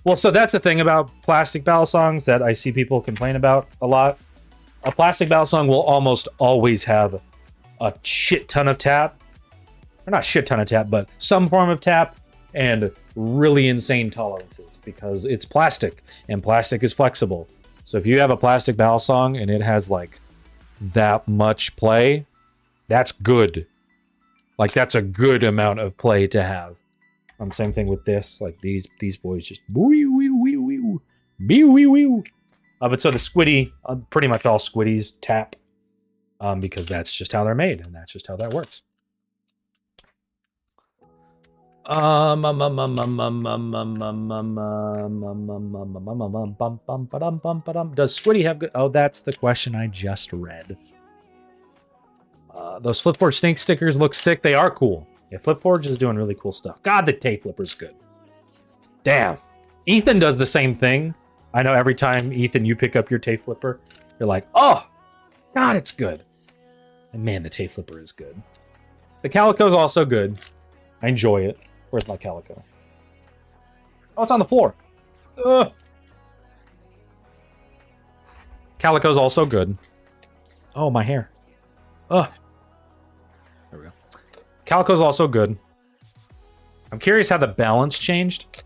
Well, so that's the thing about plastic Balisongs that I see people complain about a lot. A plastic Balisong will almost always have a shit ton of tap. Or not shit ton of tap, but some form of tap and really insane tolerances because it's plastic and plastic is flexible. So if you have a plastic Balisong and it has like that much play, that's good. Like that's a good amount of play to have. Same thing with this. Like these boys just but so the Squiddy, pretty much all Squiddies tap, because that's just how they're made, and that's just how that works. Does Squiddy have good? Oh, that's the question I just read. Those FlipForge Snake stickers look sick. They are cool. Yeah, FlipForge is doing really cool stuff. God, the Tay Flipper's good. Damn. Ethan does the same thing. I know every time, Ethan, you pick up your Tay Flipper, you're like, oh, God, it's good. And man, the Tay Flipper is good. The Calico's also good. I enjoy it. Where's my Calico? Oh, it's on the floor. Ugh. Calico's also good. Oh, my hair. Ugh. There we go. Calico's also good. I'm curious how the balance changed.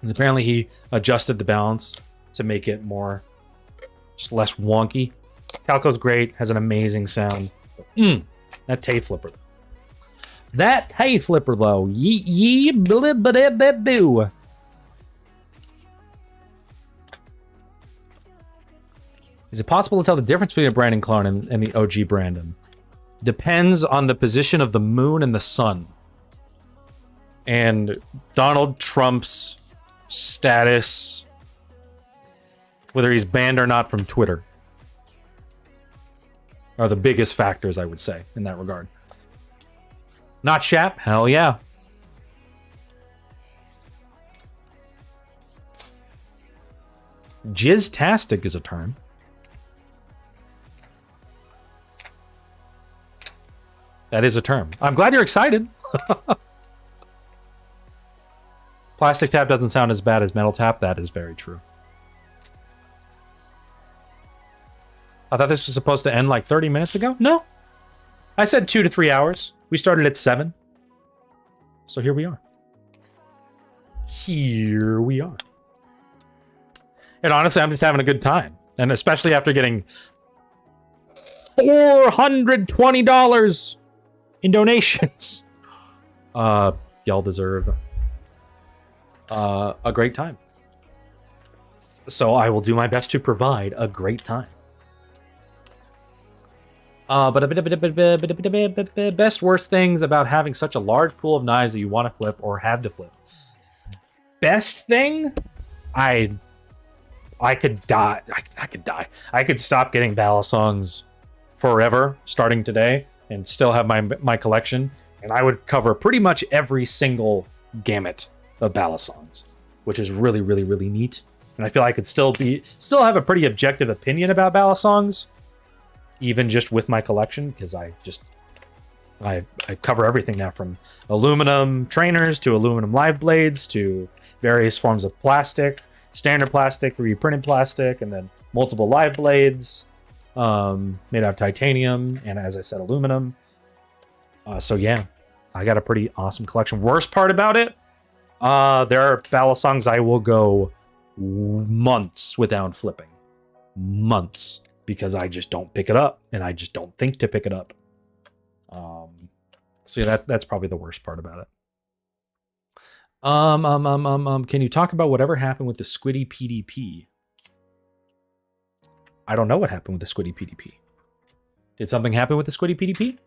And apparently he adjusted the balance to make it more, just less wonky. Calico's great, has an amazing sound. That Tay Flipper. That Tay Flipper though. Yee boo. Is it possible to tell the difference between a Brandon clone and the OG Brandon? Depends on the position of the moon and the sun. And Donald Trump's status, whether he's banned or not from Twitter, are the biggest factors, I would say, in that regard. Not SHAP? Hell yeah. Jizztastic is a term. That is a term. I'm glad you're excited. Plastic tap doesn't sound as bad as metal tap. That is very true. I thought this was supposed to end like 30 minutes ago. No. I said 2 to 3 hours. We started at 7. So here we are. Here we are. And honestly, I'm just having a good time. And especially after getting $420 in donations. Y'all deserve a great time. So I will do my best to provide a great time. But best worst things about having such a large pool of knives that you want to flip or have to flip. Best thing, I could die. I could die. I could stop getting Balisongs forever, starting today, and still have my collection, and I would cover pretty much every single gamut of Balisongs, which is really, really, really neat. And I feel I could still have a pretty objective opinion about Balisongs, even just with my collection, because I cover everything now, from aluminum trainers to aluminum live blades to various forms of plastic, standard plastic, 3D printed plastic, and then multiple live blades made out of titanium and, as I said, aluminum. So yeah, I got a pretty awesome collection. Worst part about it, there are Balisongs I will go months without flipping. Months. Because I just don't pick it up, and I just don't think to pick it up. So yeah, that's probably the worst part about it. Can you talk about whatever happened with the Squiddy PDP? I don't know what happened with the Squiddy PDP. Did something happen with the Squiddy PDP?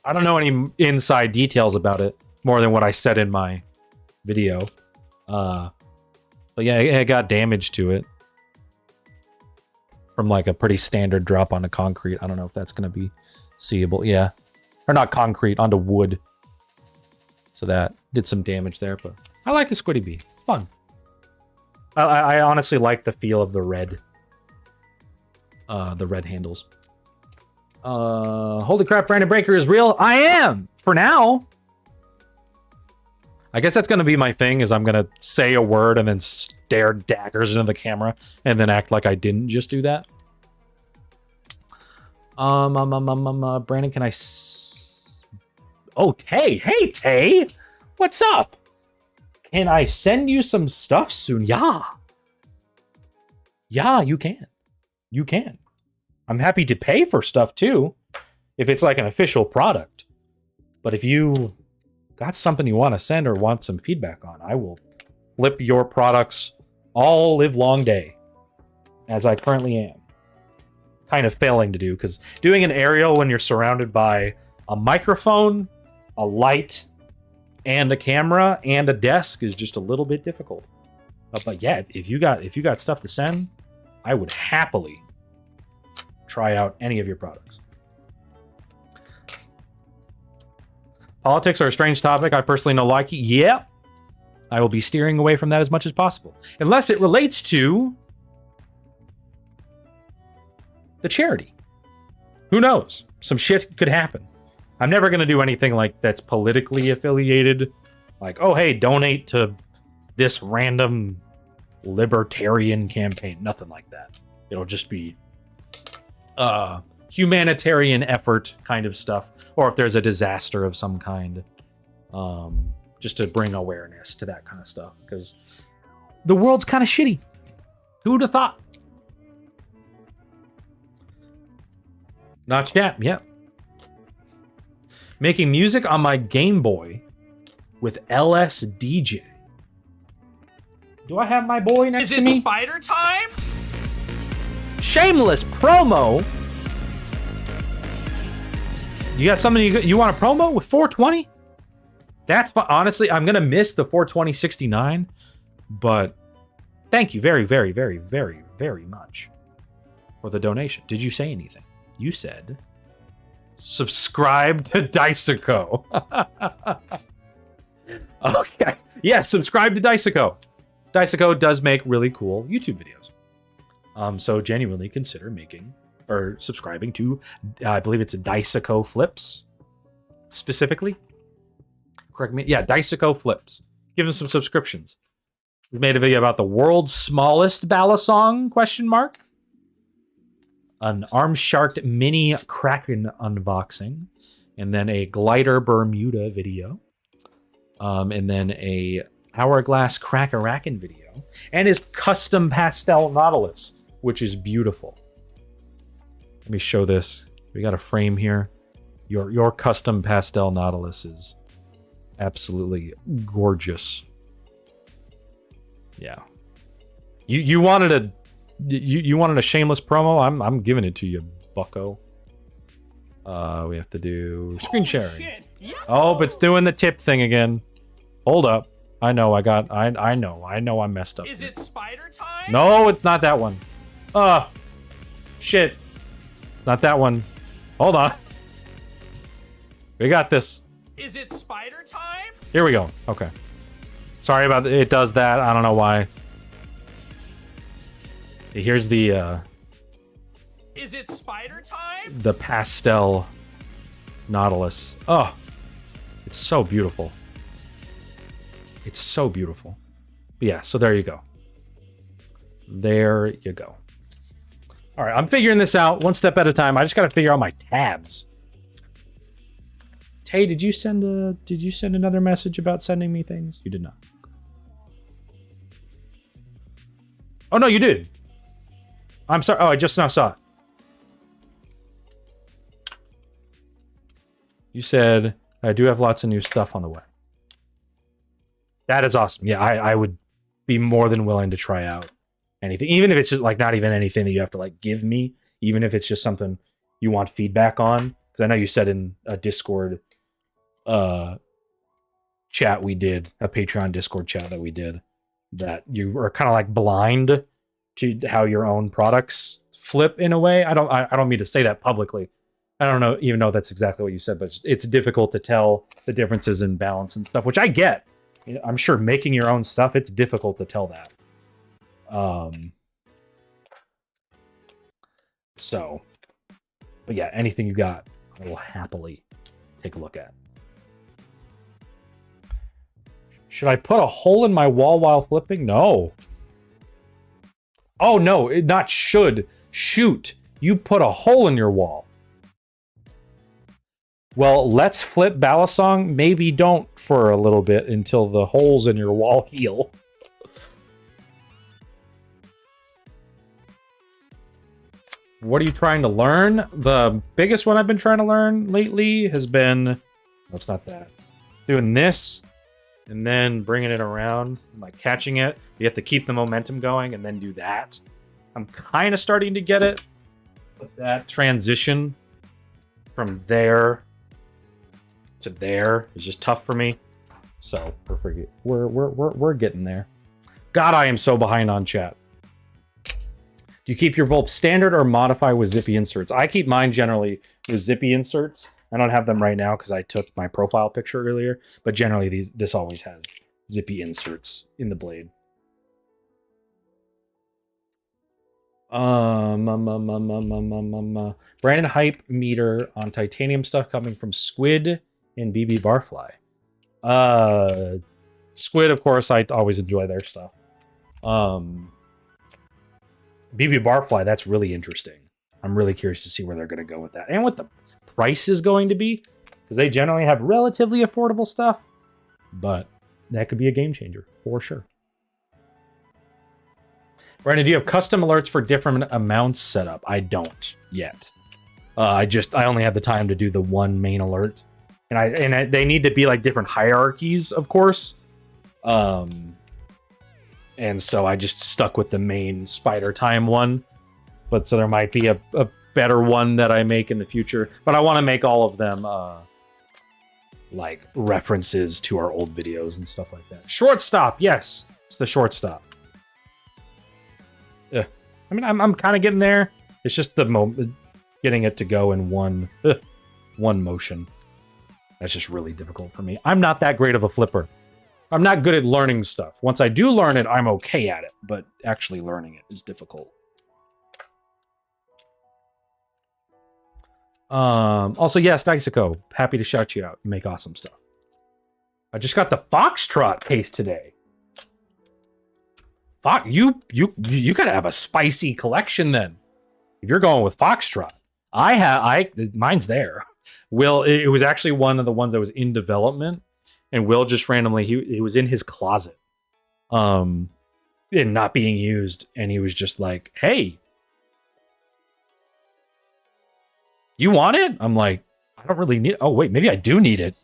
I don't know any inside details about it more than what I said in my video. But yeah, it got damage to it. From like a pretty standard drop onto concrete. I don't know if that's going to be seeable. Yeah. Or not concrete, onto wood. So that did some damage there, but I like the Squiddy Bee. It's fun. I honestly like the feel of the red handles. Holy crap, Brandon Breaker is real. I am! For now. I guess that's going to be my thing, is I'm going to say a word and then stare daggers into the camera and then act like I didn't just do that. Brandon, can I... Oh, Tay. Hey, Tay. What's up? Can I send you some stuff soon? Yeah. Yeah, you can. You can. I'm happy to pay for stuff, too, if it's like an official product. But if you got something you want to send or want some feedback on, I will flip your products all live long day, as I currently am. Kind of failing to do, because doing an aerial when you're surrounded by a microphone, a light, and a camera, and a desk is just a little bit difficult. But yeah, if you got stuff to send, I would happily try out any of your products. Politics are a strange topic. I personally don't like it. Yeah. I will be steering away from that as much as possible. Unless it relates to the charity. Who knows? Some shit could happen. I'm never going to do anything like that's politically affiliated. Like, oh, hey, donate to this random libertarian campaign. Nothing like that. It'll just be humanitarian effort kind of stuff. Or if there's a disaster of some kind, just to bring awareness to that kind of stuff, because the world's kind of shitty. Who'd have thought? Not chat, yeah. Making music on my Game Boy with LSDJ. Do I have my boy next to me? Is it spider time? Shameless promo. You got something you want a promo with 420? That's fun. Honestly, I'm gonna miss the 42069, but thank you very, very, very, very, very much for the donation. Did you say anything? You said subscribe to Diceco. Okay. Yeah, subscribe to Diceco. Diceco does make really cool YouTube videos. So genuinely consider making or subscribing to, I believe it's Diceco Flips, specifically. Correct me. Yeah, Diceco Flips. Give him some subscriptions. We made a video about the world's smallest Balisong, question mark. An arm shark mini Kraken unboxing. And then a glider Bermuda video. And then a hourglass Crackerakin video. And his custom pastel Nautilus, which is beautiful. Let me show this. We got a frame here. Your custom pastel Nautilus is absolutely gorgeous. Yeah. You wanted a shameless promo? I'm giving it to you, bucko. We have to do screen sharing. Oh, but it's doing the tip thing again. Hold up. I know I messed up. Is it spider time? No, it's not that one. Shit. It's not that one. Hold on. We got this. Is it spider time? Here we go. Okay. Sorry about it. It does that. I don't know why. Here's the Is it spider time? the pastel Nautilus. Oh, it's so beautiful. It's so beautiful. But yeah, so there you go. There you go. All right, I'm figuring this out one step at a time. I just got to figure out my tabs. Tay, did you send another message about sending me things? You did not. Oh no, you did. I'm sorry. Oh, I just now saw it. You said, I do have lots of new stuff on the way. That is awesome. Yeah, I would be more than willing to try out anything. Even if it's just like not even anything that you have to like give me. Even if it's just something you want feedback on. Because I know you said in a Discord chat we did, a Patreon Discord chat that we did, that you are kind of like blind to how your own products flip in a way. I don't mean to say that publicly. I don't know, even know that's exactly what you said, but it's difficult to tell the differences in balance and stuff, which I get. I'm sure making your own stuff, it's difficult to tell that. So, but yeah, anything you got, I will happily take a look at. Should I put a hole in my wall while flipping? No. Oh, no, not should. Shoot. You put a hole in your wall. Well, let's flip Balisong. Maybe don't for a little bit until the holes in your wall heal. What are you trying to learn? The biggest one I've been trying to learn lately has been... That's not that. Doing this, and then bringing it around, like catching it. You have to keep the momentum going, and then do that. I'm kind of starting to get it. But that transition from there to there is just tough for me. So we're getting there. God, I am so behind on chat. Do you keep your Vulp standard or modify with zippy inserts? I keep mine generally with zippy inserts. I don't have them right now because I took my profile picture earlier, but generally this always has zippy inserts in the blade. Brandon hype meter on titanium stuff coming from Squid and BB Barfly. Squid, of course, I always enjoy their stuff. BB Barfly, that's really interesting. I'm really curious to see where they're going to go with that. And what the price is going to be. Because they generally have relatively affordable stuff. But that could be a game changer, for sure. Brandon, do you have custom alerts for different amounts set up? I don't yet. I only have the time to do the one main alert. And they need to be like different hierarchies, of course. And so I just stuck with the main spider time one. But so there might be a better one that I make in the future. But I want to make all of them like references to our old videos and stuff like that. Shortstop, yes. It's the shortstop. I mean, I'm kind of getting there. It's just the moment getting it to go in one motion. That's just really difficult for me. I'm not that great of a flipper. I'm not good at learning stuff. Once I do learn it, I'm okay at it, but actually learning it is difficult. Also, yes, Nixico, happy to shout you out. You make awesome stuff. I just got the Foxtrot case today. Fuck, you gotta have a spicy collection then. If you're going with Foxtrot. Mine's there. Will, it was actually one of the ones that was in development, and Will just randomly, he was in his closet, and not being used, and he was just like, hey, you want it? I'm like, I don't really need it. Oh wait, maybe I do need it.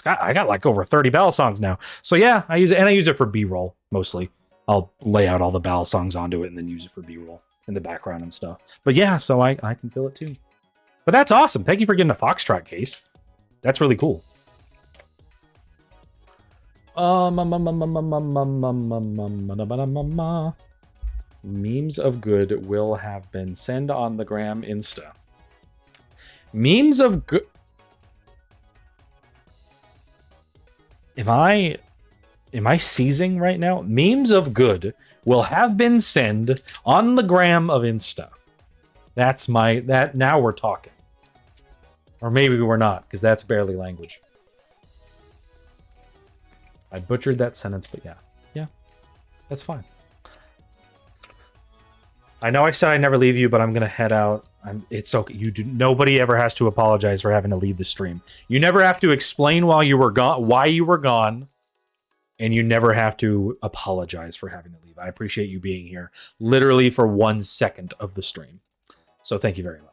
I got like over 30 Balisongs now. So yeah, I use it, and I use it for B-roll mostly. I'll lay out all the Balisongs onto it and then use it for B-roll in the background and stuff. But yeah, so I can fill it too. But that's awesome. Thank you for getting a Foxtrot case. That's really cool. Memes of good will have been sent on the gram Insta. Memes of good. Am I seizing right now? Memes of good will have been sent on the gram of Insta. That's now we're talking. Or maybe we're not, because that's barely language. I butchered that sentence, but yeah, that's fine. I know I said I'd never leave you, but I'm gonna head out. It's okay. Nobody ever has to apologize for having to leave the stream. You never have to explain why you were gone, and you never have to apologize for having to leave. I appreciate you being here, literally for 1 second of the stream. So thank you very much.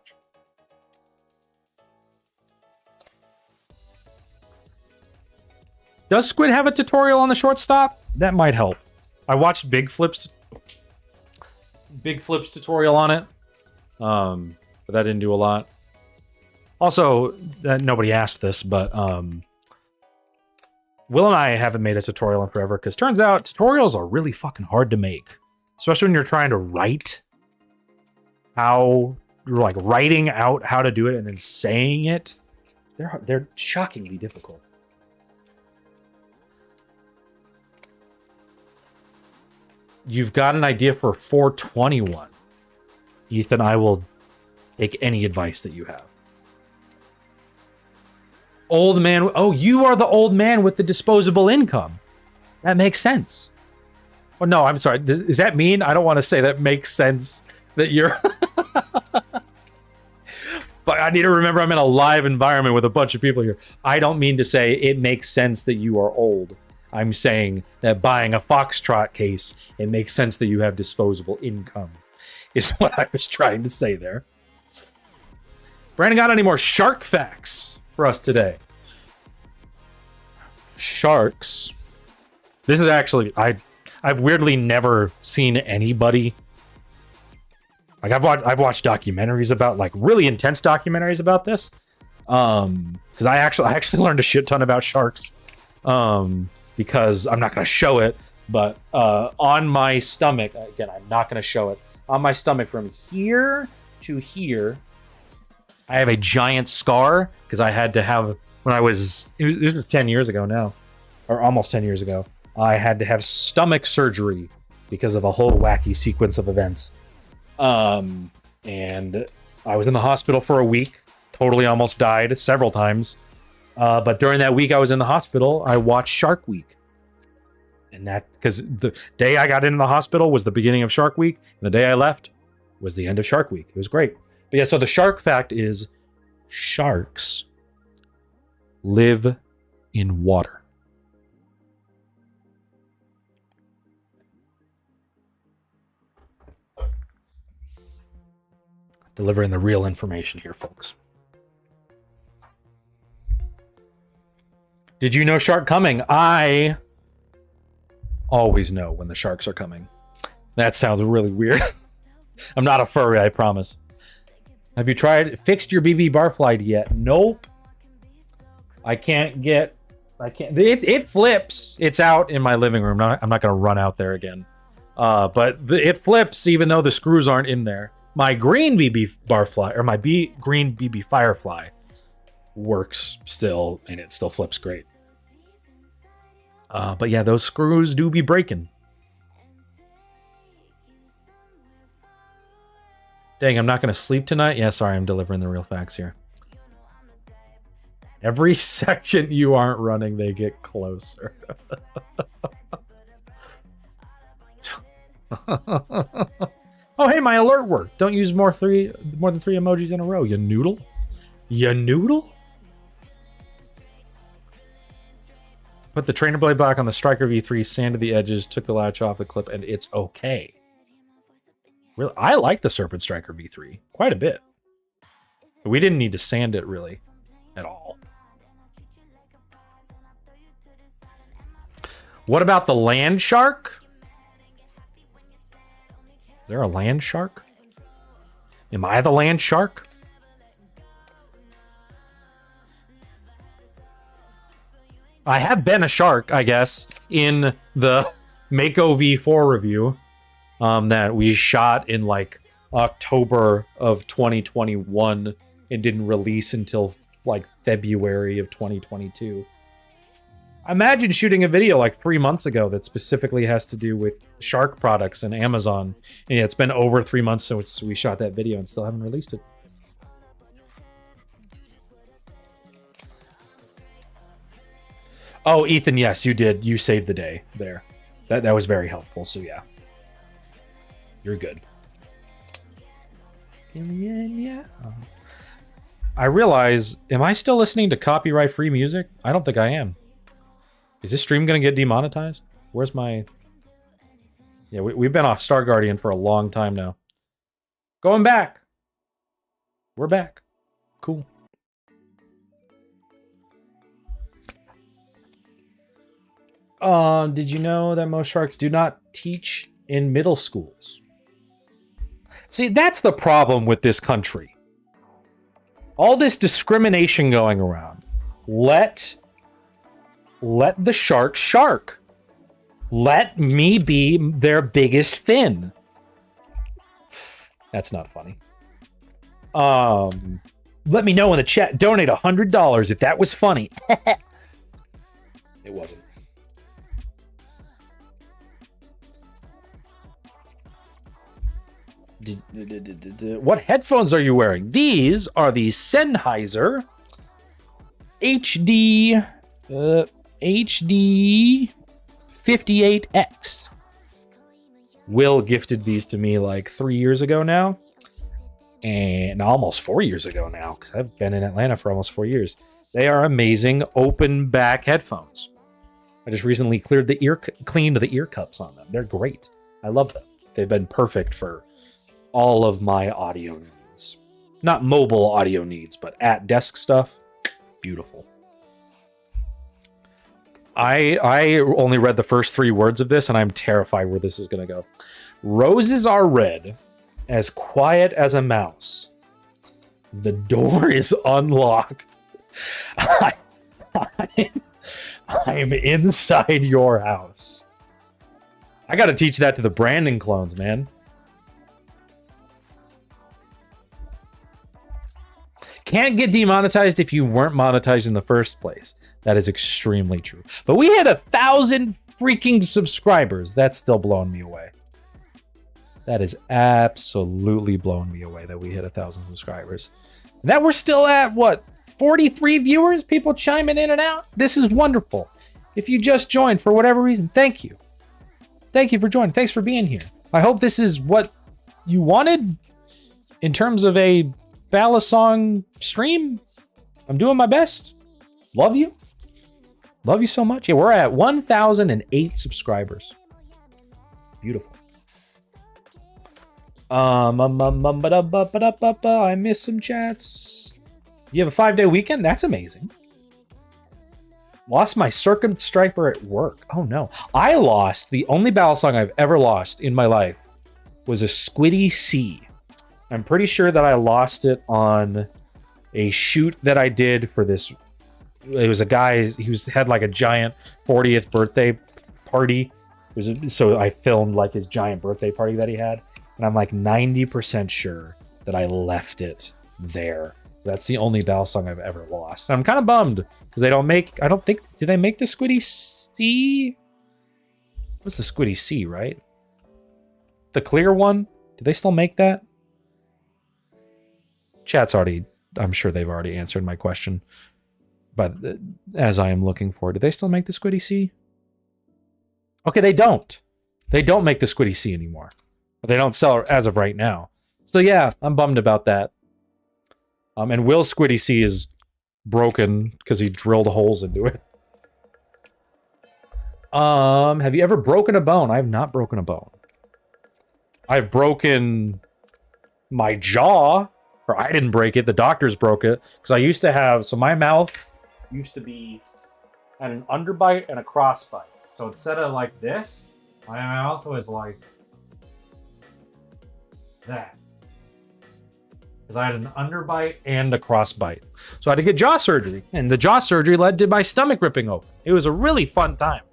Does Squid have a tutorial on the shortstop? That might help. I watched Big Flip's tutorial on it, but that didn't do a lot. Also, nobody asked this, but Will and I haven't made a tutorial in forever because turns out tutorials are really fucking hard to make, especially when you're trying to write writing out how to do it and then saying it. They're shockingly difficult. You've got an idea for 421. Ethan, I will take any advice that you have. Old man. Oh, you are the old man with the disposable income. That makes sense. Oh, no, I'm sorry. Does that mean? I don't want to say that makes sense that you're... But I need to remember I'm in a live environment with a bunch of people here. I don't mean to say it makes sense that you are old. I'm saying that buying a Foxtrot case, it makes sense that you have disposable income, is what I was trying to say there. Brandon, got any more shark facts for us today? Sharks. This is actually, I've weirdly never seen anybody. Like I've watched documentaries about, like, really intense documentaries about this. Because I actually learned a shit ton about sharks. Because I'm not going to show it, but on my stomach, again, I'm not going to show it. On my stomach from here to here, I have a giant scar because I had to have, when I was, this is 10 years ago now, or almost 10 years ago, I had to have stomach surgery because of a whole wacky sequence of events. And I was in the hospital for a week, totally almost died several times. But during that week I was in the hospital, I watched Shark Week. And that, because the day I got into the hospital was the beginning of Shark Week, and the day I left was the end of Shark Week. It was great. But yeah, so the shark fact is sharks live in water. Delivering the real information here, folks. Did you know shark coming? I always know when the sharks are coming. That sounds really weird. I'm not a furry, I promise. Have you fixed your BB barfly yet? Nope. It flips. It's out in my living room. I'm not going to run out there again. But it flips even though the screws aren't in there. My green BB barfly, or my green BB firefly, works still, and it still flips great. But yeah, those screws do be breaking. Dang, I'm not going to sleep tonight? Yeah, sorry, I'm delivering the real facts here. Every second you aren't running, they get closer. Oh, hey, my alert worked. Don't use more than 3 emojis in a row, you noodle. You noodle? Put the trainer blade back on the Striker V3, sanded the edges, took the latch off the clip, and it's okay. Really, I like the Serpent Striker V3 quite a bit. But we didn't need to sand it really at all. What about the land shark? Is there a land shark? Am I the land shark? I have been a shark, I guess, in the Mako V4 review that we shot in like October of 2021 and didn't release until like February of 2022. Imagine shooting a video like 3 months ago that specifically has to do with shark products and Amazon. And yeah, it's been over 3 months since we shot that video and still haven't released it. Oh, Ethan, yes, you did. You saved the day there. That was very helpful. So yeah, you're good. Yeah. I realize, am I still listening to copyright-free music? I don't think I am. Is this stream going to get demonetized? Where's my... Yeah, we've been off Star Guardian for a long time now. Going back. We're back. Cool. Did you know that most sharks do not teach in middle schools? See, that's the problem with this country. All this discrimination going around. Let the shark shark. Let me be their biggest fin. That's not funny. Let me know in the chat. Donate $100 if that was funny. It wasn't. What headphones are you wearing? These are the Sennheiser HD 58X. Will gifted these to me like 3 years ago now, and almost 4 years ago now, because I've been in Atlanta for almost 4 years. They are amazing open back headphones. I just recently cleaned the ear cups on them. They're great. I love them. They've been perfect for all of my audio needs. Not mobile audio needs, but at desk stuff. Beautiful. I only read the first 3 words of this, and I'm terrified where this is going to go. Roses are red, as quiet as a mouse. The door is unlocked. I'm inside your house. I got to teach that to the Brandon clones, man. Can't get demonetized if you weren't monetized in the first place. That is extremely true. But we had 1,000 freaking subscribers. That's still blowing me away. That is absolutely blowing me away that we hit 1,000 subscribers. And that we're still at, what, 43 viewers? People chiming in and out? This is wonderful. If you just joined for whatever reason, thank you. Thank you for joining. Thanks for being here. I hope this is what you wanted in terms of a Balisong stream. I'm doing my best. Love you. Love you so much. Yeah, we're at 1,008 subscribers. Beautiful. I missed some chats. You have a 5-day weekend? That's amazing. Lost my Circuit Striper at work. Oh no. I lost, the only Balisong I've ever lost in my life was a Squiddy C. I'm pretty sure that I lost it on a shoot that I did for this. It was a guy, had like a giant 40th birthday party. So I filmed like his giant birthday party that he had. And I'm like 90% sure that I left it there. That's the only Balisong I've ever lost. And I'm kind of bummed because they don't make, I don't think, do they make the Squiddy C? What's the Squiddy C, right? The clear one? Do they still make that? Chat's already, I'm sure they've already answered my question. But as I am looking for, do they still make the Squiddy C? Okay, they don't. They don't make the Squiddy C anymore. But they don't sell it as of right now. So yeah, I'm bummed about that. And Will's Squiddy C is broken because he drilled holes into it. Have you ever broken a bone? I have not broken a bone. I've broken my jaw, or I didn't break it. The doctors broke it because I used to have. So my mouth used to be at an underbite and a crossbite. So instead of like this, my mouth was like that. Because I had an underbite and a crossbite. So I had to get jaw surgery. And the jaw surgery led to my stomach ripping open. It was a really fun time.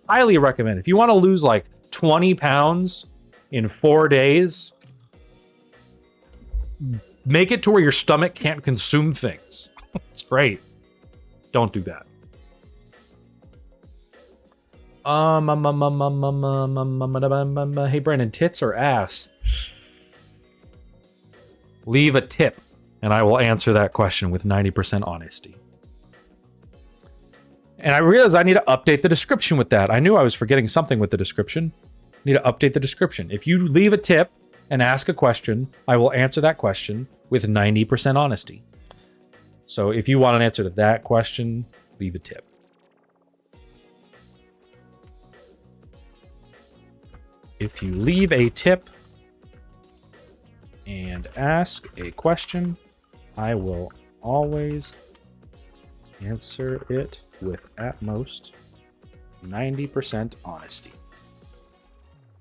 Highly recommend. If you want to lose like 20 pounds in 4 days, make it to where your stomach can't consume things. It's great. Don't do that. Hey, Brandon, tits or ass? Leave a tip, and I will answer that question with 90% honesty. And I realized I need to update the description with that. I knew I was forgetting something with the description. I need to update the description. If you leave a tip and ask a question, I will answer that question with 90% honesty. So if you want an answer to that question, leave a tip. If you leave a tip and ask a question, I will always answer it with at most 90% honesty.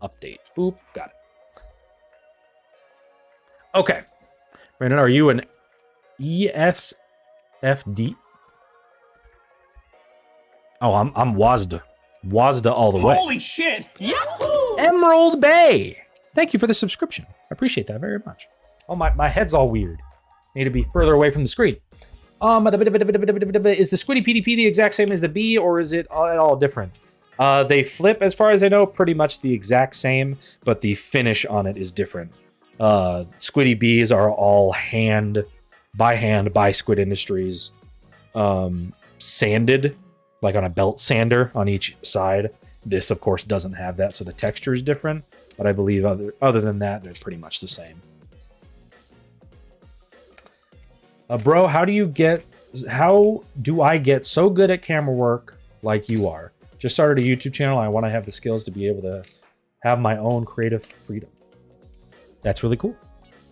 Update. Boop. Got it. Okay. Brandon, are you an ESFD? Oh, I'm WASDA. WASDA all the way. Holy shit! Yahoo! Emerald Bay. Thank you for the subscription. I appreciate that very much. Oh, my head's all weird. Need to be further away from the screen. Is the Squiddy PDP the exact same as the B, or is it all different? They flip, as far as I know, pretty much the exact same, but the finish on it is different. Squiddy Bs are all hand by Squid Industries, sanded, like on a belt sander on each side. This, of course, doesn't have that, so the texture is different. But I believe other than that, they're pretty much the same. Bro, how do I get so good at camera work like you are? Just started a YouTube channel. I want to have the skills to be able to have my own creative freedom. That's really cool.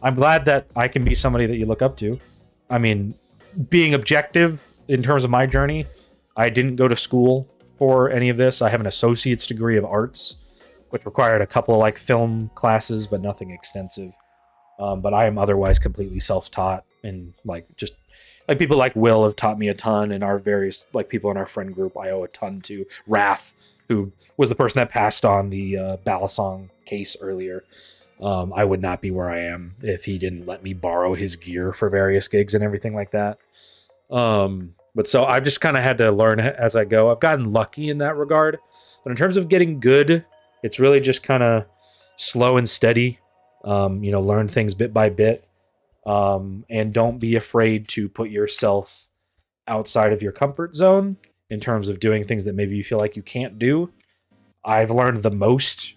I'm glad that I can be somebody that you look up to. I mean, being objective in terms of my journey, I didn't go to school for any of this. I have an associate's degree of arts, which required a couple of like film classes, but nothing extensive. But I am otherwise completely self-taught, and like just like people like Will have taught me a ton, and our various like people in our friend group I owe a ton to. Raph, who was the person that passed on the Balisong case earlier. I would not be where I am if he didn't let me borrow his gear for various gigs and everything like that. But so I've just kind of had to learn as I go. I've gotten lucky in that regard. But in terms of getting good, it's really just kind of slow and steady. Learn things bit by bit. And don't be afraid to put yourself outside of your comfort zone in terms of doing things that maybe you feel like you can't do. I've learned the most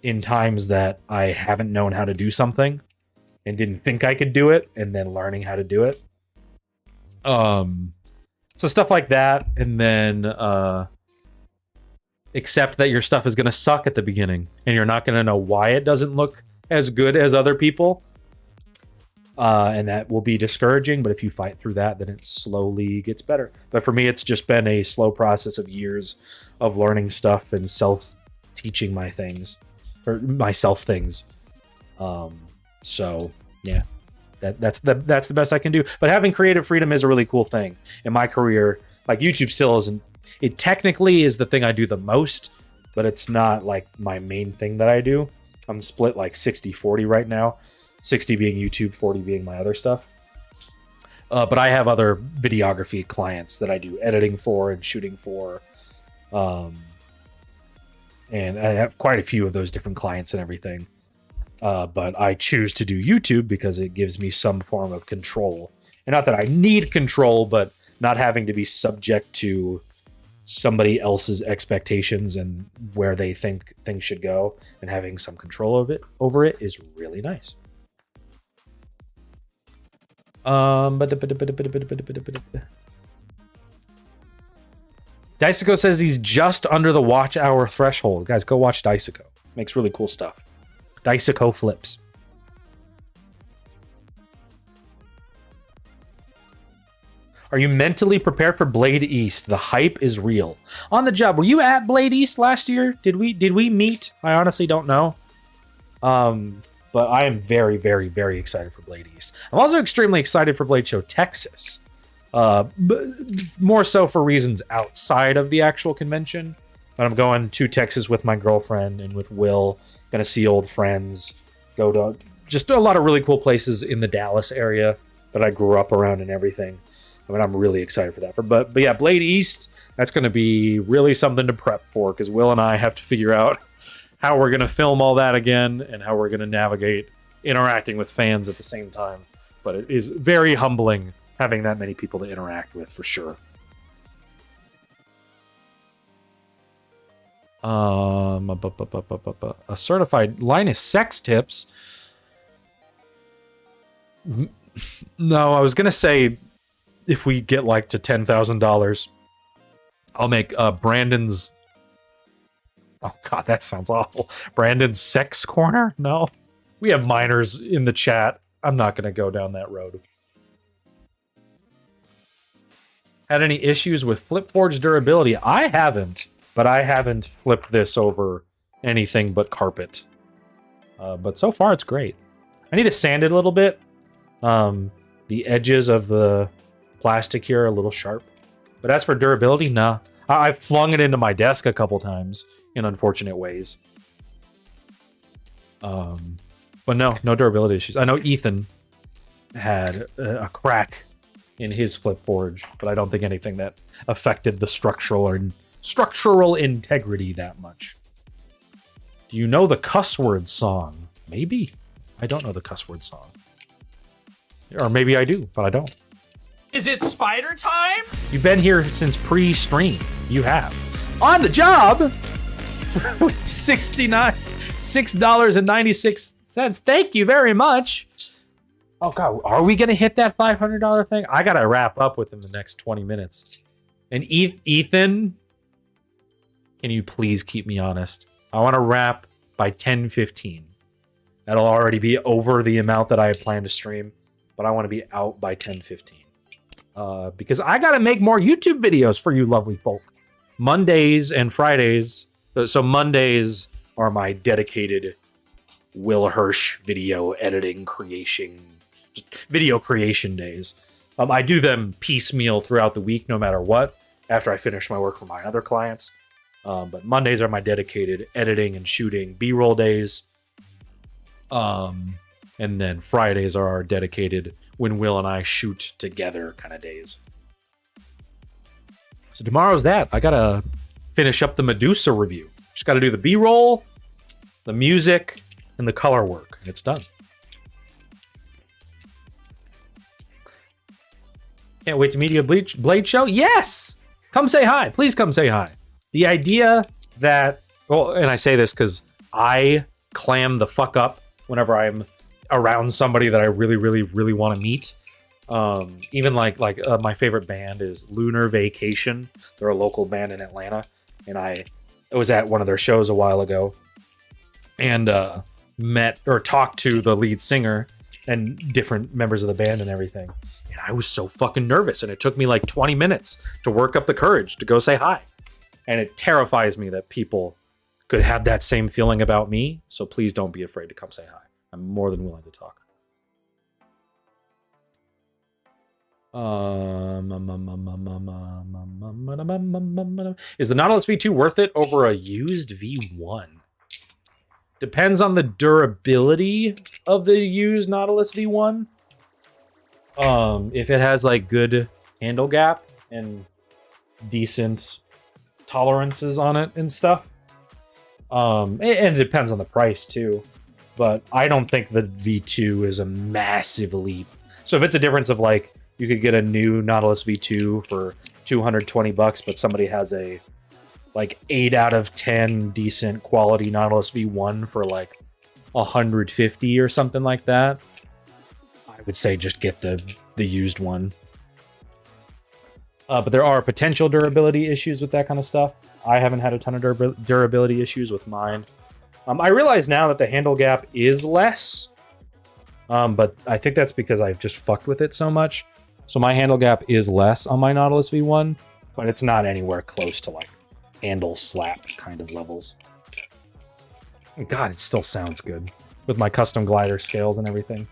in times that I haven't known how to do something and didn't think I could do it, and then learning how to do it. So stuff like that, and then accept that your stuff is going to suck at the beginning, and you're not going to know why it doesn't look as good as other people. And that will be discouraging, but if you fight through that, then it slowly gets better. But for me, it's just been a slow process of years of learning stuff and self-teaching my things, or myself things. So yeah, that's the best I can do. But having creative freedom is a really cool thing. In my career, like YouTube still isn't, it technically is the thing I do the most, but it's not like my main thing that I do. I'm split like 60-40 right now. 60 being YouTube, 40 being my other stuff. But I have other videography clients that I do editing for and shooting for. And I have quite a few of those different clients and everything. But I choose to do YouTube because it gives me some form of control. And not that I need control, but not having to be subject to somebody else's expectations and where they think things should go, and having some control over it is really nice. Daisuko says he's just under the watch hour threshold. Guys, go watch Daisuko. Makes really cool stuff. Daisuko flips. Are you mentally prepared for Blade East? The hype is real. On the job, were you at Blade East last year? Did we meet? I honestly don't know. But I am very, very, very excited for Blade East. I'm also extremely excited for Blade Show Texas. More so for reasons outside of the actual convention. But I'm going to Texas with my girlfriend and with Will. Gonna see old friends. Go to just a lot of really cool places in the Dallas area that I grew up around and everything. I mean, I'm really excited for that. But yeah, Blade East, that's going to be really something to prep for, because Will and I have to figure out how we're going to film all that again and how we're going to navigate interacting with fans at the same time. But it is very humbling having that many people to interact with, for sure. A certified Linus sex tips. No, I was going to say, if we get like to $10,000, I'll make Brandon's. Oh God, that sounds awful. Brandon's sex corner? No, we have minors in the chat. I'm not gonna go down that road. Had any issues with FlipForge durability? I haven't, but I haven't flipped this over anything but carpet. But so far it's great. I need to sand it a little bit. The edges of the plastic here are a little sharp, but as for durability, nah. I've flung it into my desk a couple times in unfortunate ways. But no durability issues. I know Ethan had a crack in his FlipForge, but I don't think anything that affected the structural integrity that much. Do you know the cuss word song? Maybe. I don't know the cuss word song. Or maybe I do, but I don't. Is it spider time? You've been here since pre-stream. You have. On the job! $6.96. Thank you very much. Oh God, are we gonna hit that $500 thing? I gotta wrap up within the next 20 minutes. And Ethan, can you please keep me honest? I want to wrap by 10:15. That'll already be over the amount that I had planned to stream, but I want to be out by 10:15. Because I gotta make more YouTube videos for you lovely folk. Mondays and Fridays. So Mondays are my dedicated Will Hirsch video editing video creation days. I do them piecemeal throughout the week, no matter what, after I finish my work for my other clients. But Mondays are my dedicated editing and shooting B-roll days. And then Fridays are our dedicated when Will and I shoot together kind of days. So tomorrow's that. I gotta finish up the Medusa review. Just gotta do the B-roll, the music, and the color work. And it's done. Can't wait to meet you at Blade Show. Yes! Come say hi. Please come say hi. The idea that, well, and I say this because I clam the fuck up whenever I'm around somebody that I really, really, really want to meet. Even like my favorite band is Lunar Vacation. They're a local band in Atlanta, and I was at one of their shows a while ago, and met or talked to the lead singer and different members of the band and everything. And I was so fucking nervous, and it took me like 20 minutes to work up the courage to go say hi. And it terrifies me that people could have that same feeling about me. So please don't be afraid to come say hi. I'm more than willing to talk. Is the Nautilus V2 worth it over a used V1? Depends on the durability of the used Nautilus V1. If it has like good handle gap and decent tolerances on it and stuff. And it depends on the price too. But I don't think the V2 is a massive leap. So if it's a difference of like you could get a new Nautilus V2 for $220, but somebody has a like 8 out of 10 decent quality Nautilus V1 for like 150 or something like that, I would say just get the used one. But there are potential durability issues with that kind of stuff. I haven't had a ton of durability issues with mine. I realize now that the handle gap is less, but I think that's because I've just fucked with it so much. So my handle gap is less on my Nautilus V1, but it's not anywhere close to like handle slap kind of levels. God, it still sounds good with my custom glider scales and everything.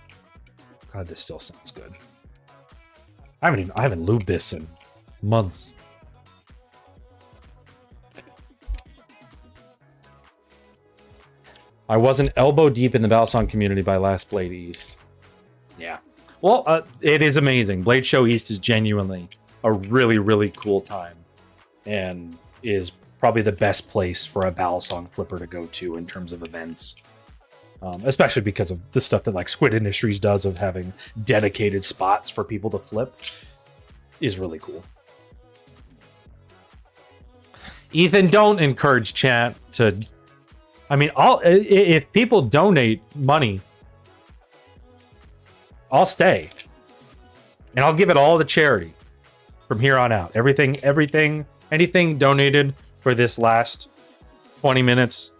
God, this still sounds good. I haven't lubed this in months. I wasn't elbow deep in the Balisong community by last Blade East. Yeah. Well, it is amazing. Blade Show East is genuinely a really, really cool time, and is probably the best place for a Balisong flipper to go to in terms of events. Especially because of the stuff that like Squid Industries does of having dedicated spots for people to flip is really cool. Ethan, don't encourage chat to... I mean, if people donate money, I'll stay. And I'll give it all to charity from here on out. Anything donated for this last 20 minutes,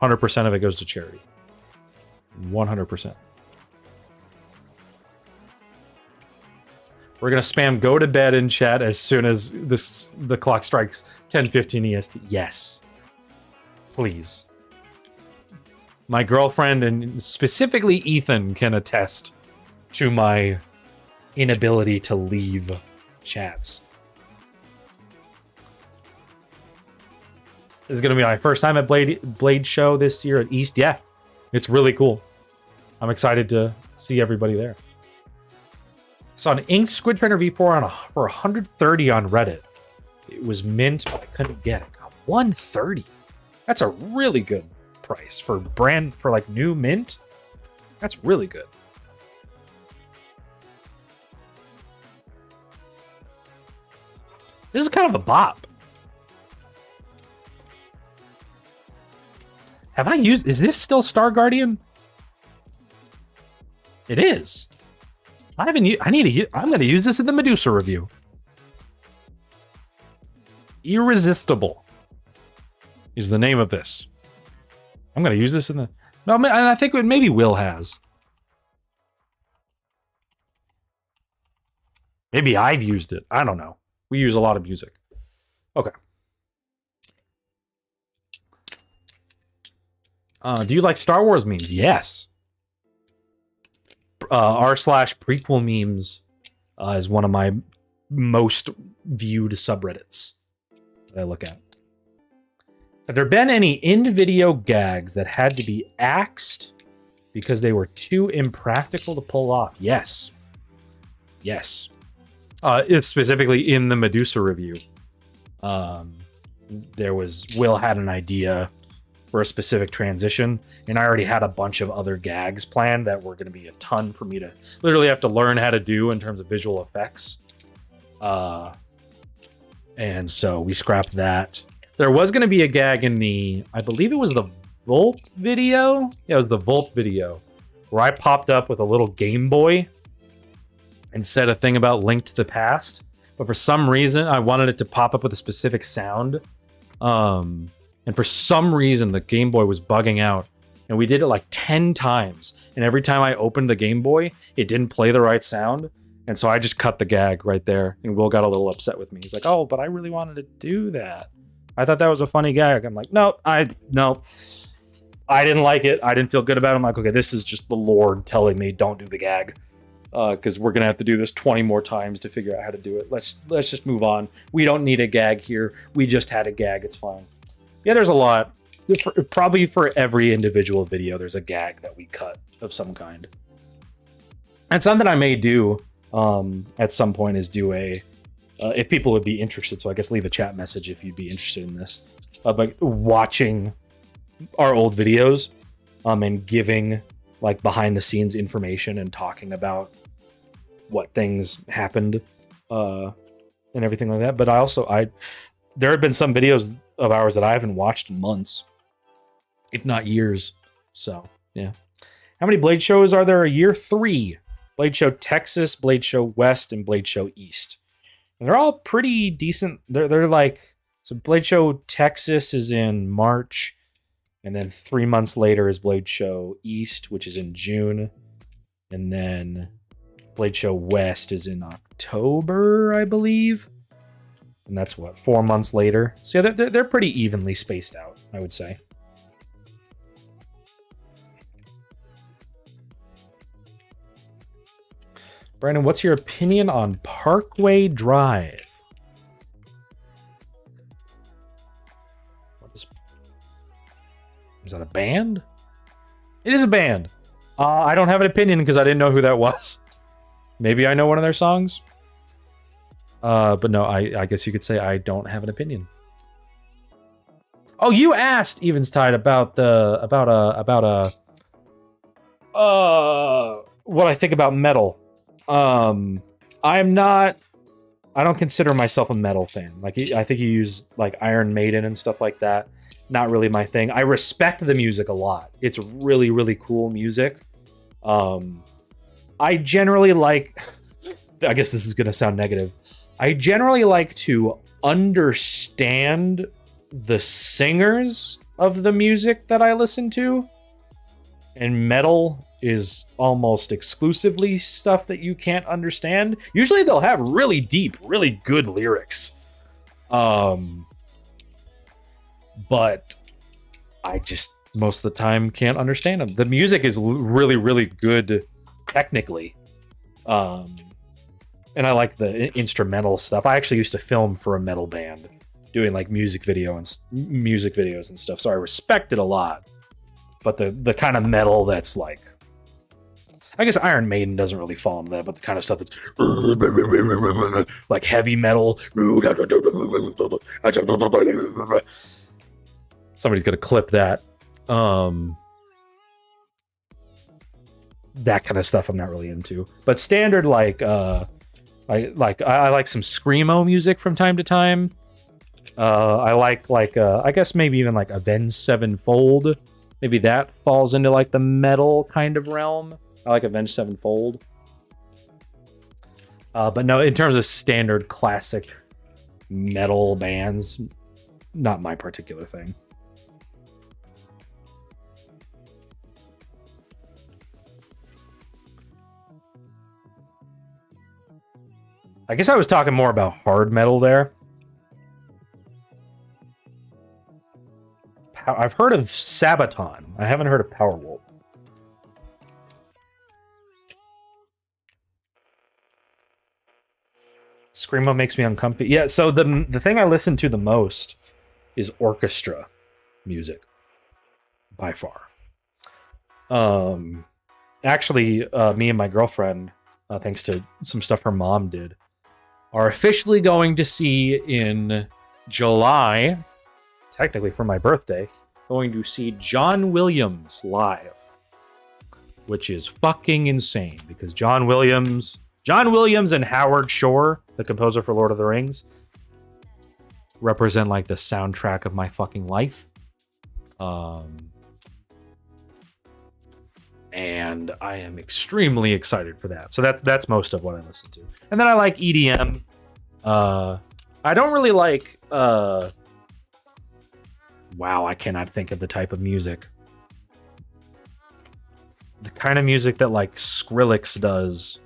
100% of it goes to charity. 100%. We're going to spam go to bed in chat as soon as the clock strikes 10:15 EST. Yes. Please. My girlfriend and specifically Ethan can attest to my inability to leave chats. This is going to be my first time at Blade Show this year at East. Yeah, it's really cool. I'm excited to see everybody there. Saw an inked Squid Trainer V4 for 130 on Reddit. It was mint, but I couldn't get it. 130. That's a really good price for like new mint. That's really good. This is kind of a bop. Have I used... Is this still Star Guardian? It is. I haven't used... I'm going to use this in the Medusa review. Irresistible is the name of this. I'm going to use this in the... No, and I think maybe Will has. Maybe I've used it. I don't know. We use a lot of music. Okay. Do you like Star Wars memes? Yes. r/prequel memes is one of my most viewed subreddits that I look at. Have there been any in-video gags that had to be axed because they were too impractical to pull off? Yes. Yes. It's specifically in the Medusa review. Will had an idea for a specific transition, and I already had a bunch of other gags planned that were going to be a ton for me to literally have to learn how to do in terms of visual effects. And so we scrapped that. There was going to be a gag in I believe it was the Volp video. Yeah, it was the Volp video where I popped up with a little Game Boy and said a thing about Link to the Past. But for some reason, I wanted it to pop up with a specific sound. And for some reason, the Game Boy was bugging out. And we did it like 10 times. And every time I opened the Game Boy, it didn't play the right sound. And so I just cut the gag right there. And Will got a little upset with me. He's like, oh, but I really wanted to do that. I thought that was a funny gag. I'm like, no, I didn't like it. I didn't feel good about it. I'm like, okay, this is just the Lord telling me don't do the gag. Because we're going to have to do this 20 more times to figure out how to do it. Let's just move on. We don't need a gag here. We just had a gag. It's fine. Yeah, there's a lot. Probably for every individual video, there's a gag that we cut of some kind. And something I may do at some point is do if people would be interested. So I guess leave a chat message if you'd be interested in this. But watching our old videos and giving like behind the scenes information and talking about what things happened and everything like that. But there have been some videos of ours that I haven't watched in months, if not years. So yeah. How many Blade shows are there a year? 3. Blade Show Texas, Blade Show West, and Blade Show East. And they're all pretty decent. They're like, so Blade Show Texas is in March, and then 3 months later is Blade Show East, which is in June, and then Blade Show West is in October, I believe. And that's what, 4 months later. So yeah, they're pretty evenly spaced out, I would say. Brandon, what's your opinion on Parkway Drive? Is that a band? It is a band. I don't have an opinion because I didn't know who that was. Maybe I know one of their songs. But no, I guess you could say I don't have an opinion. Oh, you asked Evenstide about what I think about metal. I don't consider myself a metal fan. Like, I think you use like Iron Maiden and stuff like that. Not really my thing. I respect the music a lot. It's really, really cool music. I generally like, I guess this is going to sound negative. I generally like to understand the singers of the music that I listen to. And metal is almost exclusively stuff that you can't understand. Usually they'll have really deep, really good lyrics. But I just most of the time can't understand them. The music is really, really good technically. And I like the instrumental stuff. I actually used to film for a metal band, doing like music videos and stuff. So I respect it a lot. But the kind of metal that's like, I guess Iron Maiden doesn't really fall into that, but the kind of stuff that's like heavy metal. Somebody's gonna clip that. That kind of stuff I'm not really into. But standard I like some screamo music from time to time. I like I guess maybe even like Avenged Sevenfold. Maybe that falls into like the metal kind of realm. I like Avenged Sevenfold. But no, in terms of standard classic metal bands, not my particular thing. I guess I was talking more about hard metal there. I've heard of Sabaton. I haven't heard of Powerwolf. Screamo makes me uncomfy. Yeah, so the thing I listen to the most is orchestra music. By far. Actually, me and my girlfriend, thanks to some stuff her mom did, are officially going to see in July, technically for my birthday, going to see John Williams live, which is fucking insane because John Williams and Howard Shore, the composer for Lord of the Rings, represent like the soundtrack of my fucking life. And I am extremely excited for that. So that's most of what I listen to. And then I like EDM. I don't really like wow, I cannot think of the type of music. The kind of music that like Skrillex does.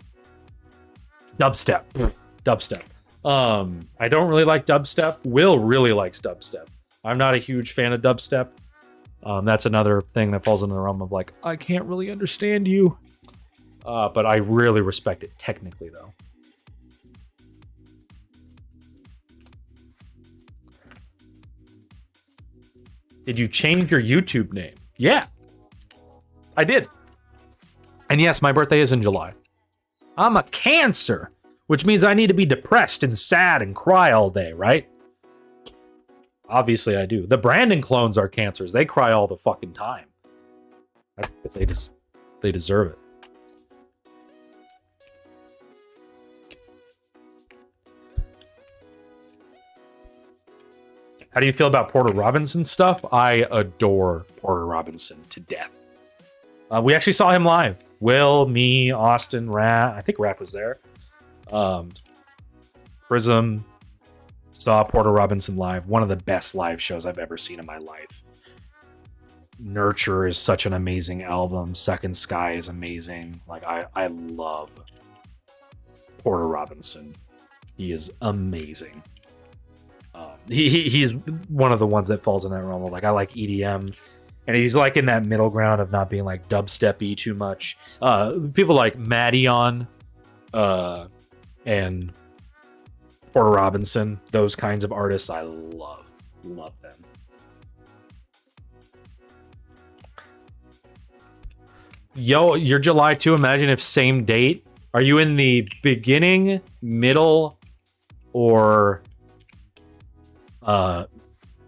Dubstep. Dubstep. I don't really like dubstep. Will really likes dubstep. I'm not a huge fan of dubstep. That's another thing that falls into the realm of like, I can't really understand you. But I really respect it technically, though. Did you change your YouTube name? Yeah, I did. And yes, my birthday is in July. I'm a Cancer, which means I need to be depressed and sad and cry all day, right? Obviously I do. The Brandon clones are Cancers. They cry all the fucking time. I guess they deserve it. How do you feel about Porter Robinson stuff? I adore Porter Robinson to death. We actually saw him live. Will, me, Austin, Rat. I think Rat was there. Prism. Saw Porter Robinson live. One of the best live shows I've ever seen in my life. Nurture is such an amazing album. Second Sky is amazing. Like, I love Porter Robinson. He is amazing. He's one of the ones that falls in that realm. Like, I like EDM, and he's like in that middle ground of not being like dubstep-y too much. People like Madeon, and Porter Robinson, those kinds of artists, I love them. Yo, you're July 2. Imagine if same date. Are you in the beginning, middle, or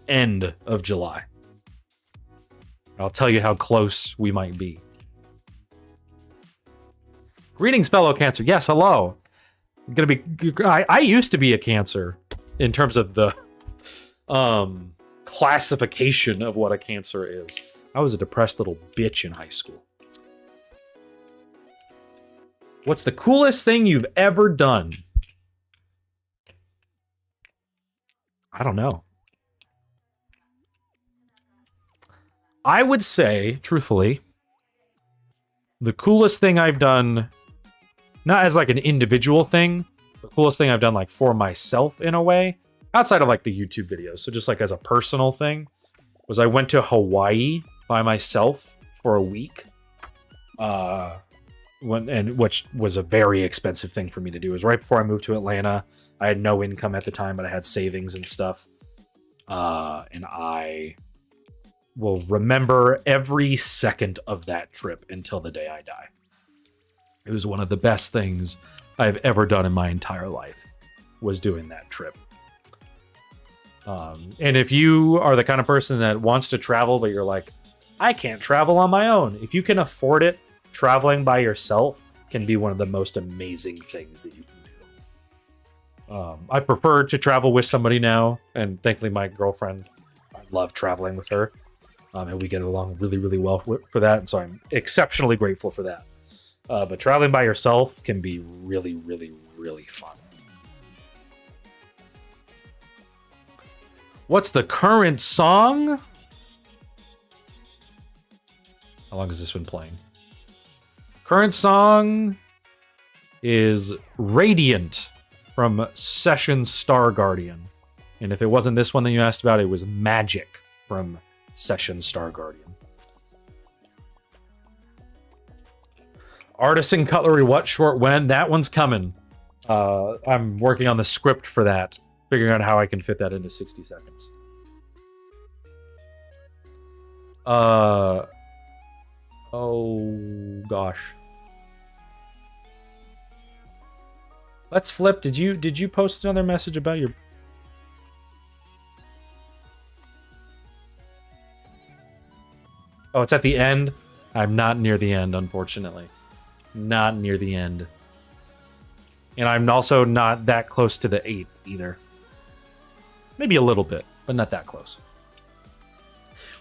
end of July? I'll tell you how close we might be. Greetings, fellow Cancer. Yes, hello. I'm gonna be. I used to be a Cancer in terms of the classification of what a Cancer is. I was a depressed little bitch in high school. What's the coolest thing you've ever done? I don't know. I would say, truthfully, the coolest thing I've done, not as like an individual thing, the coolest thing I've done like for myself in a way, outside of like the YouTube videos, so just like as a personal thing, was I went to Hawaii by myself for a week. Which was a very expensive thing for me to do. It was right before I moved to Atlanta. I had no income at the time, but I had savings and stuff. And I will remember every second of that trip until the day I die. It was one of the best things I've ever done in my entire life, was doing that trip. And if you are the kind of person that wants to travel, but you're like, I can't travel on my own. If you can afford it, traveling by yourself can be one of the most amazing things that you can do. I prefer to travel with somebody now, and thankfully my girlfriend, I love traveling with her, and we get along really, really well for that, and so I'm exceptionally grateful for that. But traveling by yourself can be really, really, really fun. What's the current song? How long has this been playing? Current song is Radiant from Session Star Guardian. And if it wasn't this one that you asked about, it was Magic from Session Star Guardian. Artisan Cutlery, what short when? That one's coming. I'm working on the script for that, figuring out how I can fit that into 60 seconds. Oh gosh. Let's flip. Did you post another message about your... Oh, it's at the end? I'm not near the end, unfortunately. Not near the end. And I'm also not that close to the 8th either. Maybe a little bit, but not that close.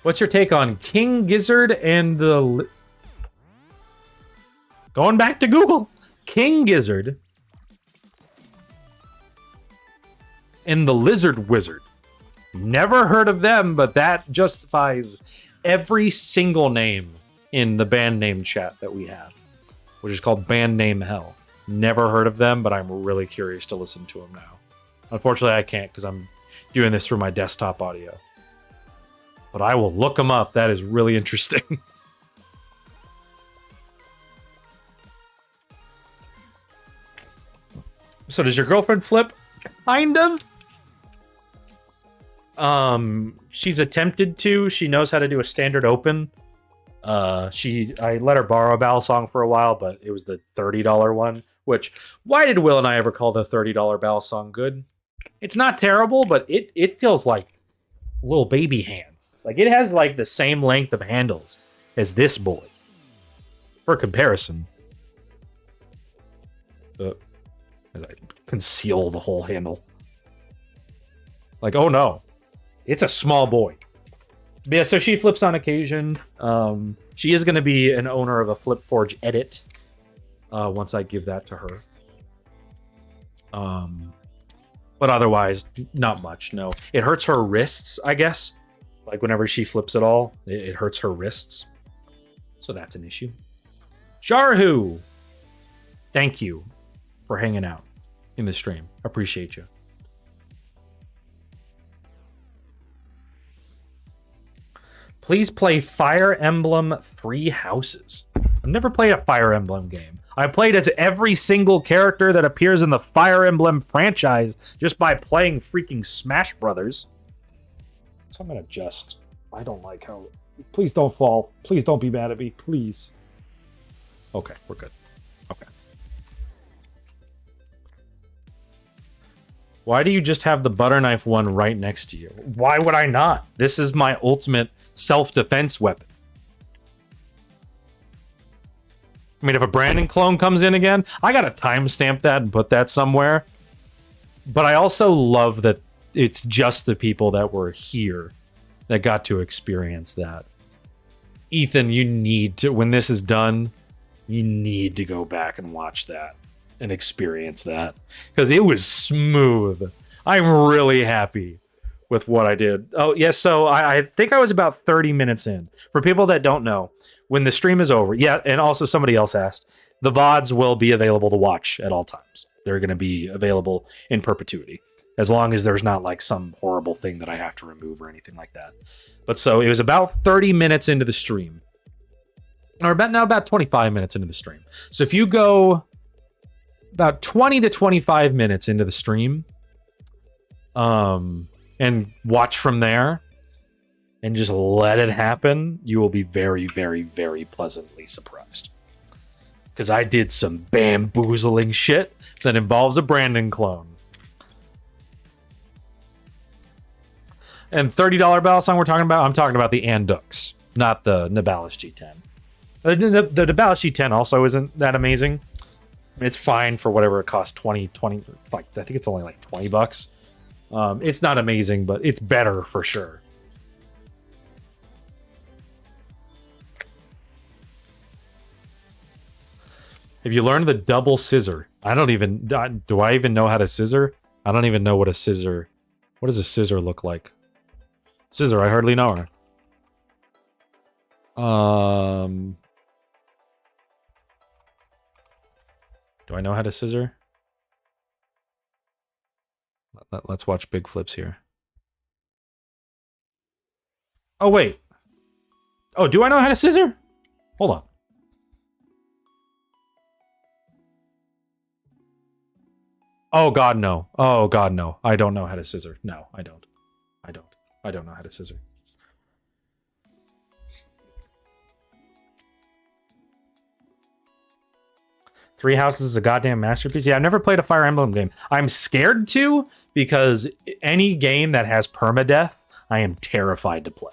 What's your take on King Gizzard and the... Going back to Google. King Gizzard and the Lizard Wizard. Never heard of them, but that justifies every single name in the band name chat that we have, which is called Band Name Hell. Never heard of them, but I'm really curious to listen to them now. Unfortunately, I can't because I'm doing this through my desktop audio. But I will look them up. That is really interesting. So does your girlfriend flip? Kind of. She's attempted to. She knows how to do a standard open. I let her borrow a Balisong for a while, but it was the $30 one. Which, why did Will and I ever call the $30 Balisong good? It's not terrible, but it feels like little baby hands. Like, it has like the same length of handles as this boy. For comparison. As I conceal the whole handle. Like, oh no. It's a small boy. Yeah, so she flips on occasion. She is going to be an owner of a Flip Forge edit once I give that to her. But otherwise, not much. No, it hurts her wrists, I guess. Like whenever she flips it all, it hurts her wrists. So that's an issue. Jarhu, thank you for hanging out in the stream. Appreciate you. Please play Fire Emblem Three Houses. I've never played a Fire Emblem game. I played as every single character that appears in the Fire Emblem franchise just by playing freaking Smash Brothers. So I'm gonna adjust. I don't like how... Please don't fall. Please don't be mad at me. Please. Okay, we're good. Okay. Why do you just have the butter knife one right next to you? Why would I not? This is my ultimate self-defense weapon. I mean, if a Brandon clone comes in again, I gotta timestamp that and put that somewhere. But I also love that it's just the people that were here that got to experience that. Ethan, you need to, when this is done, you need to go back and watch that and experience that. Because it was smooth. I'm really happy with what I did. Oh, yeah, so I think I was about 30 minutes in. For people that don't know, when the stream is over, yeah, and also somebody else asked, the VODs will be available to watch at all times. They're going to be available in perpetuity, as long as there's not like some horrible thing that I have to remove or anything like that. But so it was about 30 minutes into the stream, or about 25 minutes into the stream. So if you go about 20 to 25 minutes into the stream, and watch from there, and just let it happen, you will be very, very, very pleasantly surprised. Because I did some bamboozling shit that involves a Brandon clone. And $30 Balisong we're talking about, I'm talking about the Andux, not the Nabalis G10. The Nabalis G10 also isn't that amazing. I mean, it's fine for whatever it costs, 20, like, I think it's only like $20. It's not amazing, but it's better for sure. Have you learned the double scissor? I don't even... Do I even know how to scissor? I don't even know what a scissor... What does a scissor look like? Scissor, I hardly know her. Do I know how to scissor? Let's watch big flips here. Oh, wait. Oh, do I know how to scissor? Hold on. Oh, God, no. Oh, God, no. I don't know how to scissor. No, I don't. I don't know how to scissor. Three Houses is a goddamn masterpiece. Yeah, I've never played a Fire Emblem game. I'm scared to, because any game that has permadeath, I am terrified to play.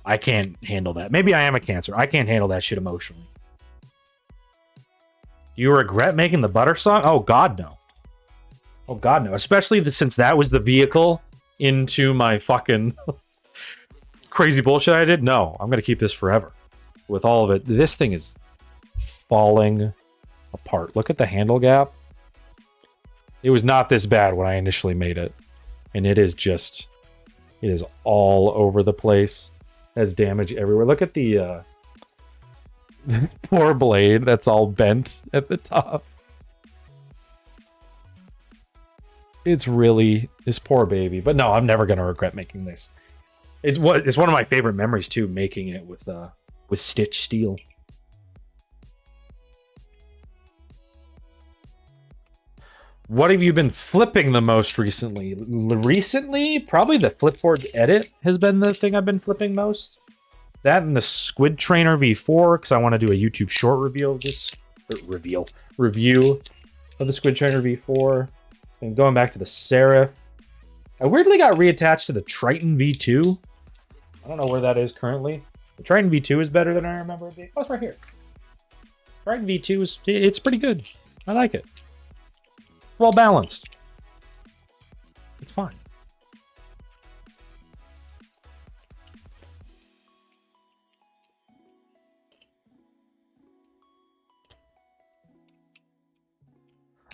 I can't handle that. Maybe I am a Cancer. I can't handle that shit emotionally. Do you regret making the butter song? Oh, God, no. Oh, God, no. Especially since that was the vehicle into my fucking crazy bullshit I did. No, I'm going to keep this forever. With all of it. This thing is falling apart. Look at the handle gap. It was not this bad when I initially made it. And it is just... It is all over the place. Has damage everywhere. Look at the... this poor blade that's all bent at the top. It's really... This poor baby. But no, I'm never going to regret making this. It's one of my favorite memories, too, making it with stitch steel. What have you been flipping the most recently? Recently? Probably the Flip Forge edit has been the thing I've been flipping most. That and the Squid Trainer V4, because I want to do a YouTube short review of this. Review of the Squid Trainer V4. And going back to the Seraph. I weirdly got reattached to the Triton V2. I don't know where that is currently. The Triton V2 is better than I remember it being. Oh, it's right here. Triton V2 is... It's pretty good. I like it. Well balanced. It's fine.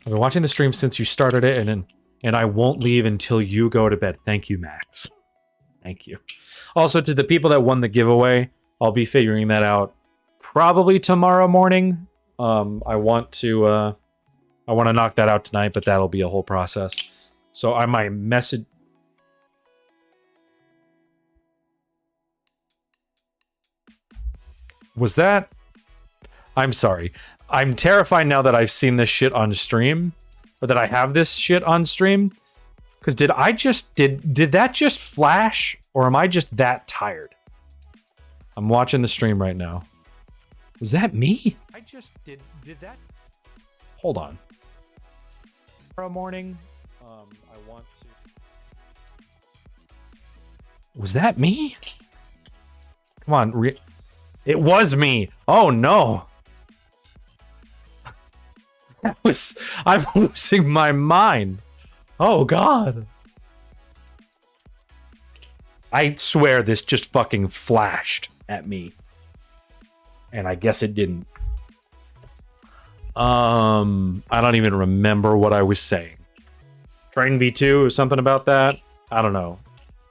I've been watching the stream since you started it, and I won't leave until you go to bed. Thank you, Max. Thank you. Also, to the people that won the giveaway, I'll be figuring that out probably tomorrow morning. I want to knock that out tonight, but that'll be a whole process. So I might message. Was that? I'm sorry. I'm terrified now that I've seen this shit on stream, or that I have this shit on stream. Because did that just flash, or am I just that tired? I'm watching the stream right now. Was that me? I just did that. Hold on. Tomorrow morning, I want to. Was that me? Come on, it was me. Oh no. I'm losing my mind. Oh god. I swear this just fucking flashed at me. And I guess it didn't. I don't even remember what I was saying. Train V2 or something about that? I don't know.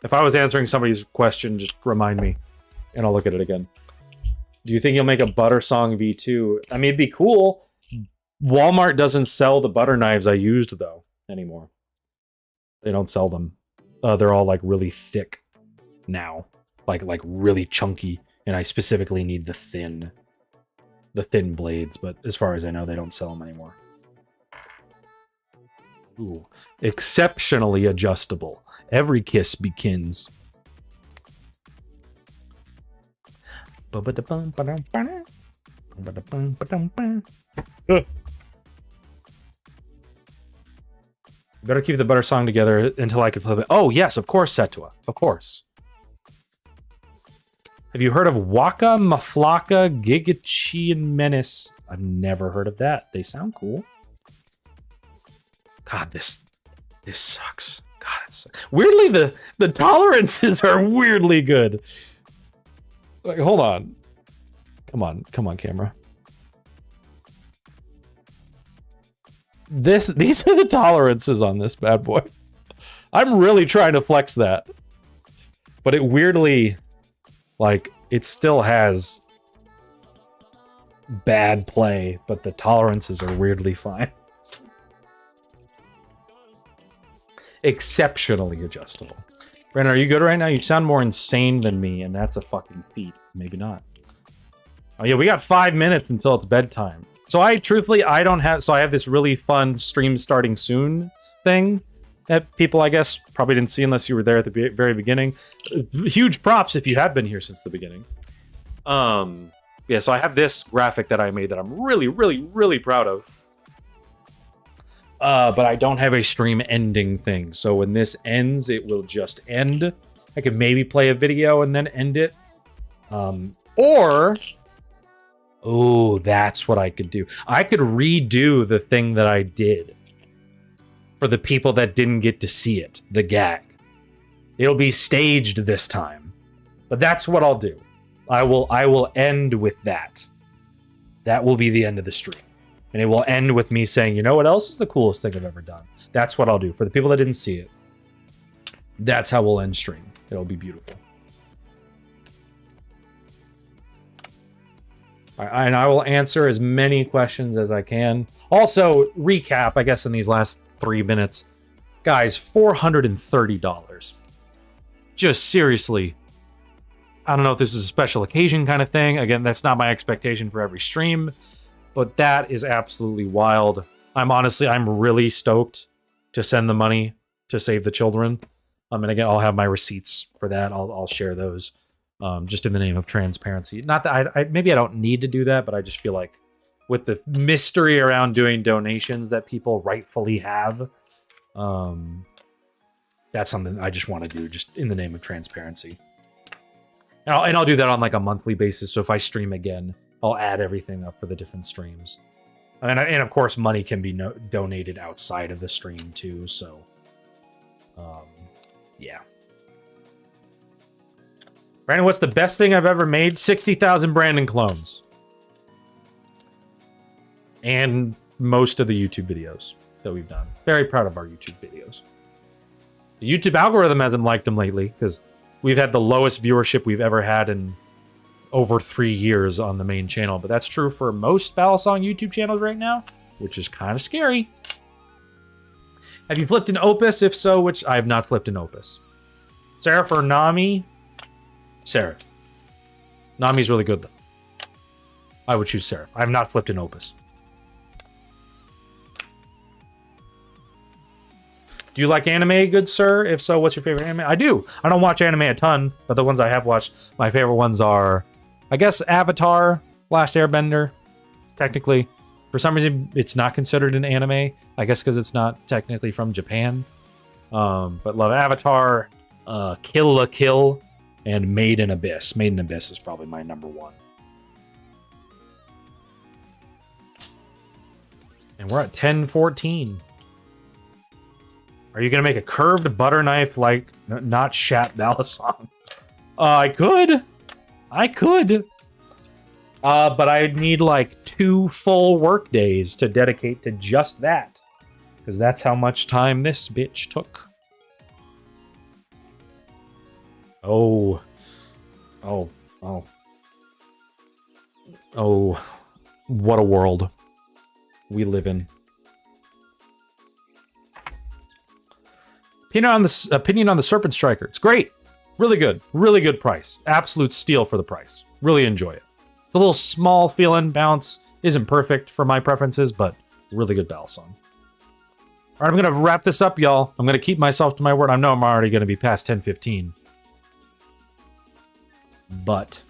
If I was answering somebody's question, just remind me. And I'll look at it again. Do you think you'll make a Balisong V2? I mean, it'd be cool. Walmart doesn't sell the butter knives I used, though, anymore. They don't sell them. They're all, like, really thick now. Like really chunky. And I specifically need the thin blades. But as far as I know, they don't sell them anymore. Ooh. Exceptionally adjustable. Every kiss begins. Better keep the butter song together until I can flip it. Oh, yes, of course, Setua. Of course. Have you heard of Waka, Maflaka, Gigachi, and Menace? I've never heard of that. They sound cool. God, this sucks. God, it sucks. Weirdly, the tolerances are weirdly good. Like, hold on. Come on, camera. These are the tolerances on this bad boy. I'm really trying to flex that. But it weirdly, like, it still has bad play, but the tolerances are weirdly fine. Exceptionally adjustable. Brandon, are you good right now? You sound more insane than me, and that's a fucking feat. Maybe not. Oh yeah, we got 5 minutes until it's bedtime. So I have this really fun stream starting soon thing that people, I guess, probably didn't see unless you were there at the very beginning. Huge props if you have been here since the beginning. Yeah, so I have this graphic that I made that I'm really, really, really proud of. But I don't have a stream ending thing. So when this ends, it will just end. I could maybe play a video and then end it. Oh, that's what I could do. I could redo the thing that I did for the people that didn't get to see it, the gag. It'll be staged this time. But that's what I'll do. I will end with that. That will be the end of the stream. And it will end with me saying, you know what else is the coolest thing I've ever done? That's what I'll do. For the people that didn't see it, that's how we'll end stream. It'll be beautiful. And I will answer as many questions as I can. Also, recap, I guess, in these last 3 minutes. Guys, $430. Just seriously. I don't know if this is a special occasion kind of thing. Again, that's not my expectation for every stream. But that is absolutely wild. I'm really stoked to send the money to save the children. And again, I'll have my receipts for that. I'll share those. Just in the name of transparency. Not that maybe I don't need to do that, but I just feel like with the mystery around doing donations that people rightfully have, that's something I just want to do just in the name of transparency. And I'll do that on like a monthly basis. So if I stream again, I'll add everything up for the different streams. And of course, money can be donated outside of the stream too. So, yeah. Brandon, what's the best thing I've ever made? 60,000 Brandon clones. And most of the YouTube videos. that we've done. Very proud of our YouTube videos. The YouTube algorithm hasn't liked them lately because we've had the lowest viewership we've ever had in over 3 years on the main channel. But that's true for most Balisong YouTube channels right now, which is kind of scary. Have you flipped an Opus? If so, which I have not flipped an Opus. Seraph or Nami? Seraph. Nami's really good, though. I would choose Seraph. I have not flipped an Opus. Do you like anime, good sir? If so, what's your favorite anime? I do. I don't watch anime a ton, but the ones I have watched, my favorite ones are, I guess, Avatar, Last Airbender, technically. For some reason, it's not considered an anime. I guess because it's not technically from Japan. But love Avatar, Kill la Kill, and Made in Abyss. Made in Abyss is probably my number one. And we're at 10:14. Are you going to make a curved butter knife like not SHAP Balisong? I could. But I'd need like 2 full work days to dedicate to just that. Because that's how much time this bitch took. Oh, what a world we live in. Opinion on the Serpent Striker. It's great. Really good. Really good price. Absolute steal for the price. Really enjoy it. It's a little small feeling. Bounce isn't perfect for my preferences, but really good Balisong. All right, I'm going to wrap this up, y'all. I'm going to keep myself to my word. I know I'm already going to be past 10:15. But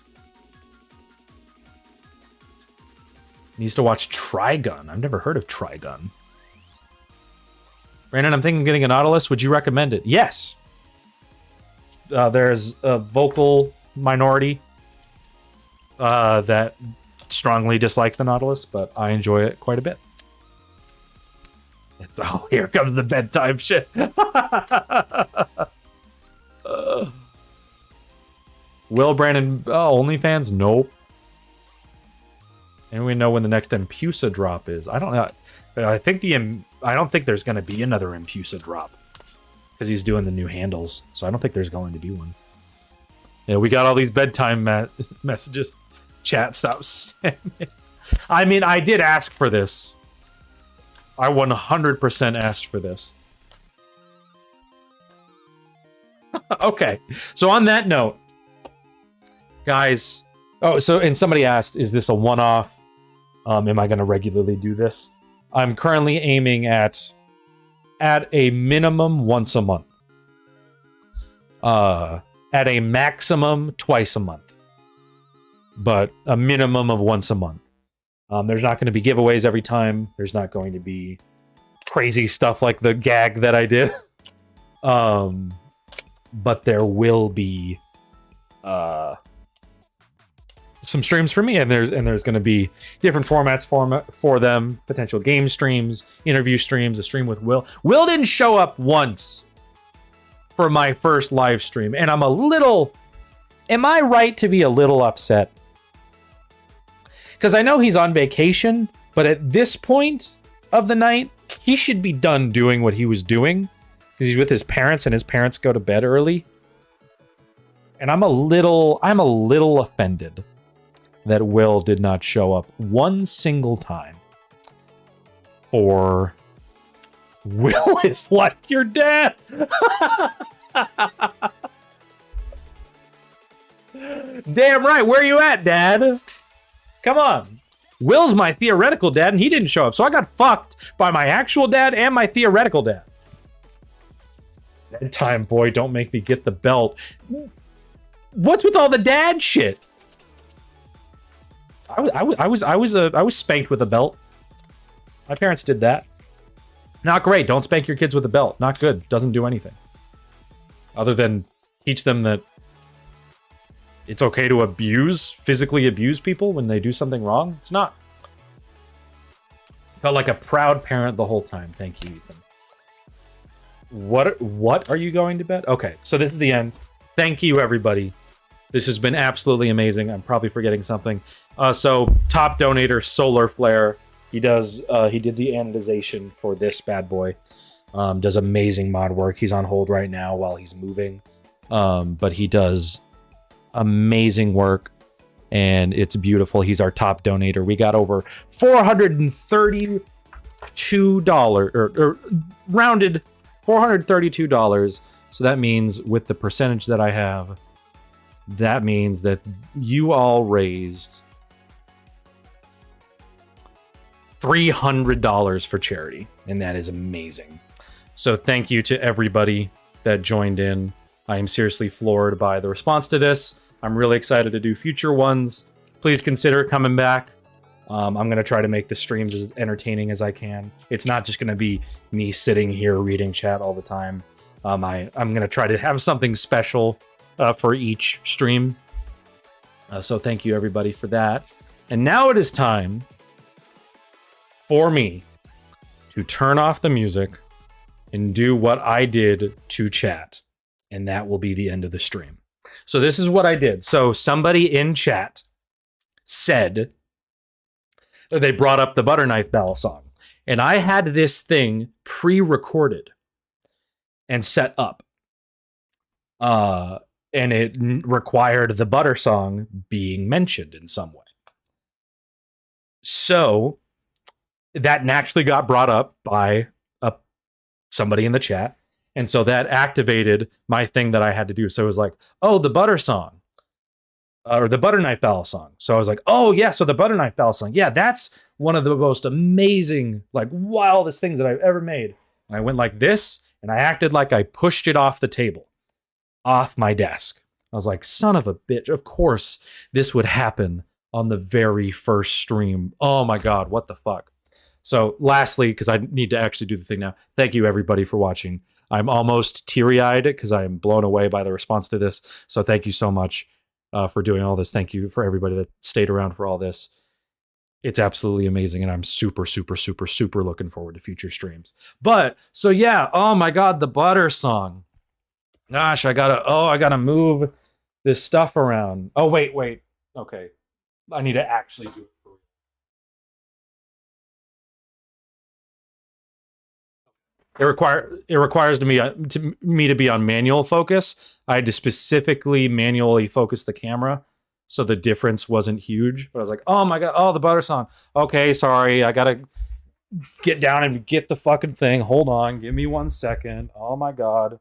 needs to watch Trigun. I've never heard of Trigun. Brandon, I'm thinking of getting a Nautilus. Would you recommend it? Yes. There's a vocal minority that strongly dislike the Nautilus, but I enjoy it quite a bit. Oh, here comes the bedtime shit. Will Brandon OnlyFans? Nope. And we know when the next Impusa drop is. I don't know. I don't think there's going to be another Impusa drop because he's doing the new handles. So I don't think there's going to be one. Yeah, we got all these bedtime messages. Chat, stop. I mean, I did ask for this. I 100% asked for this. Okay. So on that note, guys. Oh, and somebody asked, is this a one-off? Am I going to regularly do this? I'm currently aiming at a minimum once a month. At a maximum twice a month. But a minimum of once a month. There's not going to be giveaways every time. There's not going to be crazy stuff like the gag that I did. But there will be some streams for me, and there's going to be different formats for them. Potential game streams, interview streams, a stream with Will. Will didn't show up once for my first live stream, and I'm a little... Am I right to be a little upset? Because I know he's on vacation, but at this point of the night, he should be done doing what he was doing. Because he's with his parents, and his parents go to bed early. And I'm a little offended that Will did not show up one single time. Or Will is like your dad. Damn right. Where are you at, Dad? Come on. Will's my theoretical dad, and he didn't show up. So I got fucked by my actual dad and my theoretical dad. Bedtime, boy. Don't make me get the belt. What's with all the dad shit? I was spanked with a belt. My parents did that. Not great. Don't spank your kids with a belt. Not good. Doesn't do anything. Other than teach them that it's okay to physically abuse people when they do something wrong. It's not. Felt like a proud parent the whole time. Thank you, Ethan. What are you going to bed? Okay, so this is the end. Thank you, everybody. This has been absolutely amazing. I'm probably forgetting something. So top donator, Solar Flare. He does. He did the anodization for this bad boy. Does amazing mod work. He's on hold right now while he's moving, but he does amazing work, and it's beautiful. He's our top donator. We got over $432 or rounded $432. So that means with the percentage that I have, that means that you all raised $300 for charity, and that is amazing. So thank you to everybody that joined in. I am seriously floored by the response to this. I'm really excited to do future ones. Please consider coming back. I'm going to try to make the streams as entertaining as I can. It's not just going to be me sitting here reading chat all the time. I'm going to try to have something special for each stream. So thank you everybody for that. And now it is time for me to turn off the music and do what I did to chat. And that will be the end of the stream. So this is what I did. So somebody in chat said they brought up the butter knife Balisong. And I had this thing pre-recorded and set up. And it required the butter song being mentioned in some way. So that naturally got brought up by somebody in the chat. And so that activated my thing that I had to do. So it was like, oh, the butter song. Or the butter knife Balisong. So I was like, oh yeah, so the butter knife Balisong. Yeah, that's one of the most amazing, like wildest things that I've ever made. And I went like this, and I acted like I pushed it off the table, off my desk. I was like, son of a bitch, of course this would happen on the very first stream. Oh my God, what the fuck? So lastly, because I need to actually do the thing now, thank you everybody for watching. I'm almost teary-eyed because I'm blown away by the response to this. So thank you so much for doing all this. Thank you for everybody that stayed around for all this. It's absolutely amazing, and I'm super, super, super, super looking forward to future streams. But, so yeah, oh my God, the butter song. Gosh, I gotta move this stuff around. Oh, wait. Okay. I need to actually do it. It requires me to be on manual focus. I had to specifically manually focus the camera, so the difference wasn't huge. But I was like, oh my God, oh, the butter song. Okay, sorry, I gotta get down and get the fucking thing. Hold on, give me 1 second. Oh my God,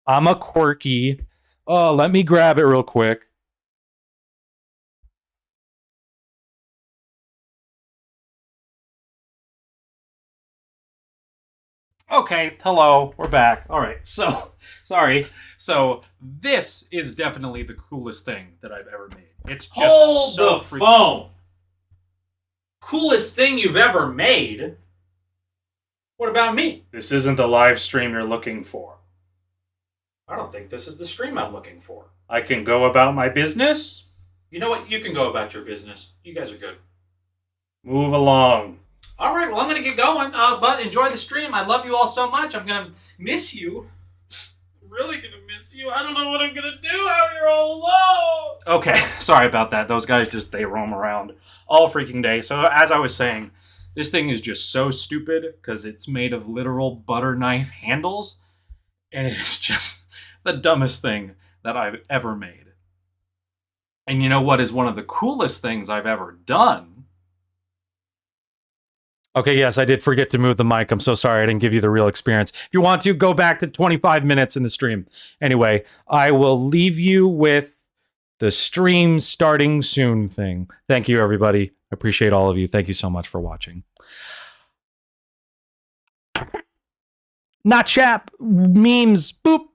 I'm a quirky. Oh, let me grab it real quick. Okay, hello, we're back. All right, so, sorry. So, this is definitely the coolest thing that I've ever made. It's just Hold so the phone. Coolest thing you've ever made? What about me? This isn't the live stream you're looking for. I don't think this is the stream I'm looking for. I can go about my business? You know what? You can go about your business. You guys are good. Move along. All right, well, I'm going to get going, but enjoy the stream. I love you all so much. I'm going to miss you. I'm really going to miss you. I don't know what I'm going to do out here all alone. Okay, sorry about that. Those guys they roam around all freaking day. So as I was saying, this thing is just so stupid because it's made of literal butter knife handles. And it's just the dumbest thing that I've ever made. And you know what is one of the coolest things I've ever done? Okay, yes, I did forget to move the mic. I'm so sorry I didn't give you the real experience. If you want to, go back to 25 minutes in the stream. Anyway, I will leave you with the stream starting soon thing. Thank you, everybody. I appreciate all of you. Thank you so much for watching. Not SHAP. Memes. Boop.